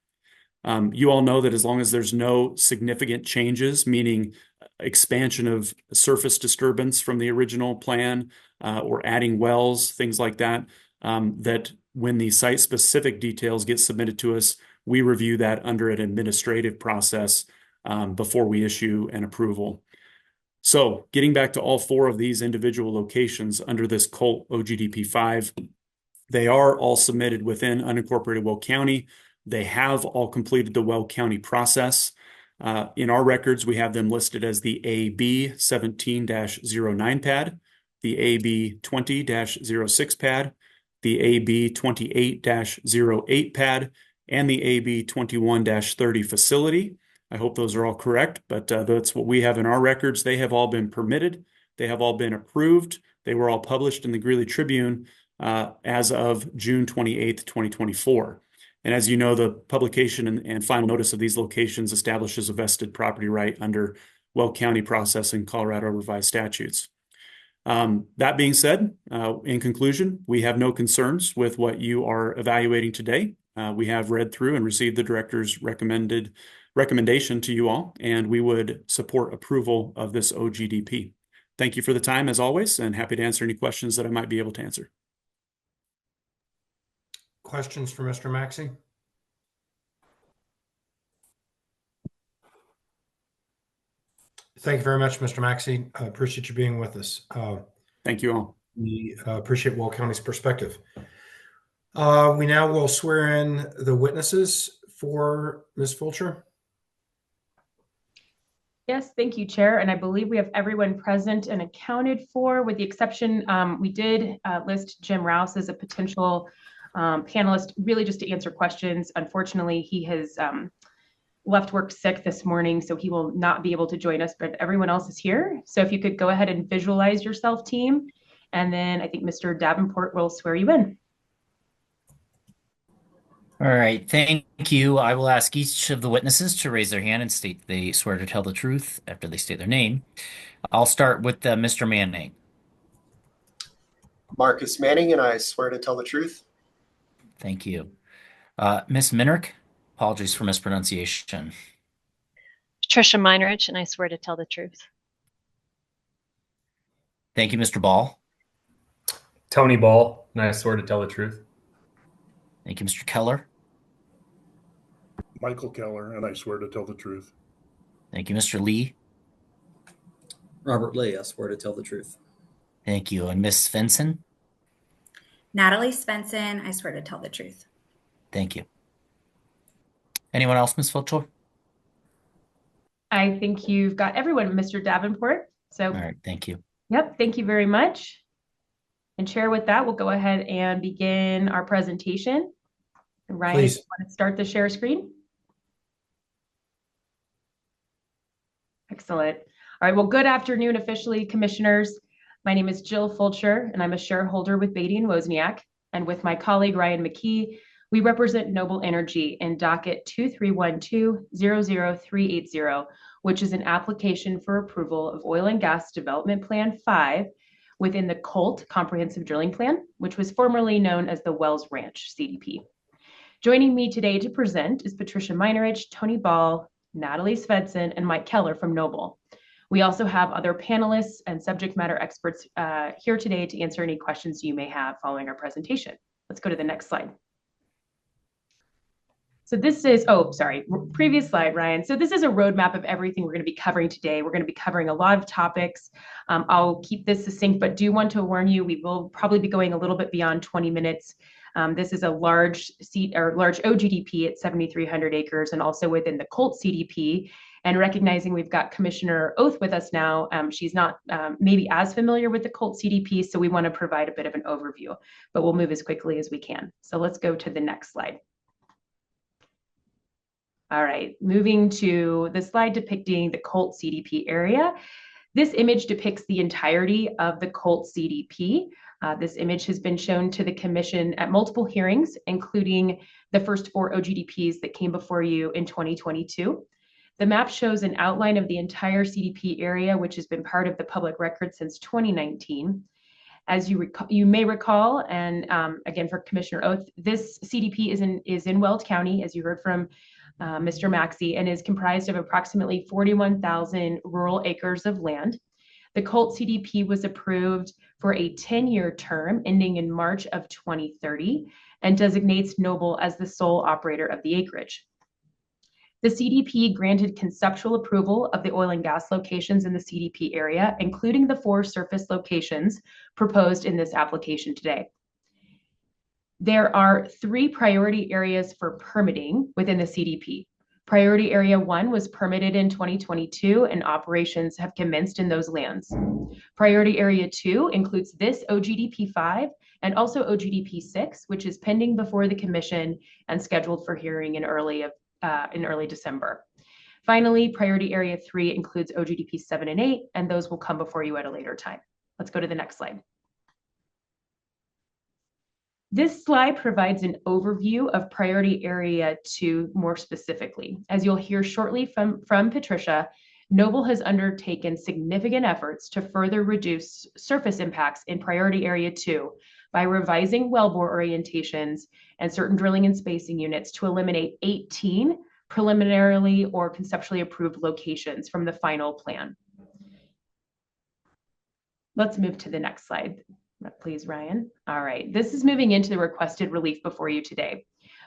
You all know that as long as there's no significant changes, meaning expansion of surface disturbance from the original plan or adding wells, things like that, that when the site-specific details get submitted to us, we review that under an administrative process before we issue an approval. So getting back to all 4 of these individual locations under this COLT OGDP 5, they are all submitted within unincorporated Weld County. They have all completed the Weld County process. In our records, we have them listed as the AB 17-09 pad, the AB 20-06 pad, the AB 28-08 pad, and the AB 21-30 facility. I hope those are all correct, but that's what we have in our records. They have all been permitted. They have all been approved. They were all published in the Greeley Tribune as of June 28th, 2024. And as you know, the publication and final notice of these locations establishes a vested property right under Weld County process and Colorado revised statutes. That being said, in conclusion, we have no concerns with what you are evaluating today. We have read through and received the director's recommendation to you all, and we would support approval of this OGDP. Thank you for the time, as always, and happy to answer any questions that I might be able to answer. Questions for Mr. Maxey? Thank you very much, Mr. Maxey. I appreciate you being with us. Thank you all. We appreciate Weld County's perspective. We now will swear in the witnesses for Ms. Fulcher. Yes, thank you, Chair. And I believe we have everyone present and accounted for, with the exception, we did list Jim Rouse as a potential panelist, really just to answer questions. Unfortunately, he has left work sick this morning, so he will not be able to join us, but everyone else is here. So if you could go ahead and visualize yourself, team, and then I think Mr. Davenport will swear you in. All right, thank you. I will ask each of the witnesses to raise their hand and state they swear to tell the truth after they state their name. I'll start with Mr. Manning. Marcus Manning, and I swear to tell the truth. Thank you. Ms. Minnick, apologies for mispronunciation. Patricia Meinrich, and I swear to tell the truth. Thank you, Mr. Ball. Tony Ball, and I swear to tell the truth. Thank you, Mr. Keller. Michael Keller, and I swear to tell the truth. Thank you, Mr. Lee. Robert Lee, I swear to tell the truth. Thank you. And Ms. Svensson? Natalie Svensson, I swear to tell the truth. Thank you. Anyone else, Ms. Fulcher? I think you've got everyone, Mr. Davenport. So, all right, thank you. Yep, thank you very much. And Chair, with that, we'll go ahead and begin our presentation. Ryan, Please. if you want to start the share screen. Excellent. All right, well, good afternoon, officially, commissioners. My name is Jill Fulcher, and I'm a shareholder with Beatty and Wozniak. And with my colleague, Ryan McKee, we represent Noble Energy in docket 2312-00380, which is an application for approval of Oil and Gas Development Plan 5 within the Colt Comprehensive Drilling Plan, which was formerly known as the Wells Ranch CDP. Joining me today to present is Patricia Meinrich, Tony Ball, Natalie Svensson, and Mike Keller from Noble. We also have other panelists and subject matter experts here today to answer any questions you may have following our presentation. Let's go to the next slide. So this is, oh, sorry, previous slide, Ryan. So this is a roadmap of everything we're going to be covering today. We're going to be covering a lot of topics. I'll keep this succinct, but do want to warn you, we will probably be going a little bit beyond 20 minutes. This is a large large OGDP at 7,300 acres and also within the Colt CDP. And recognizing we've got Commissioner Oath with us now, she's not maybe as familiar with the Colt CDP, so we want to provide a bit of an overview, but we'll move as quickly as we can. So let's go to the next slide. All right, moving to the slide depicting the Colt CDP area. This image depicts the entirety of the Colt CDP. This image has been shown to the Commission at multiple hearings, including the first 4 OGDPs that came before you in 2022. The map shows an outline of the entire CDP area, which has been part of the public record since 2019. As you may recall, and again for Commissioner Oath, this CDP is in Weld County, as you heard from Mr. Maxey, and is comprised of approximately 41,000 rural acres of land. The Colt CDP was approved for a 10-year term ending in March of 2030 and designates Noble as the sole operator of the acreage. The CDP granted conceptual approval of the oil and gas locations in the CDP area, including the 4 surface locations proposed in this application today. There are 3 priority areas for permitting within the CDP. Priority Area 1 was permitted in 2022 and operations have commenced in those lands. Priority Area 2 includes this OGDP 5 and also OGDP 6, which is pending before the Commission and scheduled for hearing in early December. Finally, Priority Area 3 includes OGDP 7 and 8, and those will come before you at a later time. Let's go to the next slide. This slide provides an overview of Priority Area 2 more specifically. As you'll hear shortly from Patricia, Noble has undertaken significant efforts to further reduce surface impacts in Priority Area 2 by revising wellbore orientations and certain drilling and spacing units to eliminate 18 preliminarily or conceptually approved locations from the final plan. Let's move to the next slide. Please, Ryan. All right, this is moving into the requested relief before you today.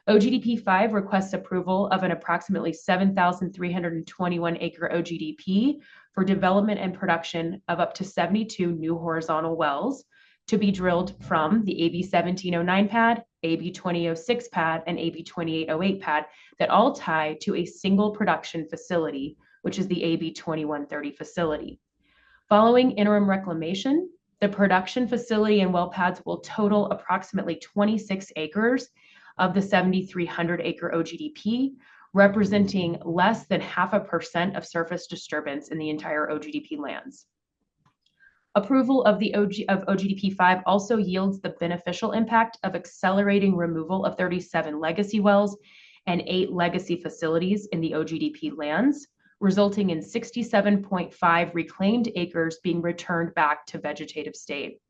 OGDP 5 requests approval of an approximately 7,321 acre OGDP for development and production of up to 72 new horizontal wells to be drilled from the AB 1709 pad, AB 2006 pad, and AB 2808 pad that all tie to a single production facility, which is the AB 2130 facility. Following interim reclamation, the production facility and well pads will total approximately 26 acres of the 7,300 acre OGDP, representing less than 0.5% of surface disturbance in the entire OGDP lands. Approval of OGDP 5 also yields the beneficial impact of accelerating removal of 37 legacy wells and 8 legacy facilities in the OGDP lands, resulting in 67.5 reclaimed acres being returned back to vegetative state.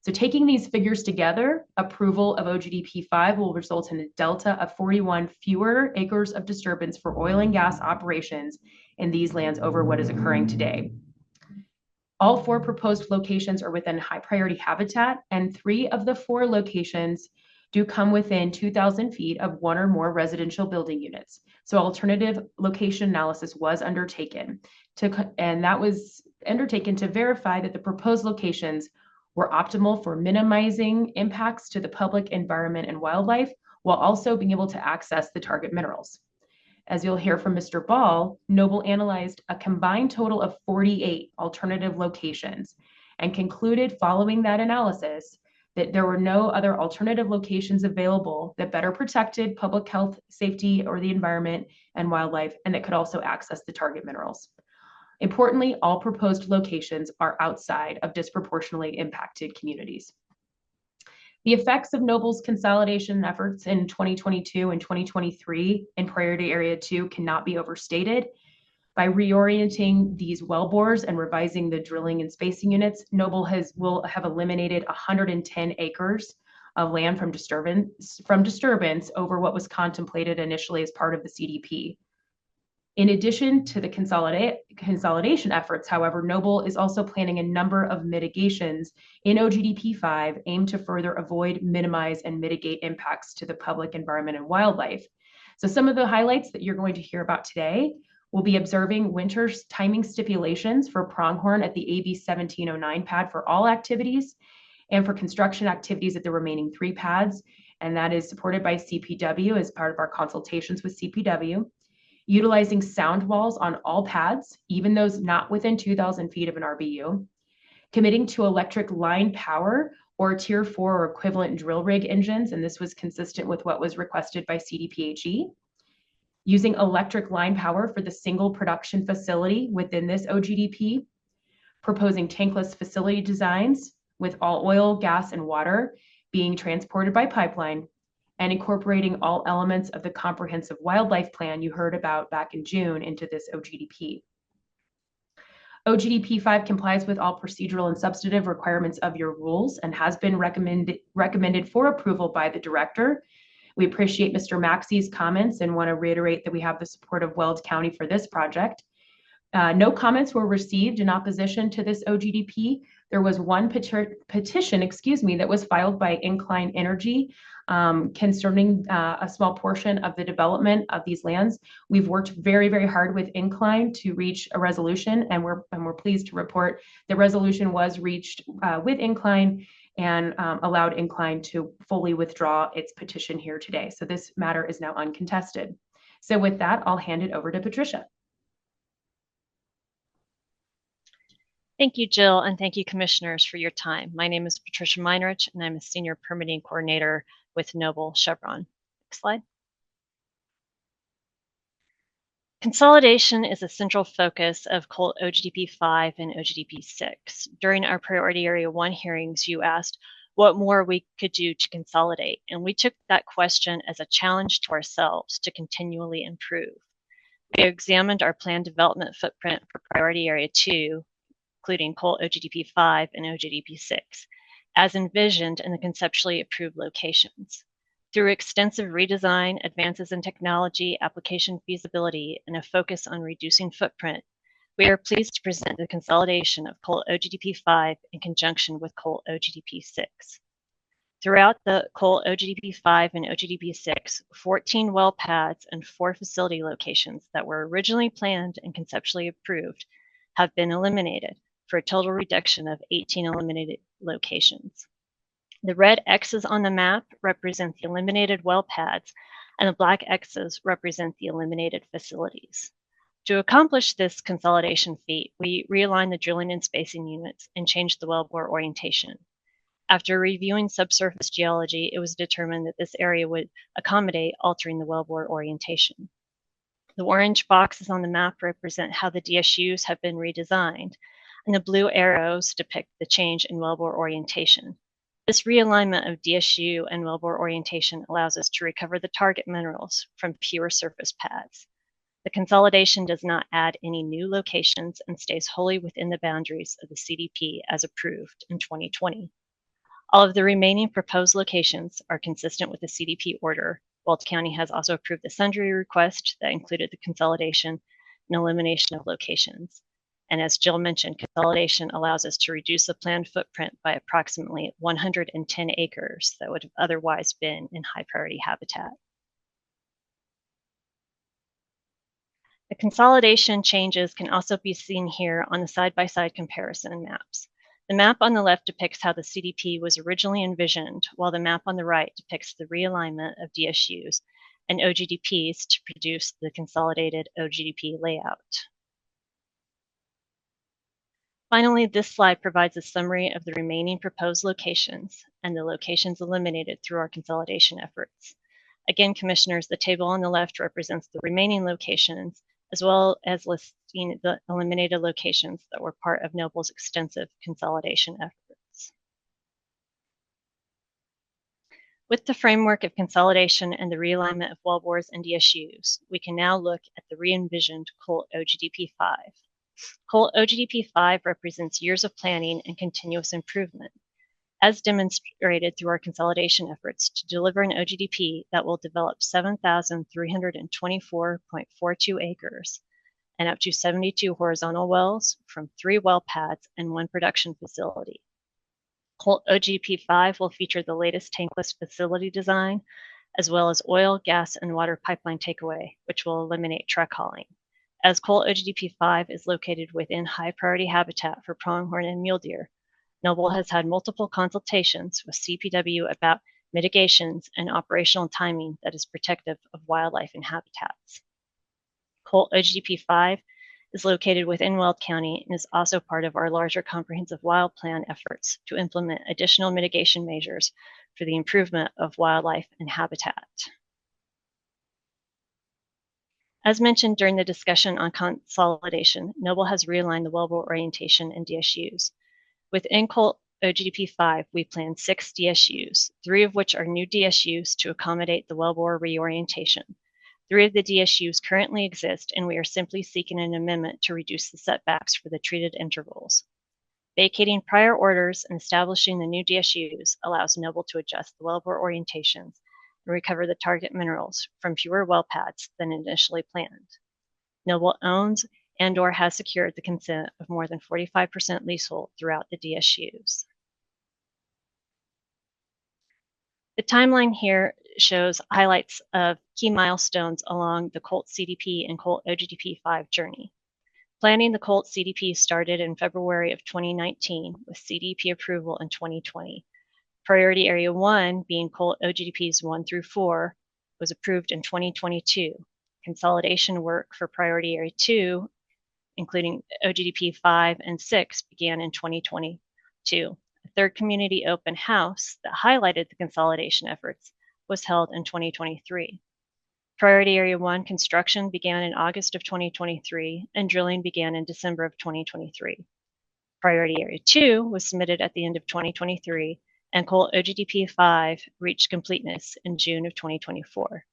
So taking these figures together, approval of OGDP 5 will result in a delta of 41 fewer acres of disturbance for oil and gas operations in these lands over what is occurring today. All 4 proposed locations are within high priority habitat, and 3 of the 4 locations do come within 2,000 feet of 1 or more residential building units. So alternative location analysis was undertaken and that was undertaken to verify that the proposed locations were optimal for minimizing impacts to the public environment and wildlife, while also being able to access the target minerals. As you'll hear from Mr. Ball, Noble analyzed a combined total of 48 alternative locations and concluded following that analysis that there were no other alternative locations available that better protected public health, safety, or the environment and wildlife, and that could also access the target minerals. Importantly, all proposed locations are outside of disproportionately impacted communities. The effects of Noble's consolidation efforts in 2022 and 2023 in Priority Area 2 cannot be overstated. By reorienting these wellbores and revising the drilling and spacing units, Noble will have eliminated 110 acres of land from disturbance over what was contemplated initially as part of the CDP. In addition to the consolidation efforts, however, Noble is also planning a number of mitigations in OGDP 5 aimed to further avoid, minimize, and mitigate impacts to the public environment and wildlife. So some of the highlights that you're going to hear about today will be observing winter's timing stipulations for pronghorn at the AB 1709 pad for all activities and for construction activities at the remaining 3 pads. And that is supported by CPW as part of our consultations with CPW. Utilizing sound walls on all pads, even those not within 2,000 feet of an RBU, committing to electric line power or Tier 4 or equivalent drill rig engines, and this was consistent with what was requested by CDPHE, using electric line power for the single production facility within this OGDP, proposing tankless facility designs with all oil, gas, and water being transported by pipeline, and incorporating all elements of the comprehensive wildlife plan you heard about back in June into this OGDP. OGDP 5 complies with all procedural and substantive requirements of your rules and has been recommended for approval by the director. We appreciate Mr. Maxey's comments and want to reiterate that we have the support of Weld County for this project. No comments were received in opposition to this OGDP. There was one petition, that was filed by Incline Energy concerning a small portion of the development of these lands. We've worked very, very hard with Incline to reach a resolution, and we're pleased to report the resolution was reached with Incline and allowed Incline to fully withdraw its petition here today. So this matter is now uncontested. So with that, I'll hand it over to Patricia. Thank you, Jill, and thank you, commissioners, for your time. My name is Patricia Meinrich, and I'm a senior permitting coordinator with Noble Chevron. Next slide. Consolidation is a central focus of COLT OGDP 5 and OGDP 6. During our Priority Area 1 hearings, you asked what more we could do to consolidate, and we took that question as a challenge to ourselves to continually improve. We examined our planned development footprint for Priority Area 2, including COLT OGDP 5 and OGDP 6, as envisioned in the conceptually approved locations. Through extensive redesign, advances in technology, application feasibility, and a focus on reducing footprint, we are pleased to present the consolidation of COLT OGDP 5 in conjunction with COLT OGDP 6. Throughout the COLT OGDP 5 and OGDP 6, 14 well pads and 4 facility locations that were originally planned and conceptually approved have been eliminated, for a total reduction of 18 eliminated locations. The red X's on the map represent the eliminated well pads, and the black X's represent the eliminated facilities. To accomplish this consolidation feat, we realigned the drilling and spacing units and changed the wellbore orientation. After reviewing subsurface geology, it was determined that this area would accommodate altering the wellbore orientation. The orange boxes on the map represent how the DSUs have been redesigned, and the blue arrows depict the change in wellbore orientation. This realignment of DSU and wellbore orientation allows us to recover the target minerals from pure surface pads. The consolidation does not add any new locations and stays wholly within the boundaries of the CDP as approved in 2020. All of the remaining proposed locations are consistent with the CDP order. Weld County has also approved the sundry request that included the consolidation and elimination of locations. And as Jill mentioned, consolidation allows us to reduce the planned footprint by approximately 110 acres that would have otherwise been in high priority habitat. The consolidation changes can also be seen here on the side-by-side comparison maps. The map on the left depicts how the CDP was originally envisioned, while the map on the right depicts the realignment of DSUs and OGDPs to produce the consolidated OGDP layout. Finally, this slide provides a summary of the remaining proposed locations and the locations eliminated through our consolidation efforts. Again, Commissioners, the table on the left represents the remaining locations, as well as listing the eliminated locations that were part of Noble's extensive consolidation efforts. With the framework of consolidation and the realignment of wellbores and DSUs, we can now look at the re-envisioned COLT OGDP 5. COLT OGDP 5 represents years of planning and continuous improvement, as demonstrated through our consolidation efforts to deliver an OGDP that will develop 7,324.42 acres and up to 72 horizontal wells from 3 well pads and 1 production facility. COLT OGDP 5 will feature the latest tankless facility design, as well as oil, gas, and water pipeline takeaway, which will eliminate truck hauling. As COLT OGDP 5 is located within high priority habitat for pronghorn and mule deer, Noble has had multiple consultations with CPW about mitigations and operational timing that is protective of wildlife and habitats. COLT OGDP 5 is located within Weld County and is also part of our larger comprehensive wild plan efforts to implement additional mitigation measures for the improvement of wildlife and habitat. As mentioned during the discussion on consolidation, Noble has realigned the wellbore orientation and DSUs. Within COLT OGDP 5, we plan 6 DSUs, 3 of which are new DSUs to accommodate the wellbore reorientation. 3 of the DSUs currently exist, and we are simply seeking an amendment to reduce the setbacks for the treated intervals. Vacating prior orders and establishing the new DSUs allows Noble to adjust the wellbore orientations and recover the target minerals from fewer well pads than initially planned. Noble owns and/or has secured the consent of more than 45% leasehold throughout the DSUs. The timeline here shows highlights of key milestones along the COLT CDP and COLT OGDP 5 journey. Planning the COLT CDP started in February of 2019 with CDP approval in 2020. Priority Area 1, being COLT OGDPs 1 through 4, was approved in 2022. Consolidation work for Priority Area 2, including OGDP 5 and 6, began in 2022. A third community open house that highlighted the consolidation efforts was held in 2023. Priority Area 1 construction began in August of 2023, and drilling began in December of 2023. Priority Area 2 was submitted at the end of 2023, and COLT OGDP 5 reached completeness in June of 2024.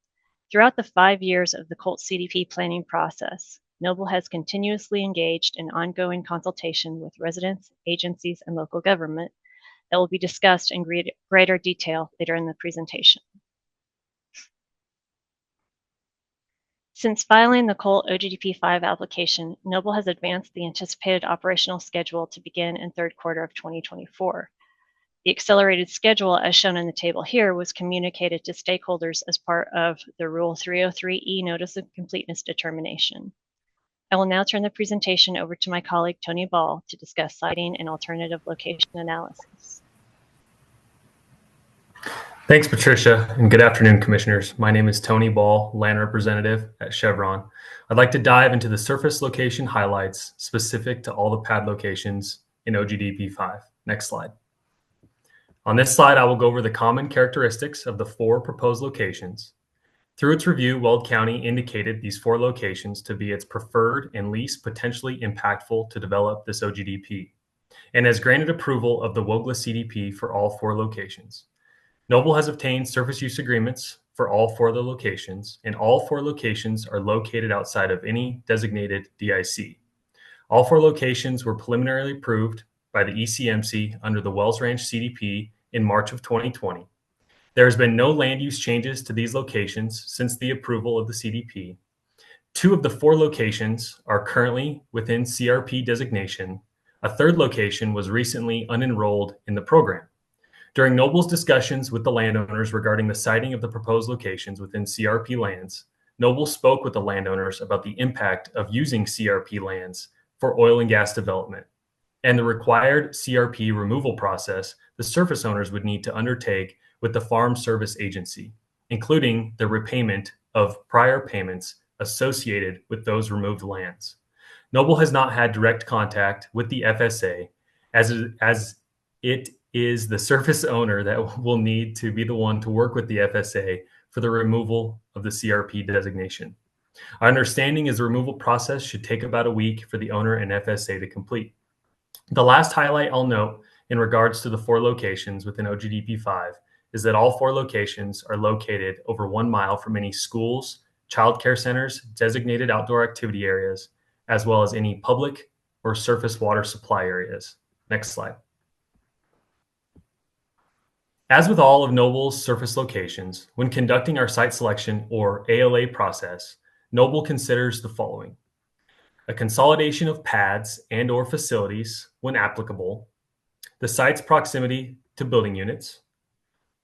Throughout the 5 years of the COLT CDP planning process, Noble has continuously engaged in ongoing consultation with residents, agencies, and local government that will be discussed in greater detail later in the presentation. Since filing the COLT OGDP 5 application, Noble has advanced the anticipated operational schedule to begin in third quarter of 2024. The accelerated schedule, as shown in the table here, was communicated to stakeholders as part of the Rule 303E Notice of Completeness Determination. I will now turn the presentation over to my colleague Tony Ball to discuss siting and alternative location analysis. Thanks, Patricia, and good afternoon, Commissioners. My name is Tony Ball, Land Representative at Chevron. I'd like to dive into the surface location highlights specific to all the pad locations in OGDP 5. Next slide. On this slide, I will go over the common characteristics of the 4 proposed locations. Through its review, Weld County indicated these 4 locations to be its preferred and least potentially impactful to develop this OGDP, and has granted approval of the WOGLA CDP for all 4 locations. Noble has obtained surface use agreements for all 4 of the locations, and all 4 locations are located outside of any designated DIC. All 4 locations were preliminarily approved by the ECMC under the Wells Ranch CDP in March of 2020. There has been no land use changes to these locations since the approval of the CDP. 2 of the 4 locations are currently within CRP designation. A 3rd location was recently unenrolled in the program. During Noble's discussions with the landowners regarding the siting of the proposed locations within CRP lands, Noble spoke with the landowners about the impact of using CRP lands for oil and gas development and the required CRP removal process the surface owners would need to undertake with the Farm Service Agency, including the repayment of prior payments associated with those removed lands. Noble has not had direct contact with the FSA as it is the surface owner that will need to be the one to work with the FSA for the removal of the CRP designation. Our understanding is the removal process should take about a week for the owner and FSA to complete. The last highlight I'll note in regards to the 4 locations within OGDP 5 is that all 4 locations are located over 1 mile from any schools, childcare centers, designated outdoor activity areas, as well as any public or surface water supply areas. Next slide. As with all of Noble's surface locations, when conducting our site selection or ALA process, Noble considers the following: a consolidation of pads and/or facilities when applicable, the site's proximity to building units,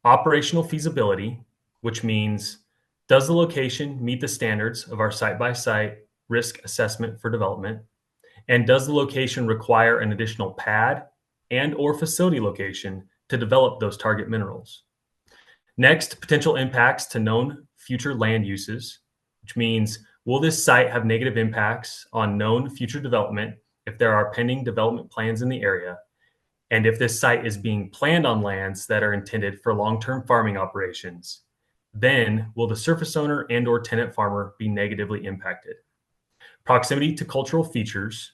operational feasibility, which means does the location meet the standards of our site-by-site risk assessment for development, and does the location require an additional pad and/or facility location to develop those target minerals. Next, potential impacts to known future land uses, which means will this site have negative impacts on known future development if there are pending development plans in the area, and if this site is being planned on lands that are intended for long-term farming operations, then will the surface owner and/or tenant farmer be negatively impacted. Proximity to cultural features,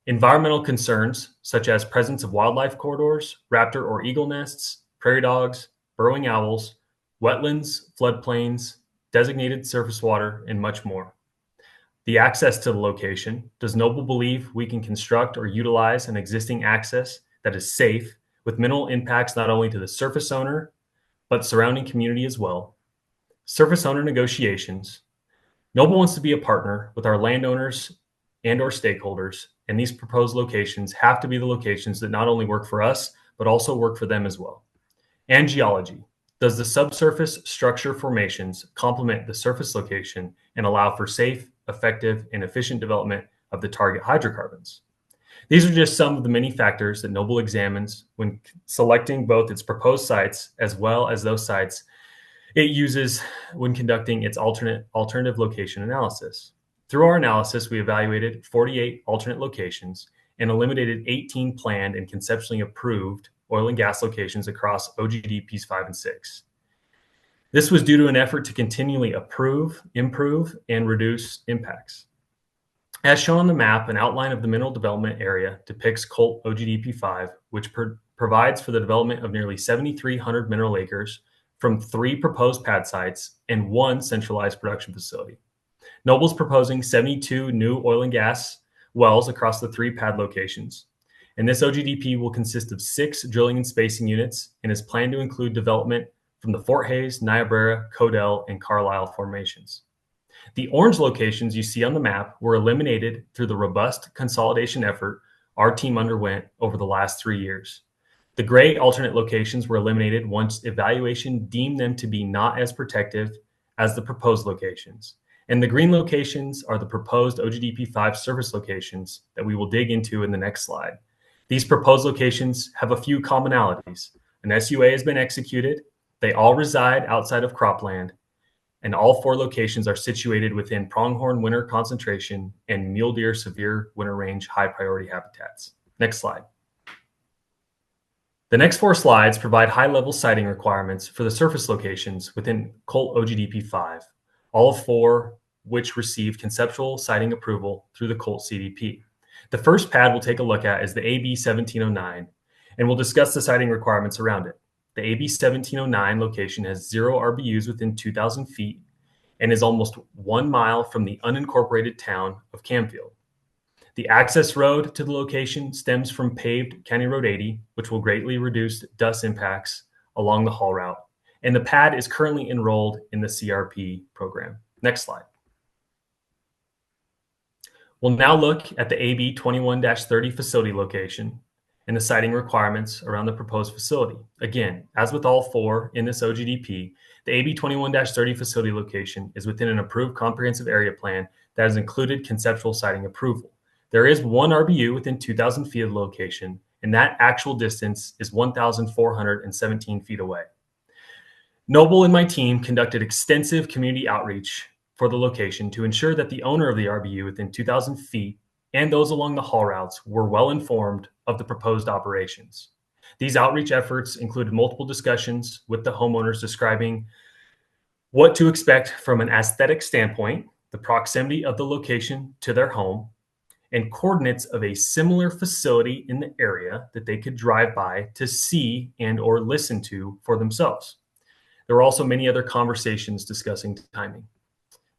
environmental concerns such as presence of wildlife corridors, raptor or eagle nests, prairie dogs, burrowing owls, wetlands, floodplains, designated surface water, and much more. The access to the location. Does Noble believe we can construct or utilize an existing access that is safe with minimal impacts not only to the surface owner, but surrounding community as well? Surface owner negotiations. Noble wants to be a partner with our landowners and/or stakeholders, and these proposed locations have to be the locations that not only work for us, but also work for them as well. And geology. Does the subsurface structure formations complement the surface location and allow for safe, effective, and efficient development of the target hydrocarbons? These are just some of the many factors that Noble examines when selecting both its proposed sites as well as those sites it uses when conducting its alternative location analysis. Through our analysis, we evaluated 48 alternate locations and eliminated 18 planned and conceptually approved oil and gas locations across OGDPs 5 and 6. This was due to an effort to continually approve, improve, and reduce impacts. As shown on the map, an outline of the mineral development area depicts Colt OGDP 5, which provides for the development of nearly 7,300 mineral acres from 3 proposed pad sites and 1 centralized production facility. Noble's proposing 72 new oil and gas wells across the 3 pad locations. And this OGDP will consist of 6 drilling and spacing units and is planned to include development from the Fort Hays, Niobrara, Codell, and Carlisle formations. The orange locations you see on the map were eliminated through the robust consolidation effort our team underwent over the last 3 years. The gray alternate locations were eliminated once evaluation deemed them to be not as protective as the proposed locations. And the green locations are the proposed OGDP 5 surface locations that we will dig into in the next slide. These proposed locations have a few commonalities. An SUA has been executed, they all reside outside of cropland, and all 4 locations are situated within pronghorn winter concentration and mule deer severe winter range high priority habitats. Next slide. The next 4 slides provide high-level siting requirements for the surface locations within Colt OGDP 5, all 4 which received conceptual siting approval through the Colt CDP. The first pad we'll take a look at is the AB 1709, and we'll discuss the siting requirements around it. The AB 1709 location has 0 RBUs within 2,000 feet and is almost 1 mile from the unincorporated town of Camfield. The access road to the location stems from paved County Road 80, which will greatly reduce dust impacts along the haul route. And the pad is currently enrolled in the CRP program. Next slide. We'll now look at the AB 21-30 facility location and the siting requirements around the proposed facility. Again, as with all 4 in this OGDP, the AB 21-30 facility location is within an approved comprehensive area plan that has included conceptual siting approval. There is 1 RBU within 2,000 feet of the location, and that actual distance is 1,417 feet away. Noble and my team conducted extensive community outreach for the location to ensure that the owner of the RBU within 2,000 feet and those along the haul routes were well informed of the proposed operations. These outreach efforts included multiple discussions with the homeowners describing what to expect from an aesthetic standpoint, the proximity of the location to their home, and coordinates of a similar facility in the area that they could drive by to see and or listen to for themselves. There were also many other conversations discussing timing.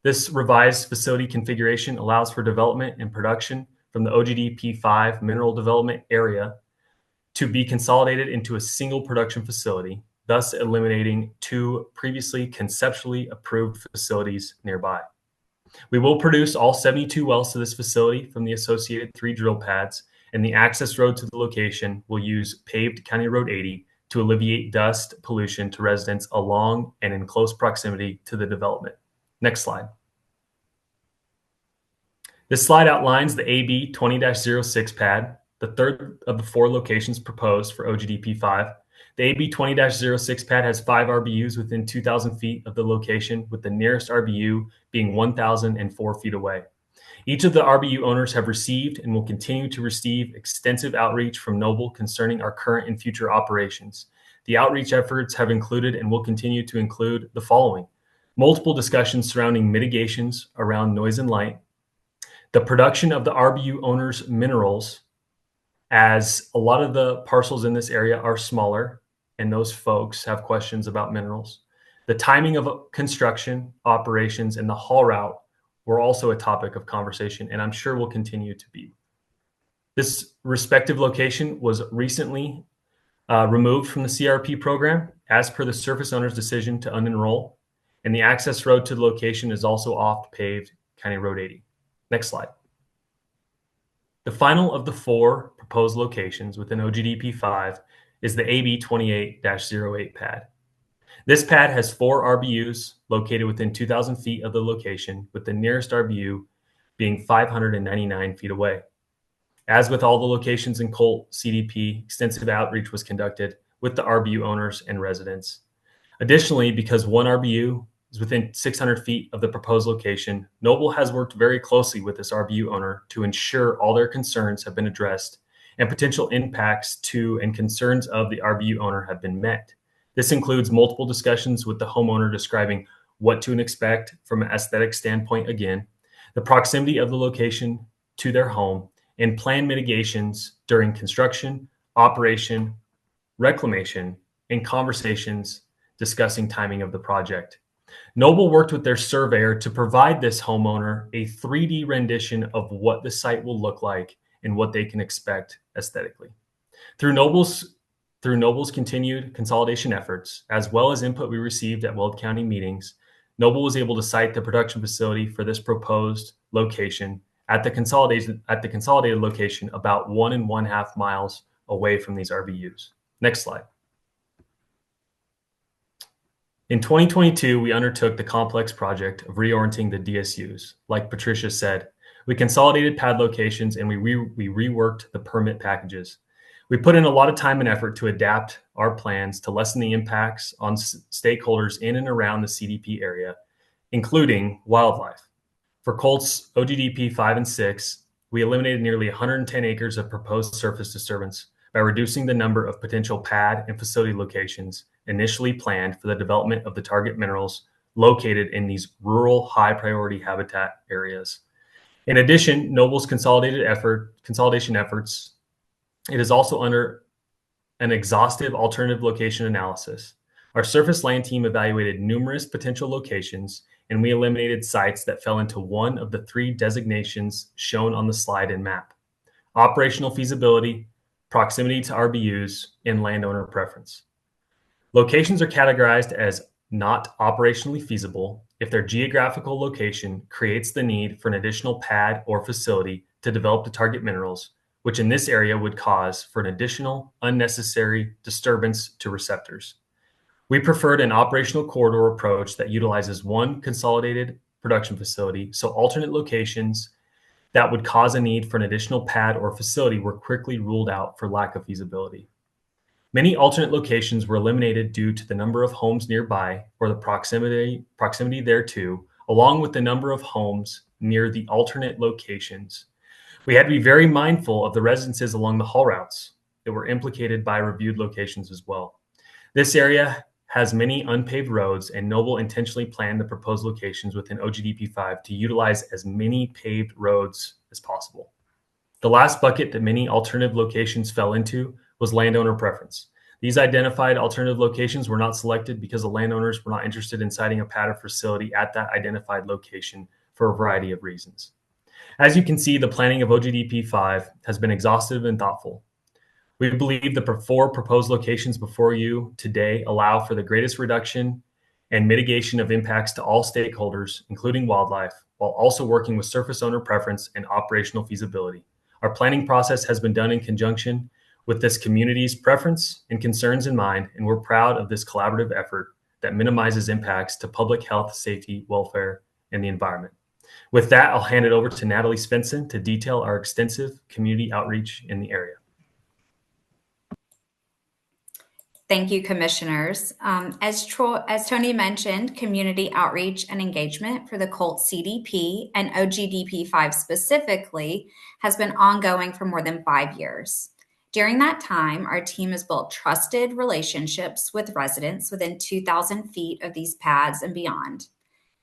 This revised facility configuration allows for development and production from the OGDP 5 mineral development area to be consolidated into a single production facility, thus eliminating 2 previously conceptually approved facilities nearby. We will produce all 72 wells to this facility from the associated 3 drill pads, and the access road to the location will use paved County Road 80 to alleviate dust pollution to residents along and in close proximity to the development. Next slide. This slide outlines the AB 20-06 pad, the third of the 4 locations proposed for OGDP 5. The AB 20-06 pad has 5 RBUs within 2,000 feet of the location, with the nearest RBU being 1,004 feet away. Each of the RBU owners have received and will continue to receive extensive outreach from Noble concerning our current and future operations. The outreach efforts have included and will continue to include the following: multiple discussions surrounding mitigations around noise and light, the production of the RBU owners' minerals, as a lot of the parcels in this area are smaller and those folks have questions about minerals. The timing of construction, operations, and the haul route were also a topic of conversation, and I'm sure will continue to be. This respective location was recently removed from the CRP program as per the surface owner's decision to unenroll, and the access road to the location is also off paved County Road 80. Next slide. The final of the 4 proposed locations within OGDP 5 is the AB 28-08 pad. This pad has 4 RBUs located within 2,000 feet of the location, with the nearest RBU being 599 feet away. As with all the locations in Colt CDP, extensive outreach was conducted with the RBU owners and residents. Additionally, because 1 RBU is within 600 feet of the proposed location, Noble has worked very closely with this RBU owner to ensure all their concerns have been addressed and potential impacts to and concerns of the RBU owner have been met. This includes multiple discussions with the homeowner describing what to expect from an aesthetic standpoint again, the proximity of the location to their home, and plan mitigations during construction, operation, reclamation, and conversations discussing timing of the project. Noble worked with their surveyor to provide this homeowner a 3D rendition of what the site will look like and what they can expect aesthetically. Through Noble's continued consolidation efforts, as well as input we received at Weld County meetings, Noble was able to site the production facility for this proposed location at the consolidated location about 1.5 miles away from these RBUs. Next slide. In 2022, we undertook the complex project of reorienting the DSUs. Like Patricia said, we consolidated pad locations and we reworked the permit packages. We put in a lot of time and effort to adapt our plans to lessen the impacts on stakeholders in and around the CDP area, including wildlife. For Colts OGDP 5 and 6, we eliminated nearly 110 acres of proposed surface disturbance, by reducing the number of potential pad and facility locations initially planned for the development of the target minerals located in these rural high priority habitat areas. In addition, Noble's consolidation efforts, it is also under an exhaustive alternative location analysis. Our surface land team evaluated numerous potential locations, and we eliminated sites that fell into one of the 3 designations shown on the slide and map: operational feasibility, proximity to RBUs, and landowner preference. Locations are categorized as not operationally feasible if their geographical location creates the need for an additional pad or facility to develop the target minerals, which in this area would cause for an additional unnecessary disturbance to receptors. We preferred an operational corridor approach that utilizes one consolidated production facility, so alternate locations that would cause a need for an additional pad or facility were quickly ruled out for lack of feasibility. Many alternate locations were eliminated due to the number of homes nearby or the proximity thereto, along with the number of homes near the alternate locations. We had to be very mindful of the residences along the haul routes that were implicated by reviewed locations as well. This area has many unpaved roads, and Noble intentionally planned the proposed locations within OGDP 5 to utilize as many paved roads as possible. The last bucket that many alternative locations fell into was landowner preference. These identified alternative locations were not selected because the landowners were not interested in siting a pad or facility at that identified location for a variety of reasons. As you can see, the planning of OGDP 5 has been exhaustive and thoughtful. We believe the 4 proposed locations before you today allow for the greatest reduction and mitigation of impacts to all stakeholders, including wildlife, while also working with surface owner preference and operational feasibility. Our planning process has been done in conjunction with this community's preference and concerns in mind, and we're proud of this collaborative effort that minimizes impacts to public health, safety, welfare, and the environment. With that, I'll hand it over to Natalie Svensson to detail our extensive community outreach in the area. Thank you, commissioners. As Tony mentioned, community outreach and engagement for the COLT CDP and OGDP 5 specifically has been ongoing for more than 5 years. During that time, our team has built trusted relationships with residents within 2,000 feet of these pads and beyond.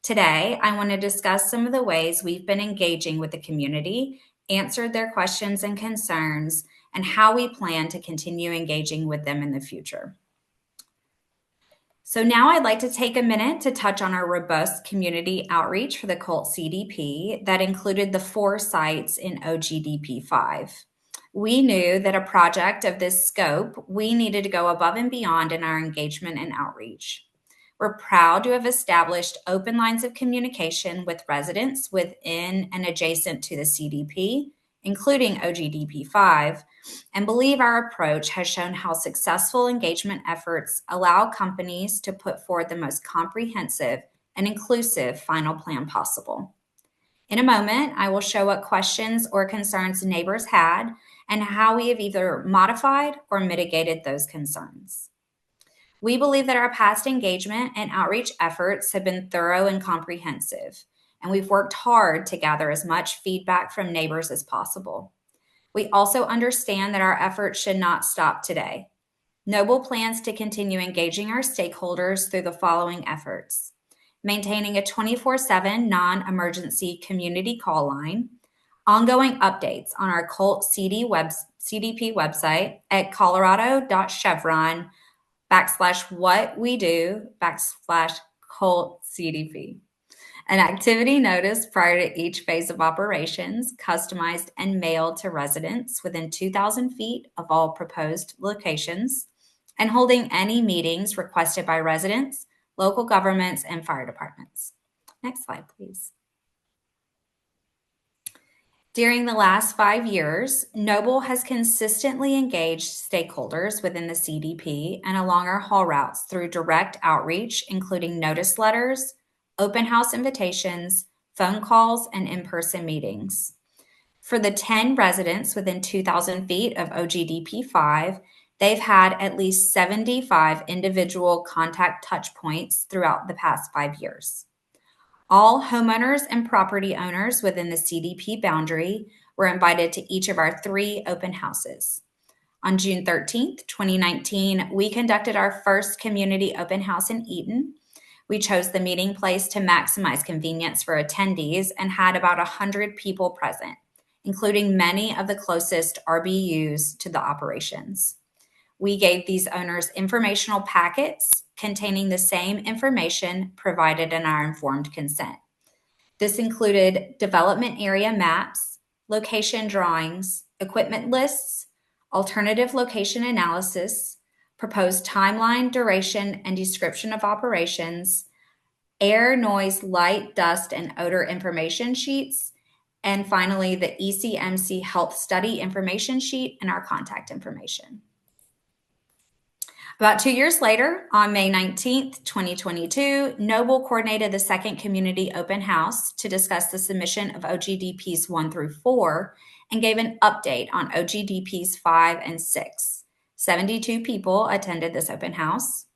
Today, I want to discuss some of the ways we've been engaging with the community, answered their questions and concerns, and how we plan to continue engaging with them in the future. So now I'd like to take a minute to touch on our robust community outreach for the COLT CDP that included the 4 sites in OGDP 5. We knew that a project of this scope, we needed to go above and beyond in our engagement and outreach. We're proud to have established open lines of communication with residents within and adjacent to the CDP, including OGDP 5, and believe our approach has shown how successful engagement efforts allow companies to put forward the most comprehensive and inclusive final plan possible. In a moment, I will show what questions or concerns neighbors had and how we have either modified or mitigated those concerns. We believe that our past engagement and outreach efforts have been thorough and comprehensive, and we've worked hard to gather as much feedback from neighbors as possible. We also understand that our efforts should not stop today. Noble plans to continue engaging our stakeholders through the following efforts: maintaining a 24/7 non-emergency community call line, ongoing updates on our COLT CDP website at colorado.chevron.what-we-do/COLT CDP. An activity notice prior to each phase of operations, customized and mailed to residents within 2,000 feet of all proposed locations, and holding any meetings requested by residents, local governments, and fire departments. Next slide, please. During the last 5 years, Noble has consistently engaged stakeholders within the CDP and along our haul routes through direct outreach, including notice letters, open house invitations, phone calls, and in-person meetings. For the 10 residents within 2,000 feet of OGDP 5, they've had at least 75 individual contact touch points throughout the past 5 years. All homeowners and property owners within the CDP boundary were invited to each of our 3 open houses. On June 13th, 2019, we conducted our first community open house in Eaton. We chose the meeting place to maximize convenience for attendees and had about 100 people present, including many of the closest RBUs to the operations. We gave these owners informational packets containing the same information provided in our informed consent. This included development area maps, location drawings, equipment lists, alternative location analysis, proposed timeline, duration, and description of operations, air, noise, light, dust, and odor information sheets, and finally, the ECMC health study information sheet and our contact information. About 2 years later, on May 19th, 2022, Noble coordinated the second community open house to discuss the submission of OGDPs 1 through 4 and gave an update on OGDPs 5 and 6. 72 people attended this open house.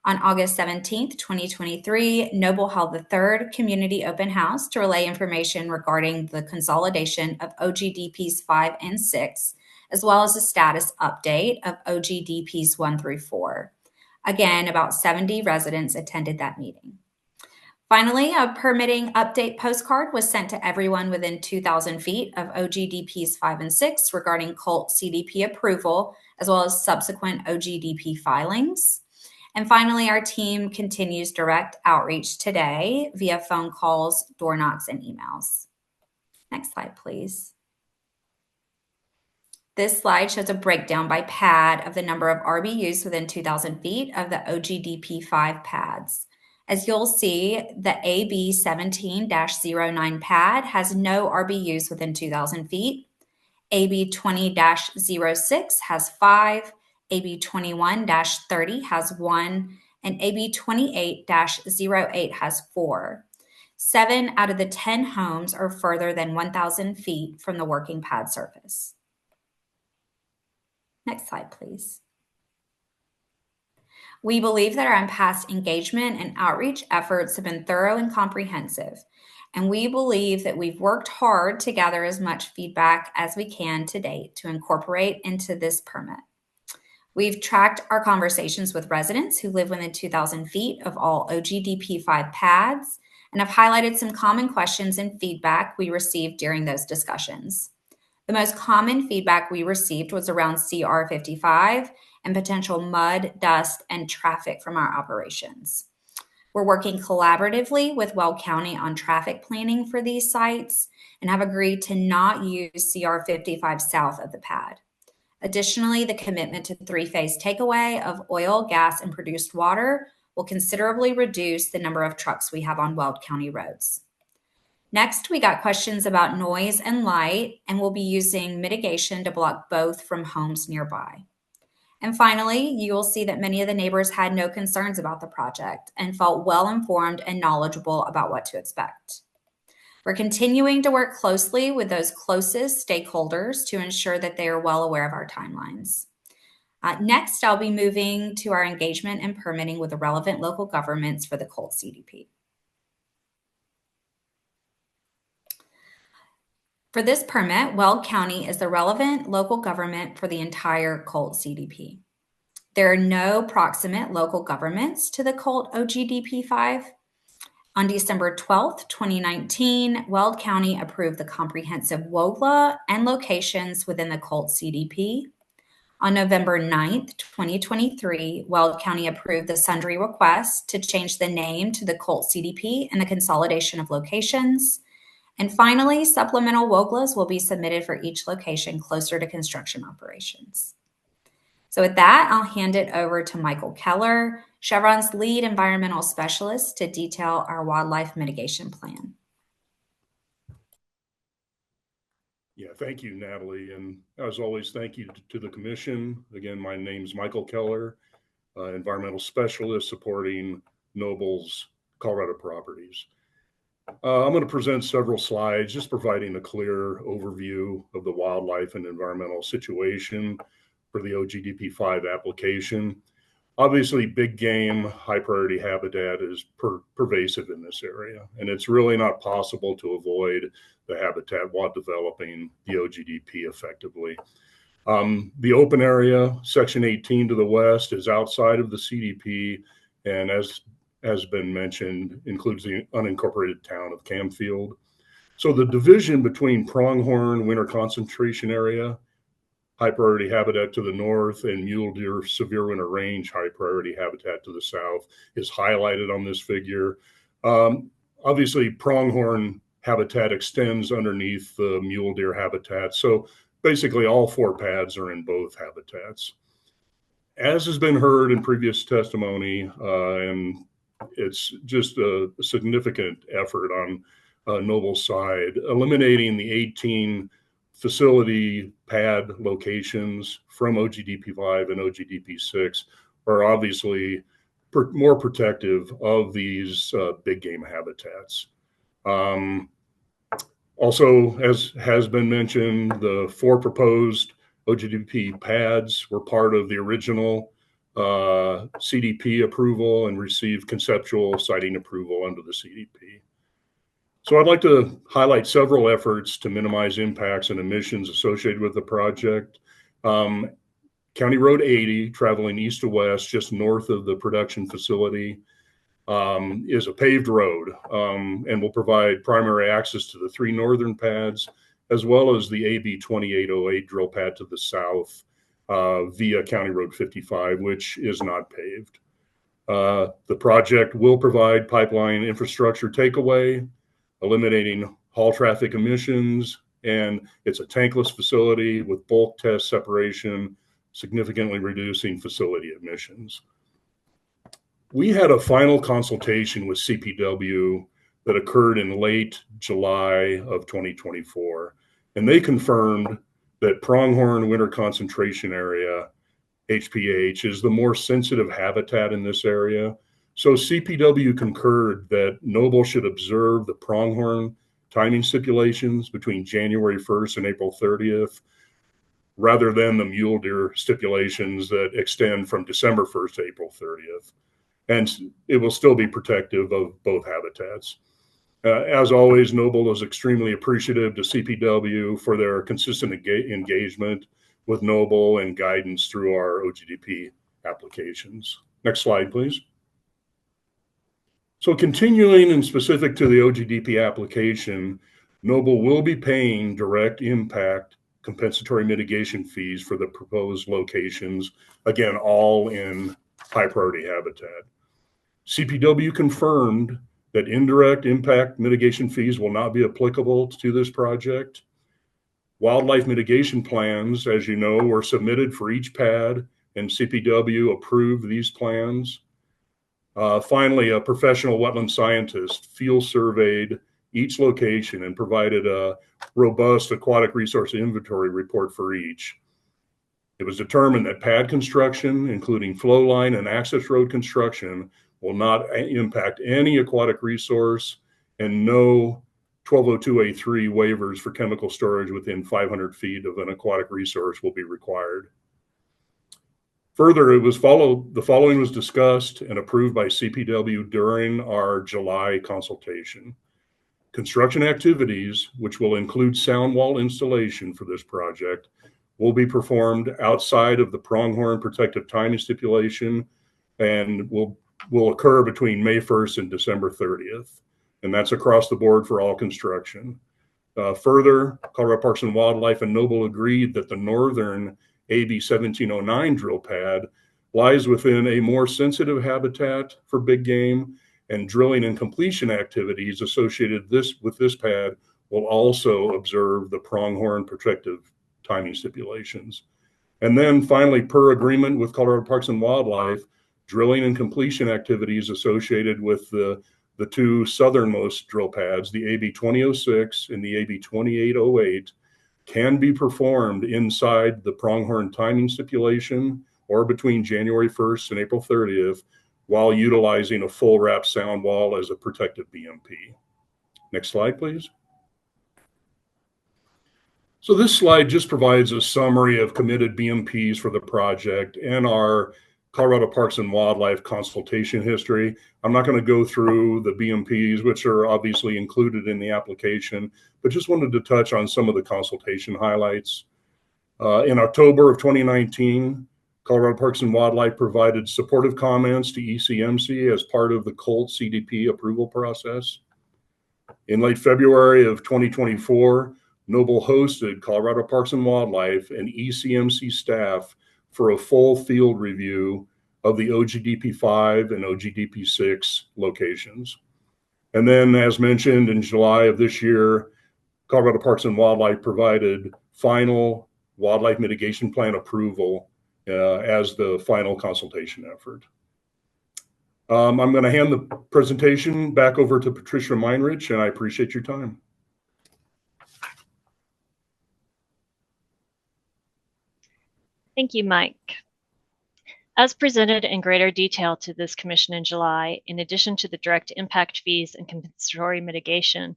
On August 17th, 2023, Noble held the third community open house to relay information regarding the consolidation of OGDPs 5 and 6, as well as a status update of OGDPs 1 through 4. Again, about 70 residents attended that meeting. Finally, a permitting update postcard was sent to everyone within 2,000 feet of OGDPs 5 and 6 regarding COLT CDP approval, as well as subsequent OGDP filings. And finally, our team continues direct outreach today via phone calls, door knocks, and emails. Next slide, please. This slide shows a breakdown by pad of the number of RBUs within 2,000 feet of the OGDP 5 pads. As you'll see, the AB 17-09 pad has no RBUs within 2,000 feet. AB 20-06 has 5, AB 21-30 has 1, and AB 28-08 has 4. 7 out of the 10 homes are further than 1,000 feet from the working pad surface. Next slide, please. We believe that our past engagement and outreach efforts have been thorough and comprehensive, and we believe that we've worked hard to gather as much feedback as we can to date to incorporate into this permit. We've tracked our conversations with residents who live within 2,000 feet of all OGDP 5 pads and have highlighted some common questions and feedback we received during those discussions. The most common feedback we received was around CR 55 and potential mud, dust, and traffic from our operations. We're working collaboratively with Weld County on traffic planning for these sites and have agreed to not use CR 55 south of the pad. Additionally, the commitment to 3-phase takeaway of oil, gas, and produced water will considerably reduce the number of trucks we have on Weld County roads. Next, we got questions about noise and light, and we'll be using mitigation to block both from homes nearby. And finally, you will see that many of the neighbors had no concerns about the project and felt well informed and knowledgeable about what to expect. We're continuing to work closely with those closest stakeholders to ensure that they are well aware of our timelines. Next, I'll be moving to our engagement and permitting with the relevant local governments for the COLT CDP. For this permit, Weld County is the relevant local government for the entire COLT CDP. There are no proximate local governments to the COLT OGDP 5. On December 12th, 2019, Weld County approved the comprehensive WOGLA and locations within the COLT CDP. On November 9th, 2023, Weld County approved the sundry request to change the name to the COLT CDP and the consolidation of locations. And finally, supplemental WOGLAs will be submitted for each location closer to construction operations. So with that, I'll hand it over to Michael Keller, Chevron's lead environmental specialist, to detail our wildlife mitigation plan. Yeah, thank you, Natalie. And as always, thank you to the commission. Again, my name's Michael Keller, environmental specialist supporting Noble's Colorado Properties. I'm going to present several slides, just providing a clear overview of the wildlife and environmental situation for the OGDP 5 application. Obviously, big game, high priority habitat is pervasive in this area, and it's really not possible to avoid the habitat while developing the OGDP effectively. The open area, section 18 to the west, is outside of the CDP, and as has been mentioned, includes the unincorporated town of Camfield. So the division between pronghorn winter concentration area, high priority habitat to the north, and mule deer severe winter range high priority habitat to the south is highlighted on this figure. Obviously, pronghorn habitat extends underneath the mule deer habitat. So basically all 4 pads are in both habitats. As has been heard in previous testimony, and it's just a significant effort on Noble's side, eliminating the 18 facility pad locations from OGDP 5 and OGDP 6 are obviously more protective of these big game habitats. Also, as has been mentioned, the 4 proposed OGDP pads were part of the original CDP approval and received conceptual siting approval under the CDP. So I'd like to highlight several efforts to minimize impacts and emissions associated with the project. County Road 80, traveling east to west, just north of the production facility, is a paved road and will provide primary access to the 3 northern pads, as well as the AB 2808 drill pad to the south via County Road 55, which is not paved. The project will provide pipeline infrastructure takeaway, eliminating haul traffic emissions, and it's a tankless facility with bulk test separation, significantly reducing facility emissions. We had a final consultation with CPW that occurred in late July of 2024, and they confirmed that pronghorn winter concentration area, HPH, is the more sensitive habitat in this area. So CPW concurred that Noble should observe the pronghorn timing stipulations between January 1st and April 30th, rather than the mule deer stipulations that extend from December 1st to April 30th. And it will still be protective of both habitats. As always, Noble is extremely appreciative to CPW for their consistent engagement with Noble and guidance through our OGDP applications. Next slide, please. So continuing and specific to the OGDP application, Noble will be paying direct impact compensatory mitigation fees for the proposed locations, again, all in high priority habitat. CPW confirmed that indirect impact mitigation fees will not be applicable to this project. Wildlife mitigation plans, as you know, were submitted for each pad, and CPW approved these plans. Finally, a professional wetland scientist field surveyed each location and provided a robust aquatic resource inventory report for each. It was determined that pad construction, including flow line and access road construction, will not impact any aquatic resource, and no 1202A3 waivers for chemical storage within 500 feet of an aquatic resource will be required. Further, the following was discussed and approved by CPW during our July consultation. Construction activities, which will include sound wall installation for this project, will be performed outside of the pronghorn protective timing stipulation and will occur between May 1st and December 30th. And that's across the board for all construction. Further, Colorado Parks and Wildlife and Noble agreed that the northern AB 1709 drill pad lies within a more sensitive habitat for big game, and drilling and completion activities associated with this pad will also observe the pronghorn protective timing stipulations. And then finally, per agreement with Colorado Parks and Wildlife, drilling and completion activities associated with the 2 southernmost drill pads, the AB 2006 and the AB 2808, can be performed inside the pronghorn timing stipulation or between January 1st and April 30th while utilizing a full wrap sound wall as a protective BMP. Next slide, please. So this slide just provides a summary of committed BMPs for the project and our Colorado Parks and Wildlife consultation history. I'm not going to go through the BMPs, which are obviously included in the application, but just wanted to touch on some of the consultation highlights. In October of 2019, Colorado Parks and Wildlife provided supportive comments to ECMC as part of the COLT CDP approval process. In late February of 2024, Noble hosted Colorado Parks and Wildlife and ECMC staff for a full field review of the OGDP 5 and OGDP 6 locations. And then, as mentioned, in July of this year, Colorado Parks and Wildlife provided final wildlife mitigation plan approval as the final consultation effort. I'm going to hand the presentation back over to Patricia Meinrich, and I appreciate your time. Thank you, Mike. As presented in greater detail to this commission in July, in addition to the direct impact fees and compensatory mitigation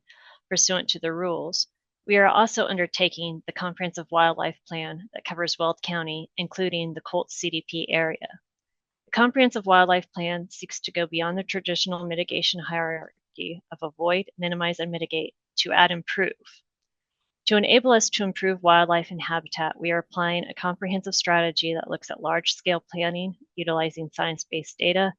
pursuant to the rules, we are also undertaking the comprehensive wildlife plan that covers Weld County, including the COLT CDP area. The comprehensive wildlife plan seeks to go beyond the traditional mitigation hierarchy of avoid, minimize, and mitigate to add improve. To enable us to improve wildlife and habitat, we are applying a comprehensive strategy that looks at large-scale planning, utilizing science-based data,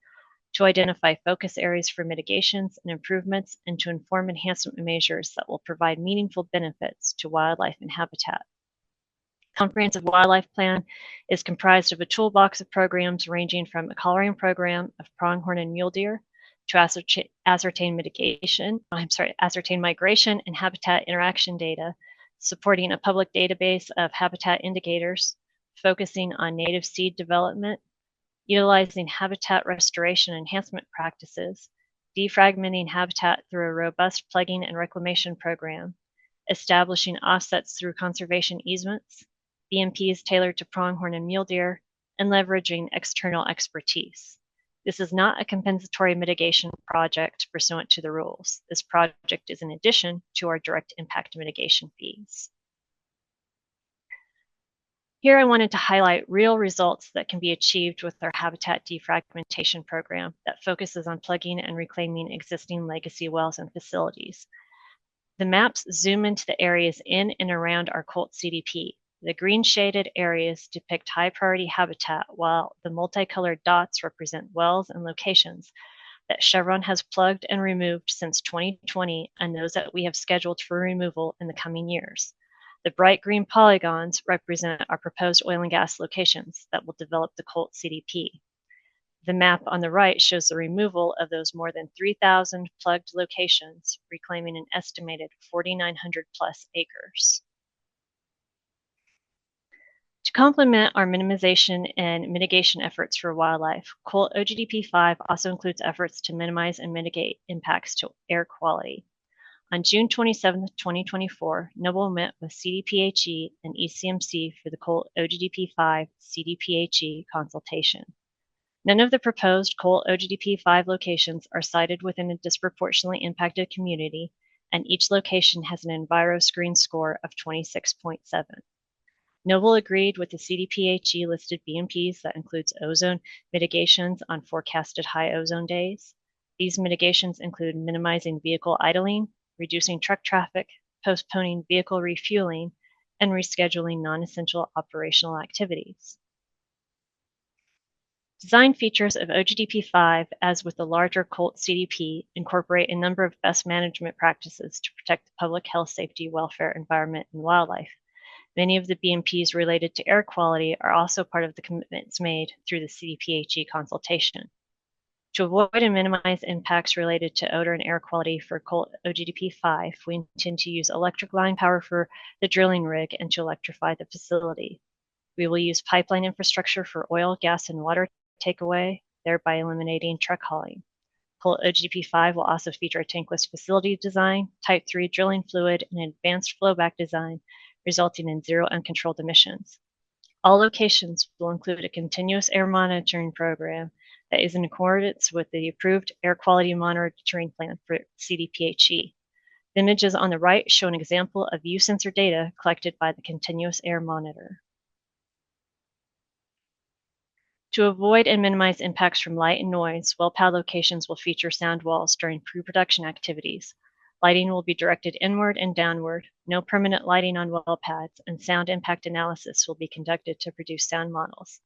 to identify focus areas for mitigations and improvements, and to inform enhancement measures that will provide meaningful benefits to wildlife and habitat. Comprehensive Wildlife Plan is comprised of a toolbox of programs ranging from a collaring program of pronghorn and mule deer to ascertain migration and habitat interaction data, supporting a public database of habitat indicators, focusing on native seed development, utilizing habitat restoration enhancement practices, defragmenting habitat through a robust plugging and reclamation program, establishing offsets through conservation easements, BMPs tailored to pronghorn and mule deer, and leveraging external expertise. This is not a compensatory mitigation project pursuant to the rules. This project is in addition to our direct impact mitigation fees. Here I wanted to highlight real results that can be achieved with our habitat defragmentation program that focuses on plugging and reclaiming existing legacy wells and facilities. The maps zoom into the areas in and around our COLT CDP. The green shaded areas depict high priority habitat, while the multicolored dots represent wells and locations that Chevron has plugged and removed since 2020 and those that we have scheduled for removal in the coming years. The bright green polygons represent our proposed oil and gas locations that will develop the COLT CDP. The map on the right shows the removal of those more than 3,000 plugged locations, reclaiming an estimated 4,900 plus acres. To complement our minimization and mitigation efforts for wildlife, COLT OGDP 5 also includes efforts to minimize and mitigate impacts to air quality. On June 27, 2024, Noble met with CDPHE and ECMC for the COLT OGDP 5 CDPHE consultation. None of the proposed COLT OGDP 5 locations are sited within a disproportionately impacted community, and each location has an EnviroScreen score of 26.7. Noble agreed with the CDPHE listed BMPs that includes ozone mitigations on forecasted high ozone days. These mitigations include minimizing vehicle idling, reducing truck traffic, postponing vehicle refueling, and rescheduling non-essential operational activities. Design features of OGDP 5, as with the larger COLT CDP, incorporate a number of best management practices to protect the public health, safety, welfare, environment, and wildlife. Many of the BMPs related to air quality are also part of the commitments made through the CDPHE consultation. To avoid and minimize impacts related to odor and air quality for COLT OGDP 5, we intend to use electric line power for the drilling rig and to electrify the facility. We will use pipeline infrastructure for oil, gas, and water takeaway, thereby eliminating truck hauling. COLT OGDP 5 will also feature a tankless facility design, Type 3 drilling fluid, and advanced flowback design, resulting in zero uncontrolled emissions. All locations will include a continuous air monitoring program that is in accordance with the approved air quality monitoring plan for CDPHE. The images on the right show an example of view sensor data collected by the continuous air monitor. To avoid and minimize impacts from light and noise, well pad locations will feature sound walls during pre-production activities. Lighting will be directed inward and downward, no permanent lighting on well pads, and sound impact analysis will be conducted to produce sound models.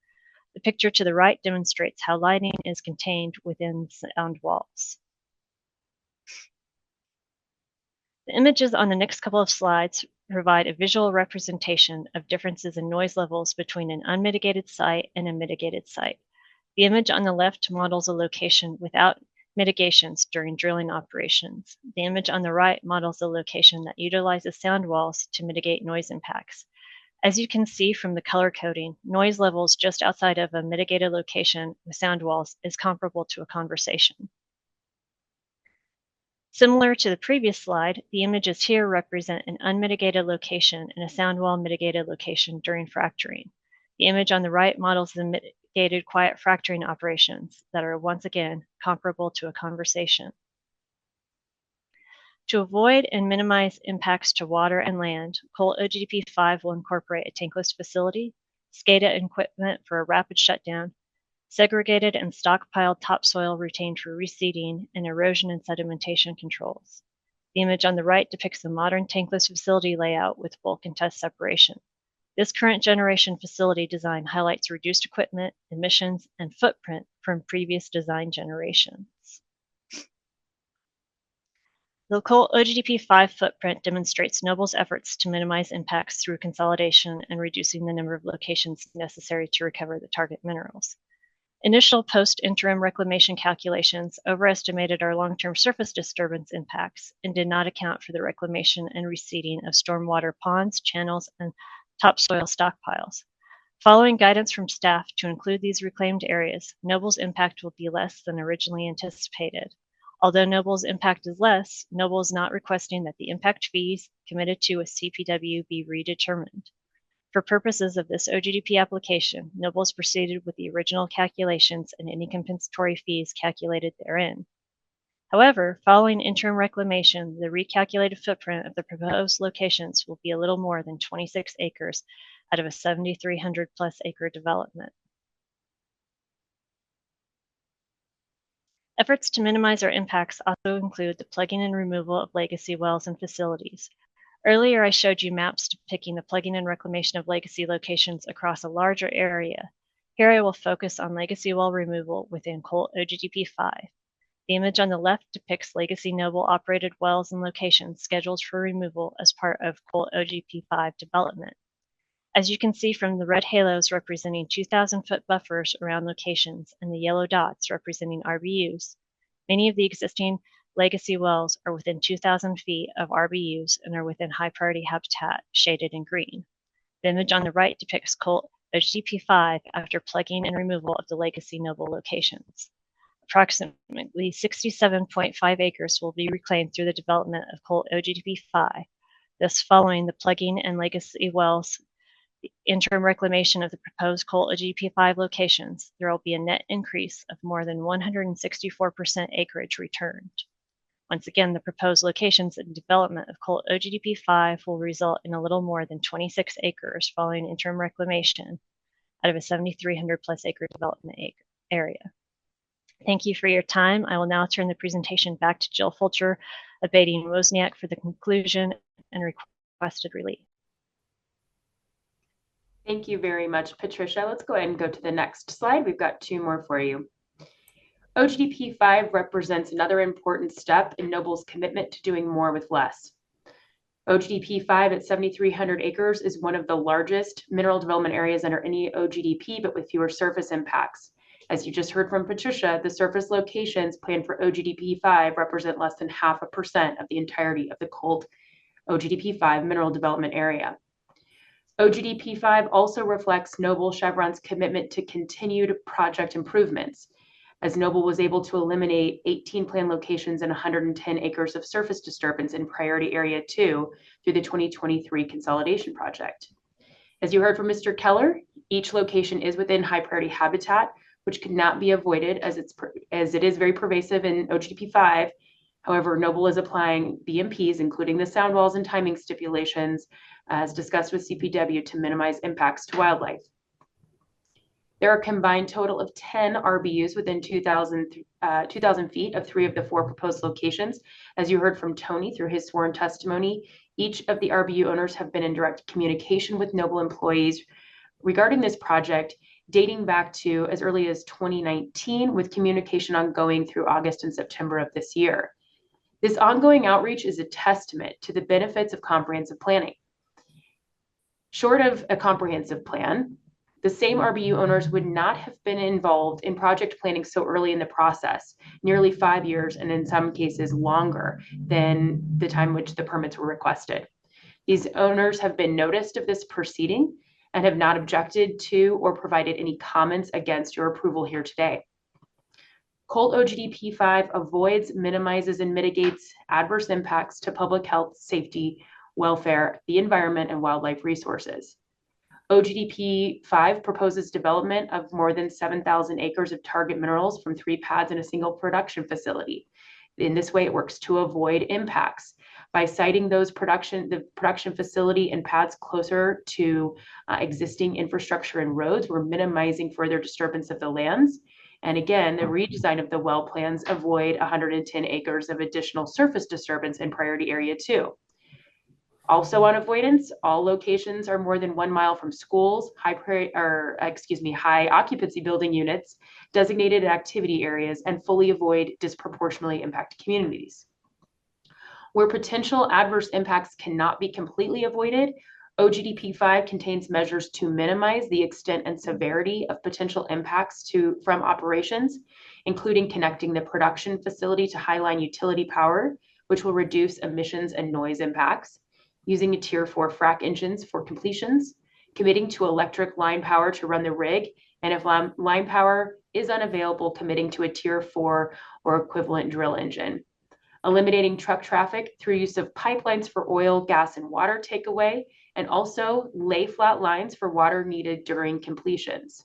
The picture to the right demonstrates how lighting is contained within sound walls. The images on the next couple of slides provide a visual representation of differences in noise levels between an unmitigated site and a mitigated site. The image on the left models a location without mitigations during drilling operations. The image on the right models a location that utilizes sound walls to mitigate noise impacts. As you can see from the color coding, noise levels just outside of a mitigated location with sound walls is comparable to a conversation. Similar to the previous slide, the images here represent an unmitigated location and a sound wall mitigated location during fracturing. The image on the right models the mitigated quiet fracturing operations that are once again comparable to a conversation. To avoid and minimize impacts to water and land, Coal OGDP 5 will incorporate a tankless facility, SCADA equipment for a rapid shutdown, segregated and stockpiled topsoil retained for reseeding, and erosion and sedimentation controls. The image on the right depicts a modern tankless facility layout with bulk and test separation. This current generation facility design highlights reduced equipment, emissions, and footprint from previous design generations. The Coal OGDP 5 footprint demonstrates Noble's efforts to minimize impacts through consolidation and reducing the number of locations necessary to recover the target minerals. Initial post-interim reclamation calculations overestimated our long-term surface disturbance impacts and did not account for the reclamation and reseeding of stormwater ponds, channels, and topsoil stockpiles. Following guidance from staff to include these reclaimed areas, Noble's impact will be less than originally anticipated. Although Noble's impact is less, Noble is not requesting that the impact fees committed to a CPW be redetermined. For purposes of this OGDP application, Noble has proceeded with the original calculations and any compensatory fees calculated therein. However, following interim reclamation, the recalculated footprint of the proposed locations will be a little more than 26 acres out of a 7,300 plus acre development. Efforts to minimize our impacts also include the plugging and removal of legacy wells and facilities. Earlier, I showed you maps depicting the plugging and reclamation of legacy locations across a larger area. Here I will focus on legacy well removal within Coal OGDP 5. The image on the left depicts legacy Noble operated wells and locations scheduled for removal as part of Coal OGDP 5 development. As you can see from the red halos representing 2,000-foot buffers around locations and the yellow dots representing RBUs, many of the existing legacy wells are within 2,000 feet of RBUs and are within high priority habitat shaded in green. The image on the right depicts Coal OGDP 5 after plugging and removal of the legacy Noble locations. Approximately 67.5 acres will be reclaimed through the development of Coal OGDP 5. Thus, following the plugging and legacy wells interim reclamation of the proposed Coal OGDP 5 locations, there will be a net increase of more than 164% acreage returned. Once again, the proposed locations and development of Coal OGDP 5 will result in a little more than 26 acres following interim reclamation out of a 7,300 plus acre development area. Thank you for your time. I will now turn the presentation back to Jill Fulcher of Beatty and Wozniak for the conclusion and requested relief. Thank you very much, Patricia. Let's go ahead and go to the next slide. We've got two more for you. OGDP 5 represents another important step in Noble's commitment to doing more with less. OGDP 5 at 7,300 acres is one of the largest mineral development areas under any OGDP, but with fewer surface impacts. As you just heard from Patricia, the surface locations planned for OGDP 5 represent less than 0.5% of the entirety of the Coal OGDP 5 mineral development area. OGDP 5 also reflects Noble Chevron's commitment to continued project improvements, as Noble was able to eliminate 18 planned locations and 110 acres of surface disturbance in Priority Area 2 through the 2023 consolidation project. As you heard from Mr. Keller, each location is within high priority habitat, which could not be avoided as it is very pervasive in OGDP 5. However, Noble is applying BMPs, including the sound walls and timing stipulations, as discussed with CPW, to minimize impacts to wildlife. There are a combined total of 10 RBUs within 2,000 feet of 3 of the 4 proposed locations. As you heard from Tony through his sworn testimony, each of the RBU owners have been in direct communication with Noble employees regarding this project, dating back to as early as 2019, with communication ongoing through August and September of this year. This ongoing outreach is a testament to the benefits of comprehensive planning. Short of a comprehensive plan, the same RBU owners would not have been involved in project planning so early in the process, nearly 5 years, and in some cases longer than the time which the permits were requested. These owners have been noticed of this proceeding and have not objected to or provided any comments against your approval here today. Colt OGDP 5 avoids, minimizes, and mitigates adverse impacts to public health, safety, welfare, the environment, and wildlife resources. OGDP 5 proposes development of more than 7,000 acres of target minerals from 3 pads in a single production facility. In this way, it works to avoid impacts. By siting the production facility and pads closer to existing infrastructure and roads, we're minimizing further disturbance of the lands. And again, the redesign of the well plans avoid 110 acres of additional surface disturbance in priority area 2. Also on avoidance, all locations are more than 1 mile from schools, high occupancy building units, designated activity areas, and fully avoid disproportionately impacted communities. Where potential adverse impacts cannot be completely avoided, OGDP 5 contains measures to minimize the extent and severity of potential impacts from operations, including connecting the production facility to highline utility power, which will reduce emissions and noise impacts, using a Tier 4 frac engines for completions, committing to electric line power to run the rig, and if line power is unavailable, committing to a Tier 4 or equivalent drill engine. Eliminating truck traffic through use of pipelines for oil, gas, and water takeaway, and also lay flat lines for water needed during completions.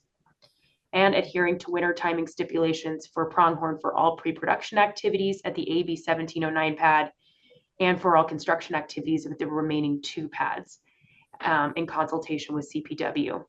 And adhering to winter timing stipulations for pronghorn for all pre-production activities at the AB 1709 pad and for all construction activities with the remaining 2 pads in consultation with CPW.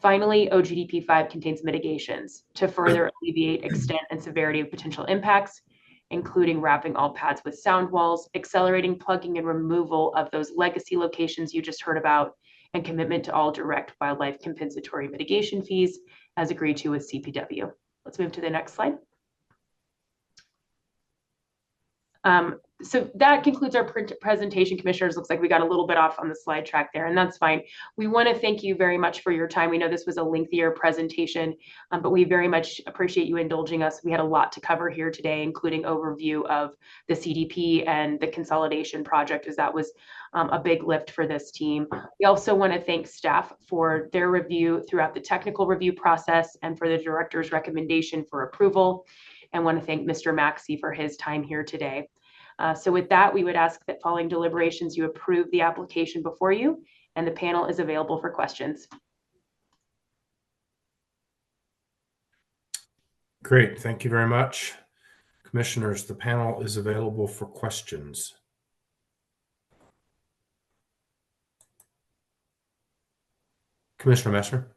Finally, OGDP 5 contains mitigations to further alleviate extent and severity of potential impacts, including wrapping all pads with sound walls, accelerating plugging and removal of those legacy locations you just heard about, and commitment to all direct wildlife compensatory mitigation fees as agreed to with CPW. Let's move to the next slide. So that concludes our presentation, commissioners. Looks like we got a little bit off on the slide track there, and that's fine. We want to thank you very much for your time. We know this was a lengthier presentation, but we very much appreciate you indulging us. We had a lot to cover here today, including overview of the CDP and the consolidation project, as that was a big lift for this team. We also want to thank staff for their review throughout the technical review process and for the director's recommendation for approval, and want to thank Mr. Maxey for his time here today. So with that, we would ask that following deliberations, you approve the application before you, and the panel is available for questions. Great, thank you very much. Commissioners, the panel is available for questions. Commissioner Messer.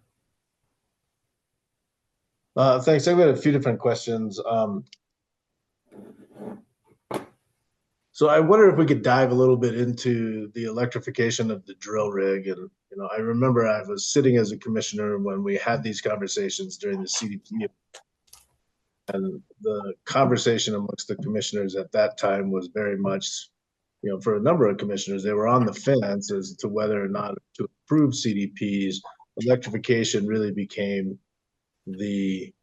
Thanks. I've got a few different questions. So I wonder if we could dive a little bit into the electrification of the drill rig. And, I remember I was sitting as a commissioner when we had these conversations during the CDP. And the conversation amongst the commissioners at that time was very much, for a number of commissioners, they were on the fence as to whether or not to approve CDPs. Electrification really became the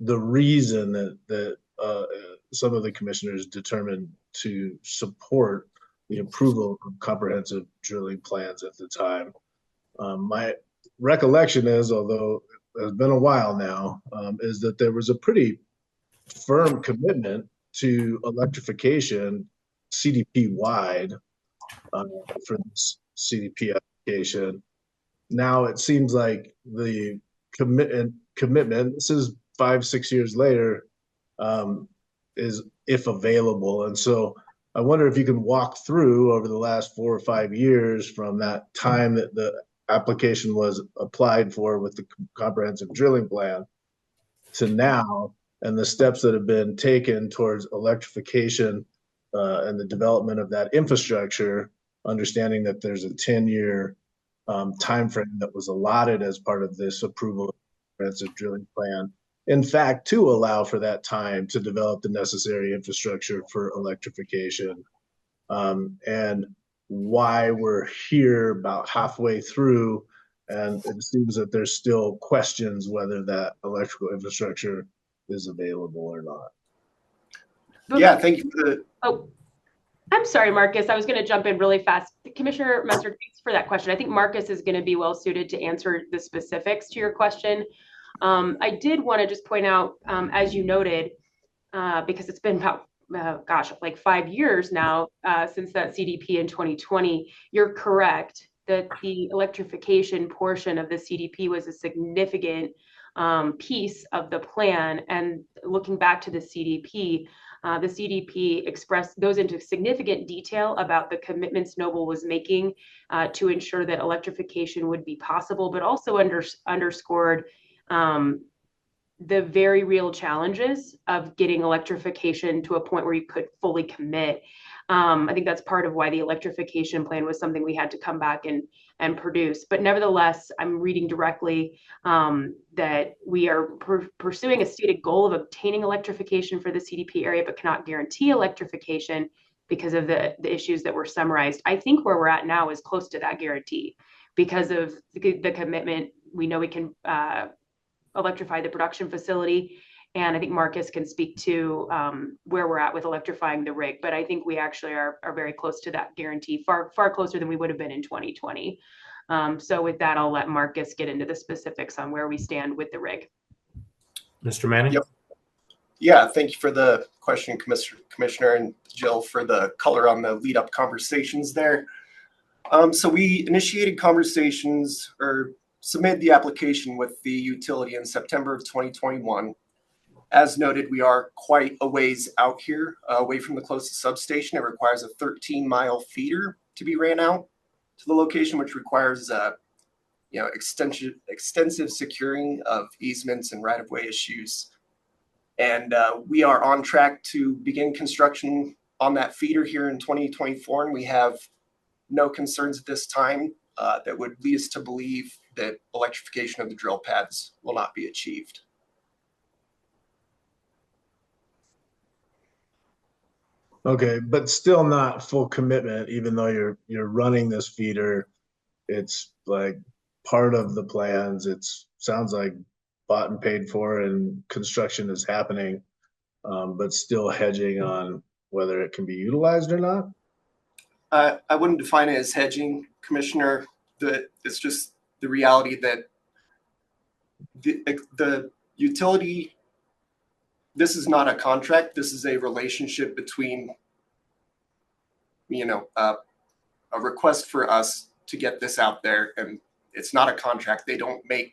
reason that some of the commissioners determined to support the approval of comprehensive drilling plans at the time. My recollection is, although it's been a while now, is that there was a pretty firm commitment to electrification CDP-wide for this CDP application. Now it seems like the commitment, this is 5-6 years later, is if available. And so I wonder if you can walk through over the last 4 or 5 years from that time that the application was applied for with the comprehensive drilling plan to now, and the steps that have been taken towards electrification and the development of that infrastructure, understanding that there's a 10-year timeframe that was allotted as part of this approval of the comprehensive drilling plan. In fact, to allow for that time to develop the necessary infrastructure for electrification. And why we're here about halfway through, and it seems that there's still questions whether that electrical infrastructure is available or not. Yeah, thank you for the. Oh, I'm sorry, Marcus. I was going to jump in really fast. Commissioner Messer, thanks for that question. I think Marcus is going to be well suited to answer the specifics to your question. I did want to just point out, as you noted, because it's been about, like 5 years now since that CDP in 2020, you're correct that the electrification portion of the CDP was a significant piece of the plan. And looking back to the CDP goes into significant detail about the commitments Noble was making to ensure that electrification would be possible, but also underscored the very real challenges of getting electrification to a point where you could fully commit. I think that's part of why the electrification plan was something we had to come back and produce. But nevertheless, I'm reading directly that we are pursuing a stated goal of obtaining electrification for the CDP area, but cannot guarantee electrification because of the issues that were summarized. I think where we're at now is close to that guarantee because of the commitment. We know we can electrify the production facility. And I think Marcus can speak to where we're at with electrifying the rig. But I think we actually are very close to that guarantee, far closer than we would have been in 2020. So with that, I'll let Marcus get into the specifics on where we stand with the rig. Mr. Manning? Yep. Yeah, thank you for the question, Commissioner, and Jill for the color on the lead-up conversations there. So we initiated conversations or submitted the application with the utility in September of 2021. As noted, we are quite a ways out here, away from the closest substation. It requires a 13-mile feeder to be ran out to the location, which requires extensive securing of easements and right-of-way issues. And we are on track to begin construction on that feeder here in 2024, and we have no concerns at this time that would lead us to believe that electrification of the drill pads will not be achieved. Okay, but still not full commitment, even though you're running this feeder. It's like part of the plans. It sounds like bought and paid for, and construction is happening, but still hedging on whether it can be utilized or not. I wouldn't define it as hedging, Commissioner. It's just the reality that the utility. This is not a contract. This is a relationship between, a request for us to get this out there, and it's not a contract. They don't make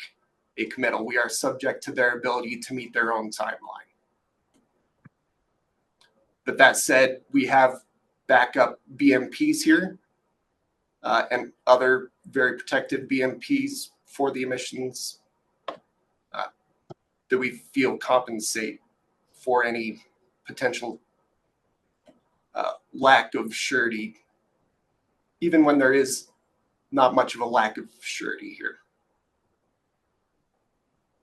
a committal. We are subject to their ability to meet their own timeline. But that said, we have backup BMPs here and other very protective BMPs for the emissions that we feel compensate for any potential lack of surety, even when there is not much of a lack of surety here.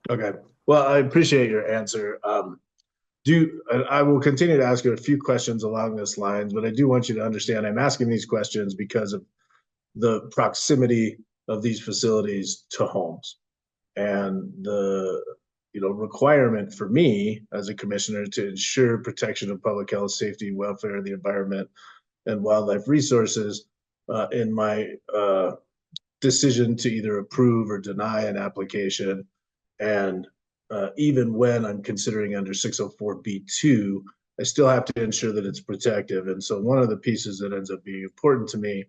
Okay. Well, I appreciate your answer. I will continue to ask you a few questions along this lines, but I do want you to understand I'm asking these questions because of the proximity of these facilities to homes and the requirement for me as a commissioner to ensure protection of public health, safety, welfare, the environment, and wildlife resources in my decision to either approve or deny an application. And even when I'm considering under 604(b)(2), I still have to ensure that it's protective. And so one of the pieces that ends up being important to me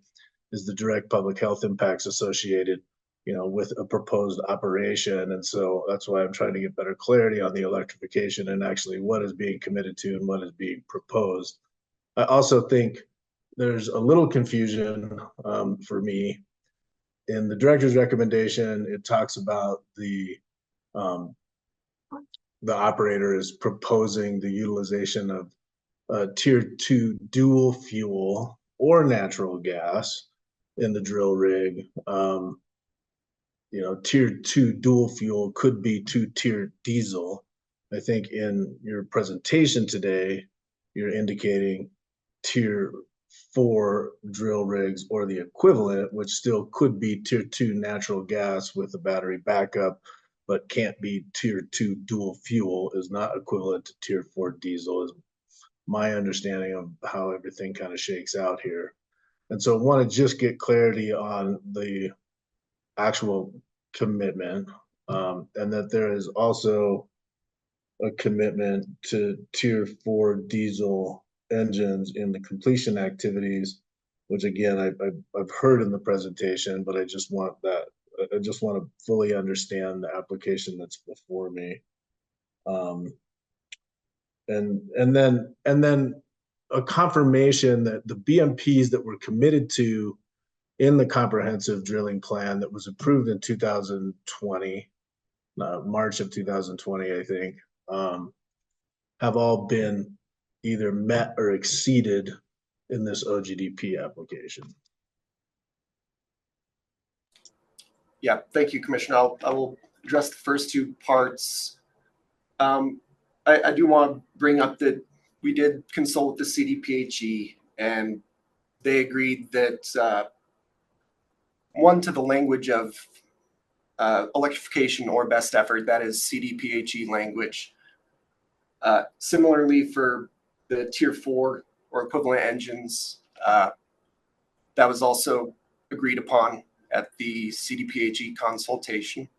is the direct public health impacts associated with a proposed operation. And so that's why I'm trying to get better clarity on the electrification and actually what is being committed to and what is being proposed. I also think there's a little confusion for me in the director's recommendation, it talks about the operator is proposing the utilization of tier 2 dual fuel or natural gas in the drill rig. Tier 2 dual fuel could be 2-tier diesel. I think in your presentation today, you're indicating tier 4 drill rigs or the equivalent, which still could be tier 2 natural gas with a battery backup, but can't be tier 2 dual fuel, is not equivalent to tier 4 diesel, is my understanding of how everything kind of shakes out here. And so I want to just get clarity on the actual commitment, and that there is also a commitment to tier 4 diesel engines in the completion activities, which again I've heard in the presentation, but I just want to fully understand the application that's before me. And then a confirmation that the BMPs that were committed to in the comprehensive drilling plan that was approved in 2020, March of 2020, I think, have all been either met or exceeded in this OGDP application. Yeah, thank you, Commissioner. I will address the first two parts. I do want to bring up that we did consult with the CDPHE, and they agreed that one, to the language of electrification or best effort, that is CDPHE language. Similarly, for the tier 4 or equivalent engines, that was also agreed upon at the CDPHE consultation,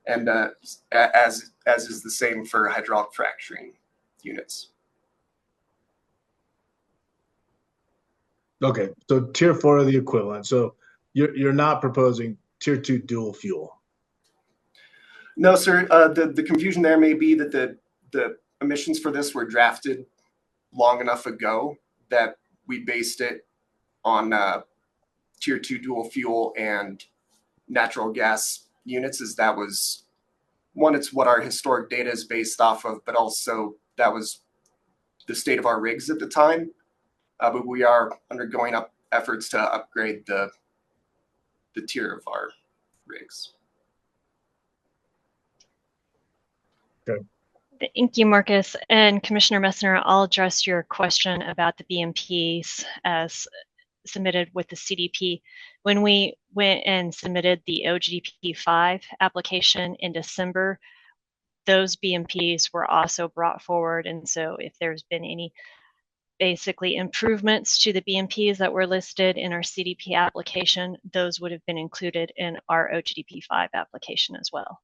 and as is the same for hydraulic fracturing units. Okay, so tier 4 are the equivalent. So you're not proposing tier 2 dual fuel? No, sir. The confusion there may be that the emissions for this were drafted long enough ago that we based it on tier 2 dual fuel and natural gas units, as that was one, it's what our historic data is based off of, but also that was the state of our rigs at the time. But we are undergoing efforts to upgrade the tier of our rigs. Okay. Thank you, Marcus. And Commissioner Messner, I'll address your question about the BMPs as submitted with the CDP. When we went and submitted the OGDP 5 application in December, those BMPs were also brought forward. And so if there's been any basically improvements to the BMPs that were listed in our CDP application, those would have been included in our OGDP 5 application as well.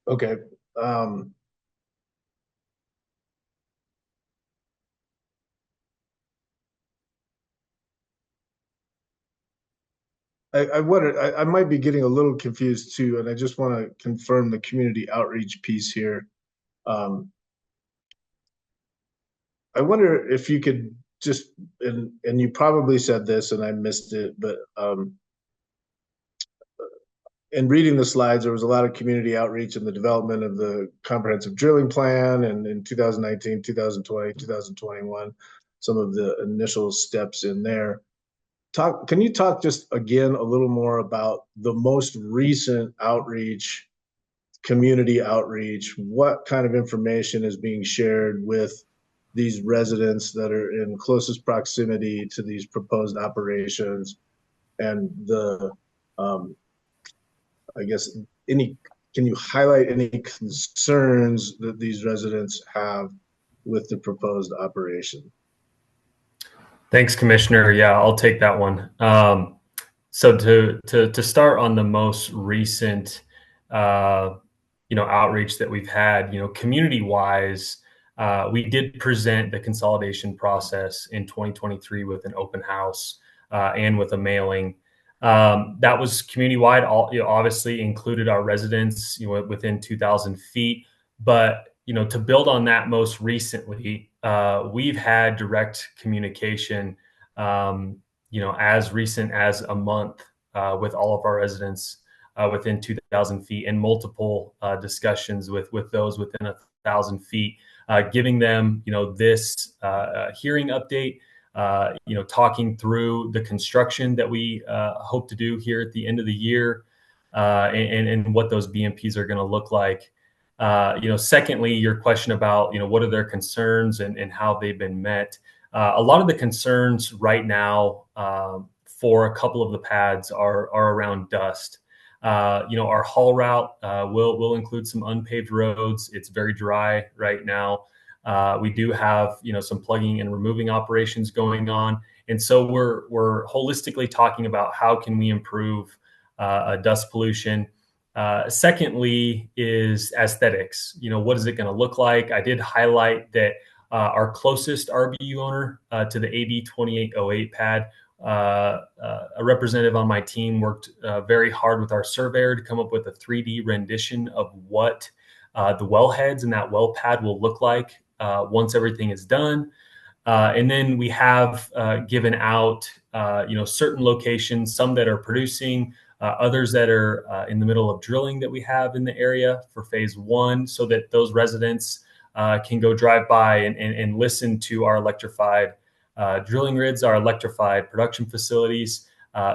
Okay. I wonder, I might be getting a little confused too, and I just want to confirm the community outreach piece here. I wonder if you could just, and you probably said this and I missed it, but in reading the slides, there was a lot of community outreach in the development of the comprehensive drilling plan, and in 2019, 2020, 2021, some of the initial steps in there. Can you talk just again a little more about the most recent outreach, community outreach? What kind of information is being shared with these residents that are in closest proximity to these proposed operations? And I guess, can you highlight any concerns that these residents have with the proposed operation? Thanks, Commissioner. Yeah, I'll take that one. So to start on the most recent, outreach that we've had, community-wise, we did present the consolidation process in 2023 with an open house and with a mailing. That was community-wide. Obviously included our residents, within 2,000 feet. But to build on that, most recently, we've had direct communication, as recent as a month with all of our residents within 2,000 feet, and multiple discussions with those within 1,000 feet, giving them, this hearing update, talking through the construction that we hope to do here at the end of the year, and what those BMPs are going to look like. Secondly, your question about, what are their concerns and how they've been met. A lot of the concerns right now for a couple of the pads are around dust. Our haul route will include some unpaved roads. It's very dry right now. We do have, some plugging and removing operations going on. And so we're holistically talking about how can we improve dust pollution. Secondly is aesthetics. What is it going to look like? I did highlight that our closest RBU owner to the AB 2808 pad, a representative on my team worked very hard with our surveyor to come up with a 3D rendition of what the wellheads and that well pad will look like once everything is done. And then we have given out, certain locations, some that are producing, others that are in the middle of drilling that we have in the area for phase 1, so that those residents can go drive by and listen to our electrified drilling rigs, our electrified production facilities.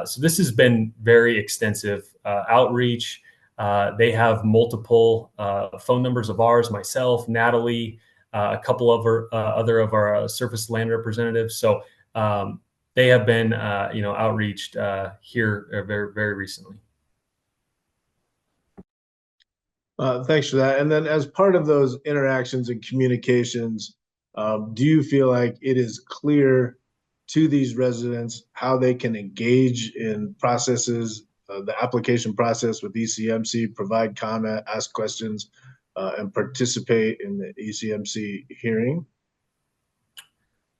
So this has been very extensive outreach. They have multiple phone numbers of ours, myself, Natalie, a couple of other of our surface land representatives. So they have been, outreached here very, very recently. Thanks for that. And then as part of those interactions and communications, do you feel like it is clear to these residents how they can engage in processes, the application process with ECMC, provide comment, ask questions, and participate in the ECMC hearing?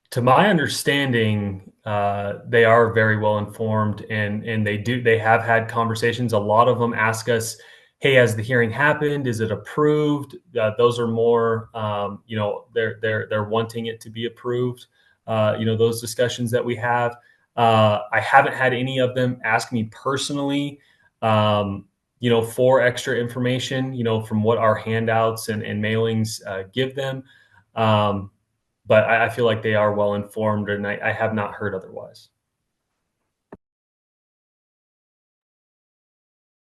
To my understanding, they are very well informed, and they have had conversations. A lot of them ask us, "Hey, has the hearing happened? Is it approved?" Those are more, they're wanting it to be approved. Those discussions that we have. I haven't had any of them ask me personally, for extra information, from what our handouts and mailings give them. But I feel like they are well informed, and I have not heard otherwise.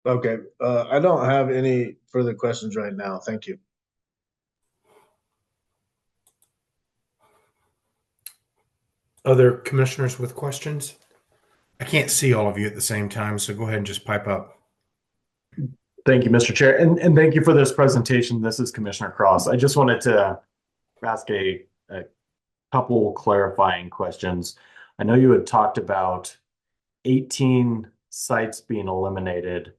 Okay. I don't have any further questions right now. Thank you. Other commissioners with questions? I can't see all of you at the same time, so go ahead and just pipe up. Thank you, Mr. Chair. And thank you for this presentation. This is Commissioner Cross. I just wanted to ask a couple clarifying questions. I know you had talked about 18 sites being eliminated.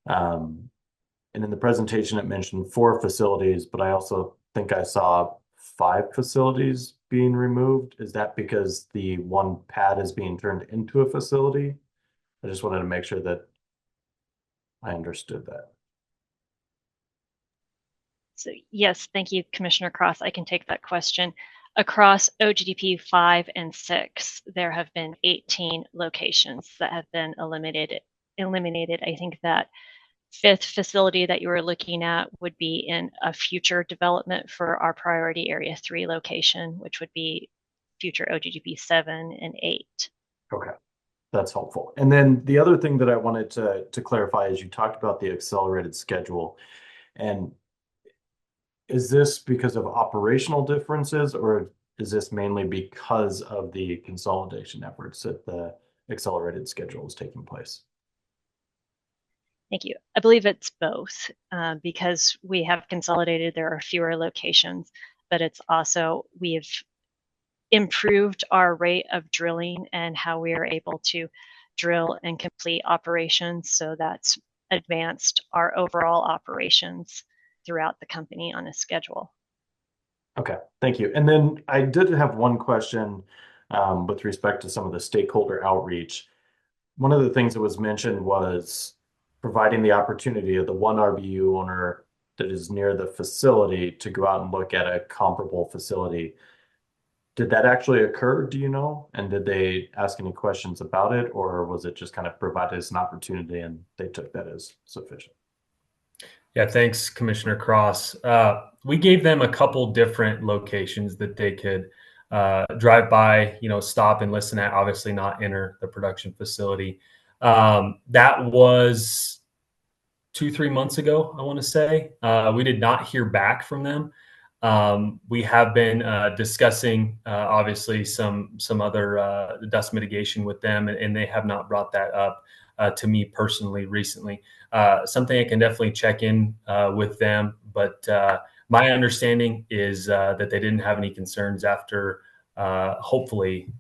And in the presentation, it mentioned 4 facilities, but I also think I saw 5 facilities being removed. Is that because the one pad is being turned into a facility? I just wanted to make sure that I understood that. So yes, thank you, Commissioner Cross. I can take that question. Across OGDP 5 and 6, there have been 18 locations that have been eliminated. I think that 5th facility that you were looking at would be in a future development for our priority area 3 location, which would be future OGDP 7 and 8. Okay, that's helpful. And then the other thing that I wanted to clarify is you talked about the accelerated schedule. And is this because of operational differences, or is this mainly because of the consolidation efforts that the accelerated schedule is taking place? Thank you. I believe it's both, because we have consolidated, there are fewer locations, but it's also we've improved our rate of drilling and how we are able to drill and complete operations. So that's advanced our overall operations throughout the company on a schedule. Okay, thank you. And then I did have one question with respect to some of the stakeholder outreach. One of the things that was mentioned was providing the opportunity of the one RBU owner that is near the facility to go out and look at a comparable facility. Did that actually occur, do you know? And did they ask any questions about it, or was it just kind of provided as an opportunity and they took that as sufficient? Yeah, thanks, Commissioner Cross. We gave them a couple different locations that they could drive by, stop and listen at, obviously not enter the production facility. That was 2-3 months ago, I want to say. We did not hear back from them. We have been discussing, obviously, some other dust mitigation with them, and they have not brought that up to me personally recently. Something I can definitely check in with them, but my understanding is that they didn't have any concerns after hopefully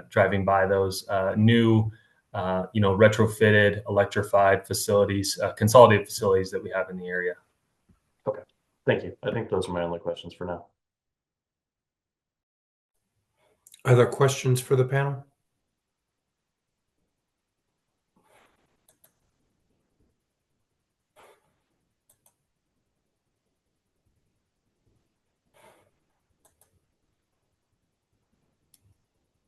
driving by those new retrofitted, electrified facilities, consolidated facilities that we have in the area. Okay, thank you. I think those are my only questions for now. Other questions for the panel?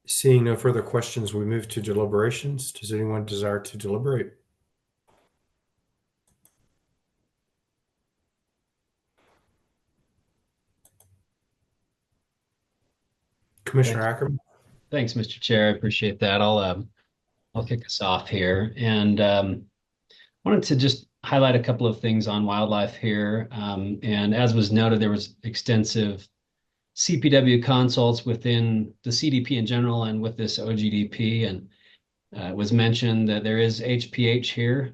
Seeing no further questions, we move to deliberations. Does anyone desire to deliberate? Commissioner Ackerman? Thanks, Mr. Chair. I appreciate that. I'll kick us off here, and wanted to just highlight a couple of things on wildlife here. And as was noted, there was extensive CPW consults within the CDP in general and with this OGDP, and it was mentioned that there is HPH here,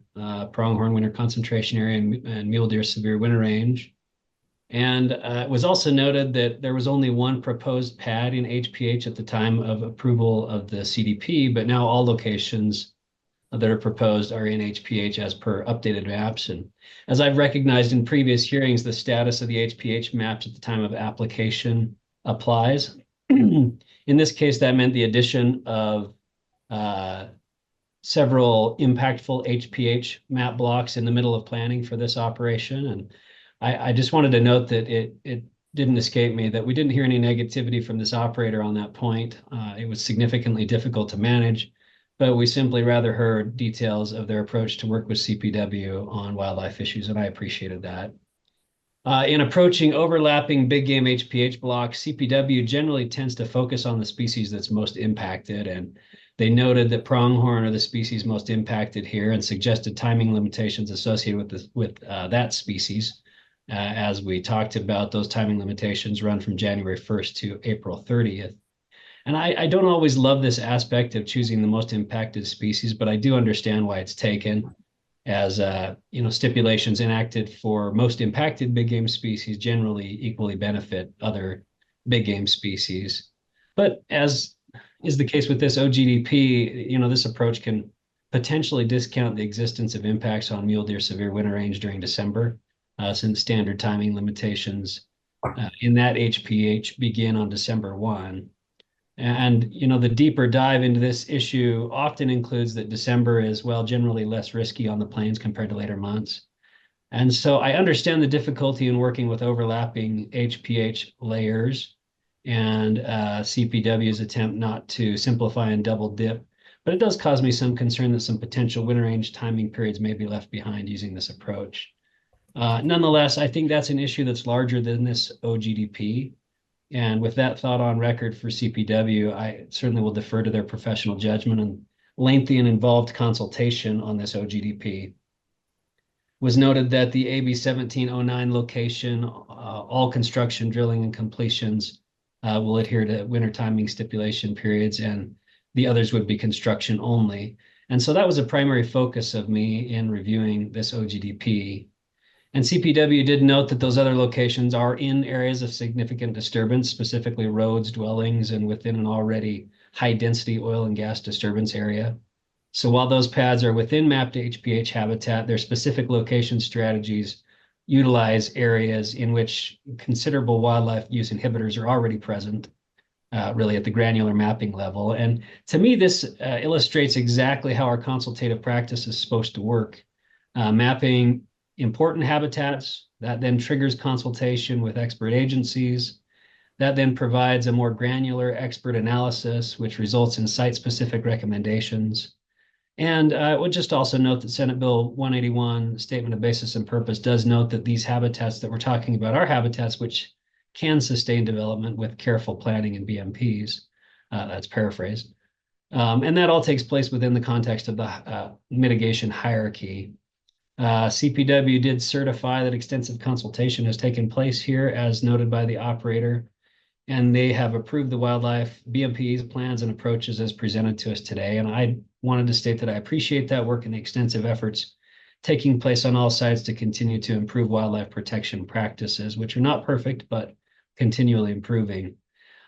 pronghorn winter concentration area and mule deer severe winter range. And it was also noted that there was only one proposed pad in HPH at the time of approval of the CDP, but now all locations that are proposed are in HPH as per updated maps. And as I've recognized in previous hearings, the status of the HPH maps at the time of application applies. In this case, that meant the addition of several impactful HPH map blocks in the middle of planning for this operation. And I just wanted to note that it didn't escape me that we didn't hear any negativity from this operator on that point. It was significantly difficult to manage, but we simply rather heard details of their approach to work with CPW on wildlife issues, and I appreciated that. In approaching overlapping big game HPH blocks, CPW generally tends to focus on the species that's most impacted, and they noted that pronghorn are the species most impacted here and suggested timing limitations associated with that species. As we talked about, those timing limitations run from January 1st to April 30th. And I don't always love this aspect of choosing the most impacted species, but I do understand why it's taken, as stipulations enacted for most impacted big game species generally equally benefit other big game species. But as is the case with this OGDP, this approach can potentially discount the existence of impacts on mule deer severe winter range during December, since standard timing limitations in that HPH begin on December 1. And, the deeper dive into this issue often includes that December is, well, generally less risky on the plains compared to later months. And so I understand the difficulty in working with overlapping HPH layers and CPW's attempt not to simplify and double dip, but it does cause me some concern that some potential winter range timing periods may be left behind using this approach. Nonetheless, I think that's an issue that's larger than this OGDP. And with that thought on record for CPW, I certainly will defer to their professional judgment and lengthy and involved consultation on this OGDP. Was noted that the AB 1709 location, all construction, drilling, and completions will adhere to winter timing stipulation periods, and the others would be construction only. And so that was a primary focus of me in reviewing this OGDP. And CPW did note that those other locations are in areas of significant disturbance, specifically roads, dwellings, and within an already high-density oil and gas disturbance area. So while those pads are within mapped HPH habitat, their specific location strategies utilize areas in which considerable wildlife use inhibitors are already present, really at the granular mapping level. And to me, this illustrates exactly how our consultative practice is supposed to work. Mapping important habitats That then triggers consultation with expert agencies. That then provides a more granular expert analysis, which results in site-specific recommendations. And I would just also note that Senate Bill 181, Statement of Basis and Purpose, does note that these habitats that we're talking about are habitats which can sustain development with careful planning and BMPs. That's paraphrased. And that all takes place within the context of the mitigation hierarchy. CPW did certify that extensive consultation has taken place here, as noted by the operator, and they have approved the wildlife BMPs, plans, and approaches as presented to us today. And I wanted to state that I appreciate that work and the extensive efforts taking place on all sides to continue to improve wildlife protection practices, which are not perfect, but continually improving.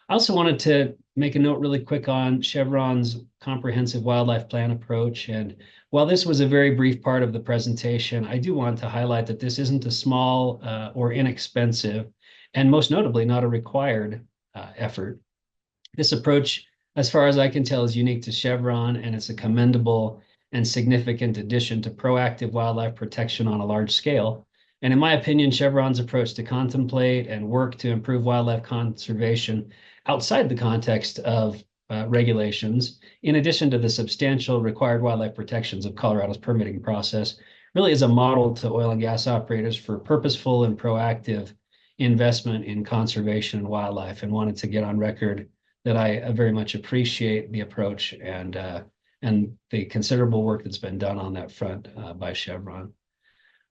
I also wanted to make a note really quick on Chevron's comprehensive wildlife plan approach. And while this was a very brief part of the presentation, I do want to highlight that this isn't a small or inexpensive, and most notably not a required effort. This approach, as far as I can tell, is unique to Chevron, and it's a commendable and significant addition to proactive wildlife protection on a large scale. And in my opinion, Chevron's approach to contemplate and work to improve wildlife conservation outside the context of regulations, in addition to the substantial required wildlife protections of Colorado's permitting process, really is a model to oil and gas operators for purposeful and proactive investment in conservation and wildlife, and wanted to get on record that I very much appreciate the approach and the considerable work that's been done on that front by Chevron.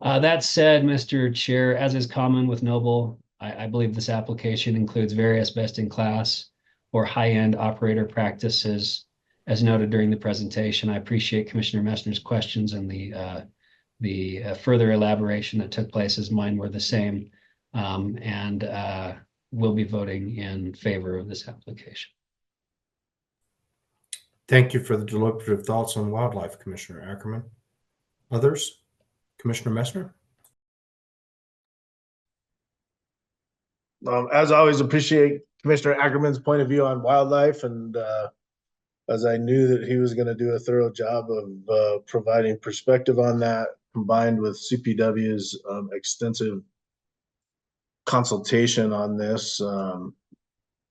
That said, Mr. Chair, as is common with Noble, I believe this application includes various best-in-class or high-end operator practices, as noted during the presentation. I appreciate Commissioner Messner's questions and the further elaboration that took place, as mine were the same, and we'll be voting in favor of this application. Thank you for the deliberative thoughts on wildlife, Commissioner Ackerman. Others? Commissioner Messner? As always, appreciate Commissioner Ackerman's point of view on wildlife, and as I knew that he was going to do a thorough job of providing perspective on that, combined with CPW's extensive consultation on this.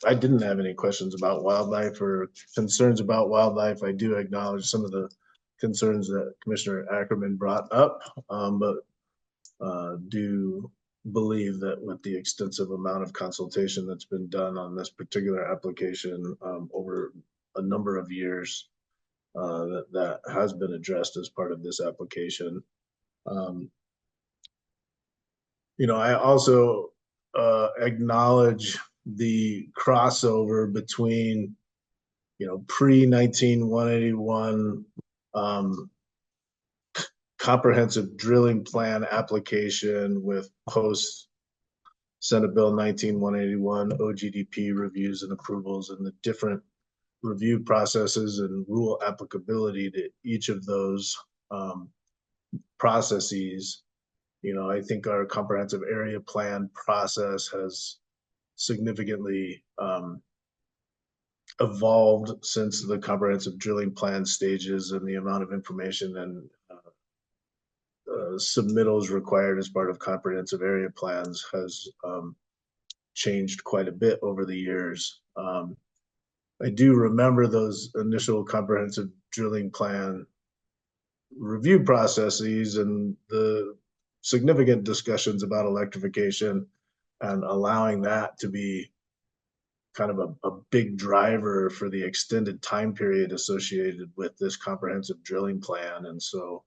I didn't have any questions about wildlife or concerns about wildlife. I do acknowledge some of the concerns that Commissioner Ackerman brought up, but do believe that with the extensive amount of consultation that's been done on this particular application over a number of years, that has been addressed as part of this application. I also acknowledge the crossover between, pre-19181 comprehensive drilling plan application with post Senate Bill 19181 OGDP reviews and approvals, and the different review processes and rule applicability to each of those processes. I think our comprehensive area plan process has significantly evolved since the comprehensive drilling plan stages, and the amount of information and submittals required as part of comprehensive area plans has changed quite a bit over the years. I do remember those initial comprehensive drilling plan review processes and the significant discussions about electrification, and allowing that to be kind of a big driver for the extended time period associated with this comprehensive drilling plan. And so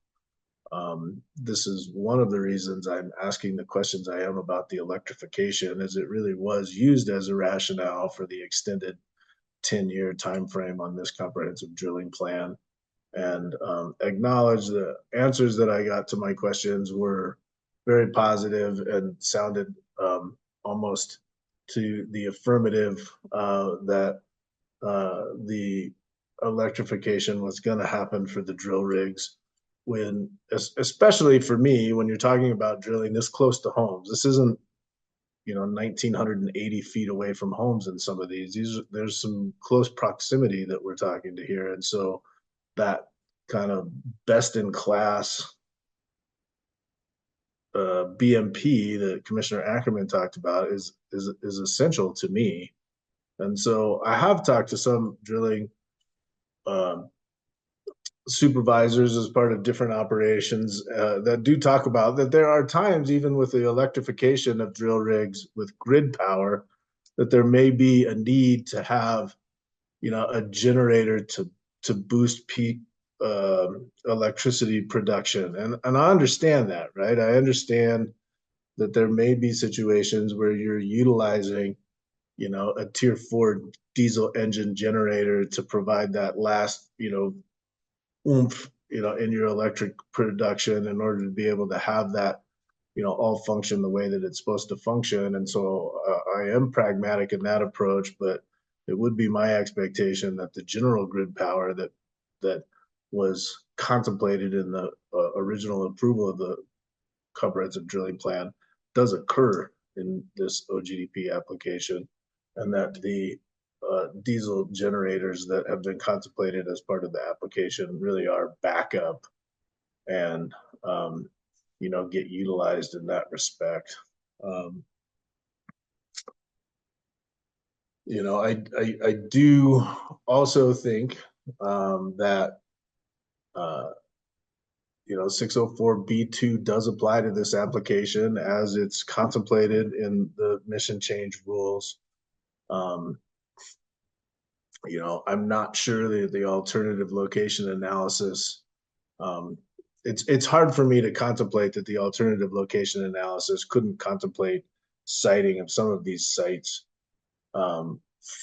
this is one of the reasons I'm asking the questions I am about the electrification, as it really was used as a rationale for the extended 10-year time frame on this comprehensive drilling plan. And acknowledge the answers that I got to my questions were very positive and sounded almost to the affirmative that the electrification was going to happen for the drill rigs, when, especially for me, when you're talking about drilling this close to homes. This isn't 1,980 feet away from homes in some of these. There's some close proximity that we're talking to here. And so that kind of best in class BMP that Commissioner Ackerman talked about is essential to me. And so I have talked to some drilling supervisors as part of different operations that do talk about that there are times, even with the electrification of drill rigs with grid power, that there may be a need to have, a generator to boost peak electricity production. And I understand that, right? I understand that there may be situations where you're utilizing, a tier 4 diesel engine generator to provide that last, oomph, in your electric production in order to be able to have that, all function the way that it's supposed to function. And so I am pragmatic in that approach, but it would be my expectation that the general grid power that was contemplated in the original approval of the comprehensive drilling plan does occur in this OGDP application, and that the diesel generators that have been contemplated as part of the application really are backup and get utilized in that respect. I do also think that 604B2 does apply to this application as it's contemplated in the mission change rules. I'm not sure that the alternative location analysis, it's hard for me to contemplate that the alternative location analysis couldn't contemplate siting of some of these sites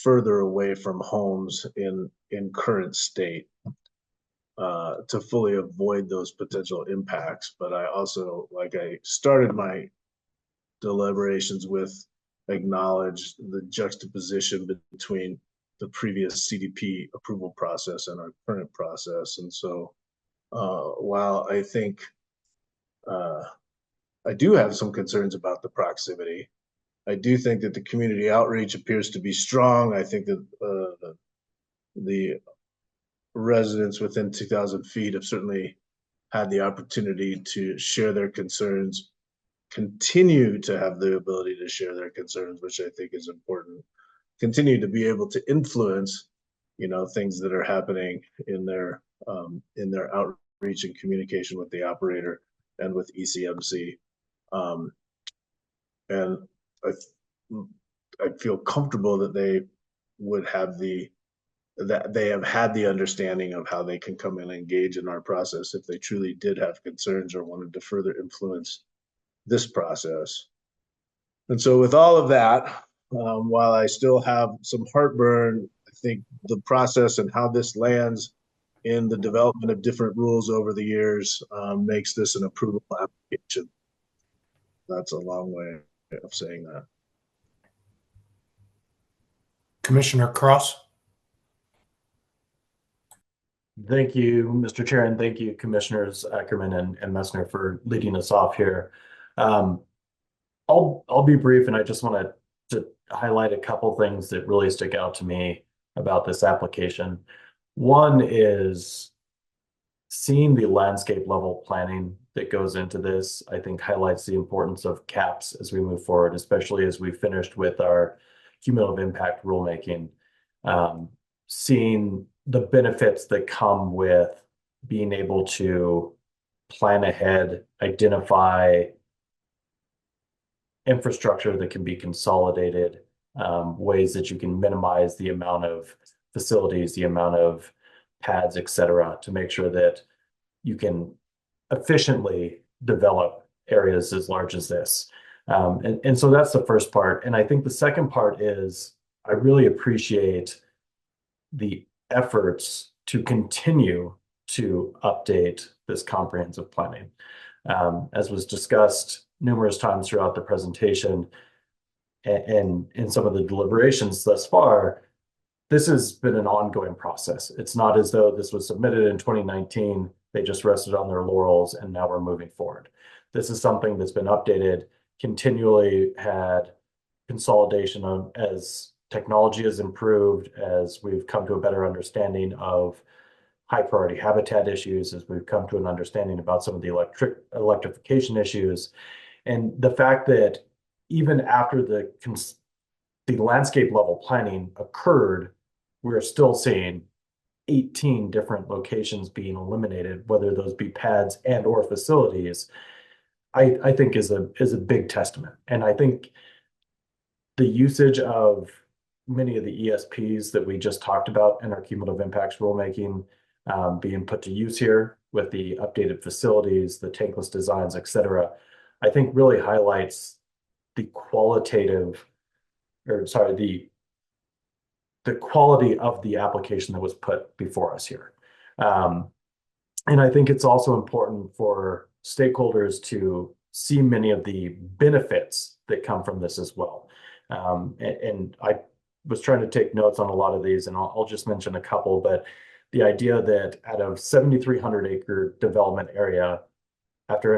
further away from homes in current state to fully avoid those potential impacts. But I also, like I started my deliberations with, acknowledge the juxtaposition between the previous CDP approval process and our current process. And so while I think I do have some concerns about the proximity, I do think that the community outreach appears to be strong. I think that the residents within 2,000 feet have certainly had the opportunity to share their concerns, continue to have the ability to share their concerns, which I think is important, continue to be able to influence, things that are happening in their outreach and communication with the operator and with ECMC. And I feel comfortable that they would have that they have had the understanding of how they can come and engage in our process if they truly did have concerns or wanted to further influence this process. And so with all of that, while I still have some heartburn, I think the process and how this lands in the development of different rules over the years makes this an approvable application. That's a long way of saying that. Commissioner Cross. Thank you, Mr. Chair, and thank you, Commissioners Ackerman and Messner, for leading us off here. I'll be brief, and I just want to highlight a couple things that really stick out to me about this application. One is seeing the landscape level planning that goes into this, I think highlights the importance of CAPS as we move forward, especially as we finished with our cumulative impact rulemaking. Seeing the benefits that come with being able to plan ahead, identify infrastructure that can be consolidated, ways that you can minimize the amount of facilities, the amount of pads, et cetera, to make sure that you can efficiently develop areas as large as this. And so that's the first part. And I think the second part is I really appreciate the efforts to continue to update this comprehensive planning. As was discussed numerous times throughout the presentation and in some of the deliberations thus far, this has been an ongoing process. It's not as though this was submitted in 2019, they just rested on their laurels and now we're moving forward. This is something that's been updated, continually had consolidation on as technology has improved, as we've come to a better understanding of high priority habitat issues, as we've come to an understanding about some of the electrification issues. And the fact that even after the landscape level planning occurred, we're still seeing 18 different locations being eliminated, whether those be pads and or facilities, I think is a big testament. And I think the usage of many of the ESPs that we just talked about in our cumulative impacts rulemaking being put to use here with the updated facilities, the tankless designs, et cetera, I think really highlights the qualitative, or sorry, the quality of the application that was put before us here. And I think it's also important for stakeholders to see many of the benefits that come from this as well. And I was trying to take notes on a lot of these, and I'll just mention a couple, but the idea that out of 7,300 acre development area, after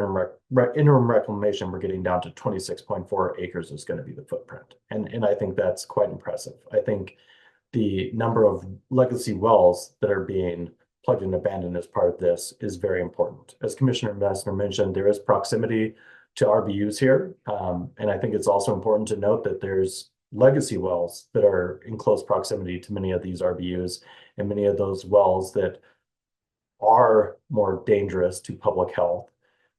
interim reclamation, we're getting down to 26.4 acres is going to be the footprint. And I think that's quite impressive. I think the number of legacy wells that are being plugged and abandoned as part of this is very important. As Commissioner Messner mentioned, there is proximity to RBUs here. And I think it's also important to note that there's legacy wells that are in close proximity to many of these RBUs, and many of those wells that are more dangerous to public health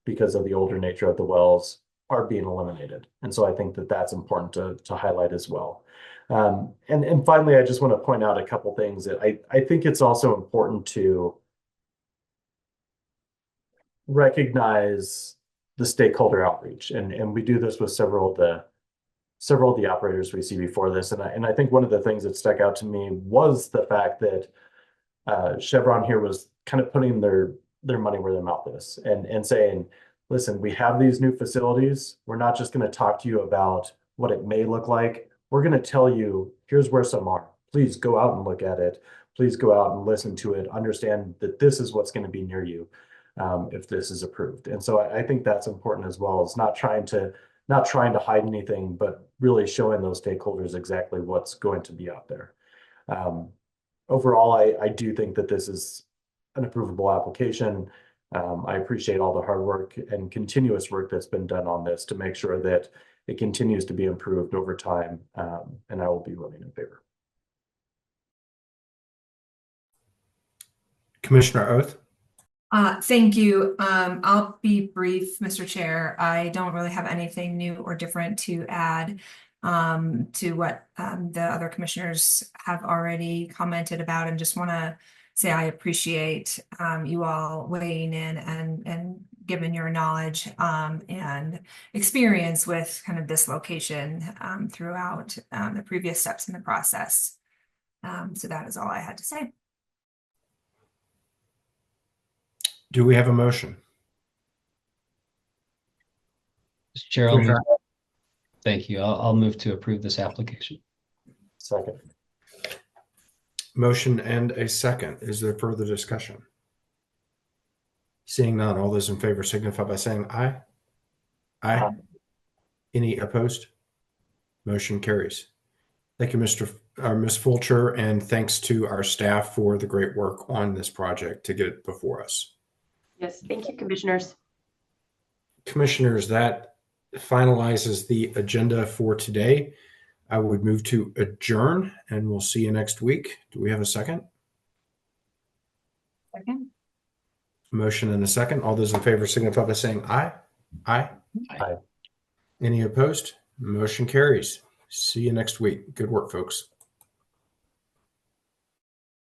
because of the older nature of the wells are being eliminated. And so I think that that's important to highlight as well. And finally, I just want to point out a couple things that I think it's also important to recognize the stakeholder outreach. And we do this with several of the operators we see before this. And I think one of the things that stuck out to me was the fact that Chevron here was kind of putting their money where their mouth is and saying, listen, we have these new facilities. We're not just going to talk to you about what it may look like. We're going to tell you, here's where some are. Please go out and look at it. Please go out and listen to it. Understand that this is what's going to be near you if this is approved. And so I think that's important as well. It's not trying to hide anything, but really showing those stakeholders exactly what's going to be out there. Overall, I do think that this is an approvable application. I appreciate all the hard work and continuous work that's been done on this to make sure that it continues to be improved over time, and I will be voting in favor. Commissioner Oath? Thank you. I'll be brief, Mr. Chair. I don't really have anything new or different to add to what the other commissioners have already commented about, and just want to say I appreciate you all weighing in and given your knowledge and experience with kind of this location throughout the previous steps in the process. So that is all I had to say. Do we have a motion? Mr. Chair, thank you. I'll move to approve this application. Second. Motion and a second. Is there further discussion? Seeing none, all those in favor signify by saying aye. Aye. Any opposed? Motion carries. Thank you, Ms. Fulcher, and thanks to our staff for the great work on this project to get it before us. Yes, thank you, commissioners. Commissioners, that finalizes the agenda for today. I would move to adjourn, and we'll see you next week. Do we have a second? Second. Motion and a second. All those in favor signify by saying aye. Aye. Aye. Any opposed? Motion carries. See you next week. Good work, folks.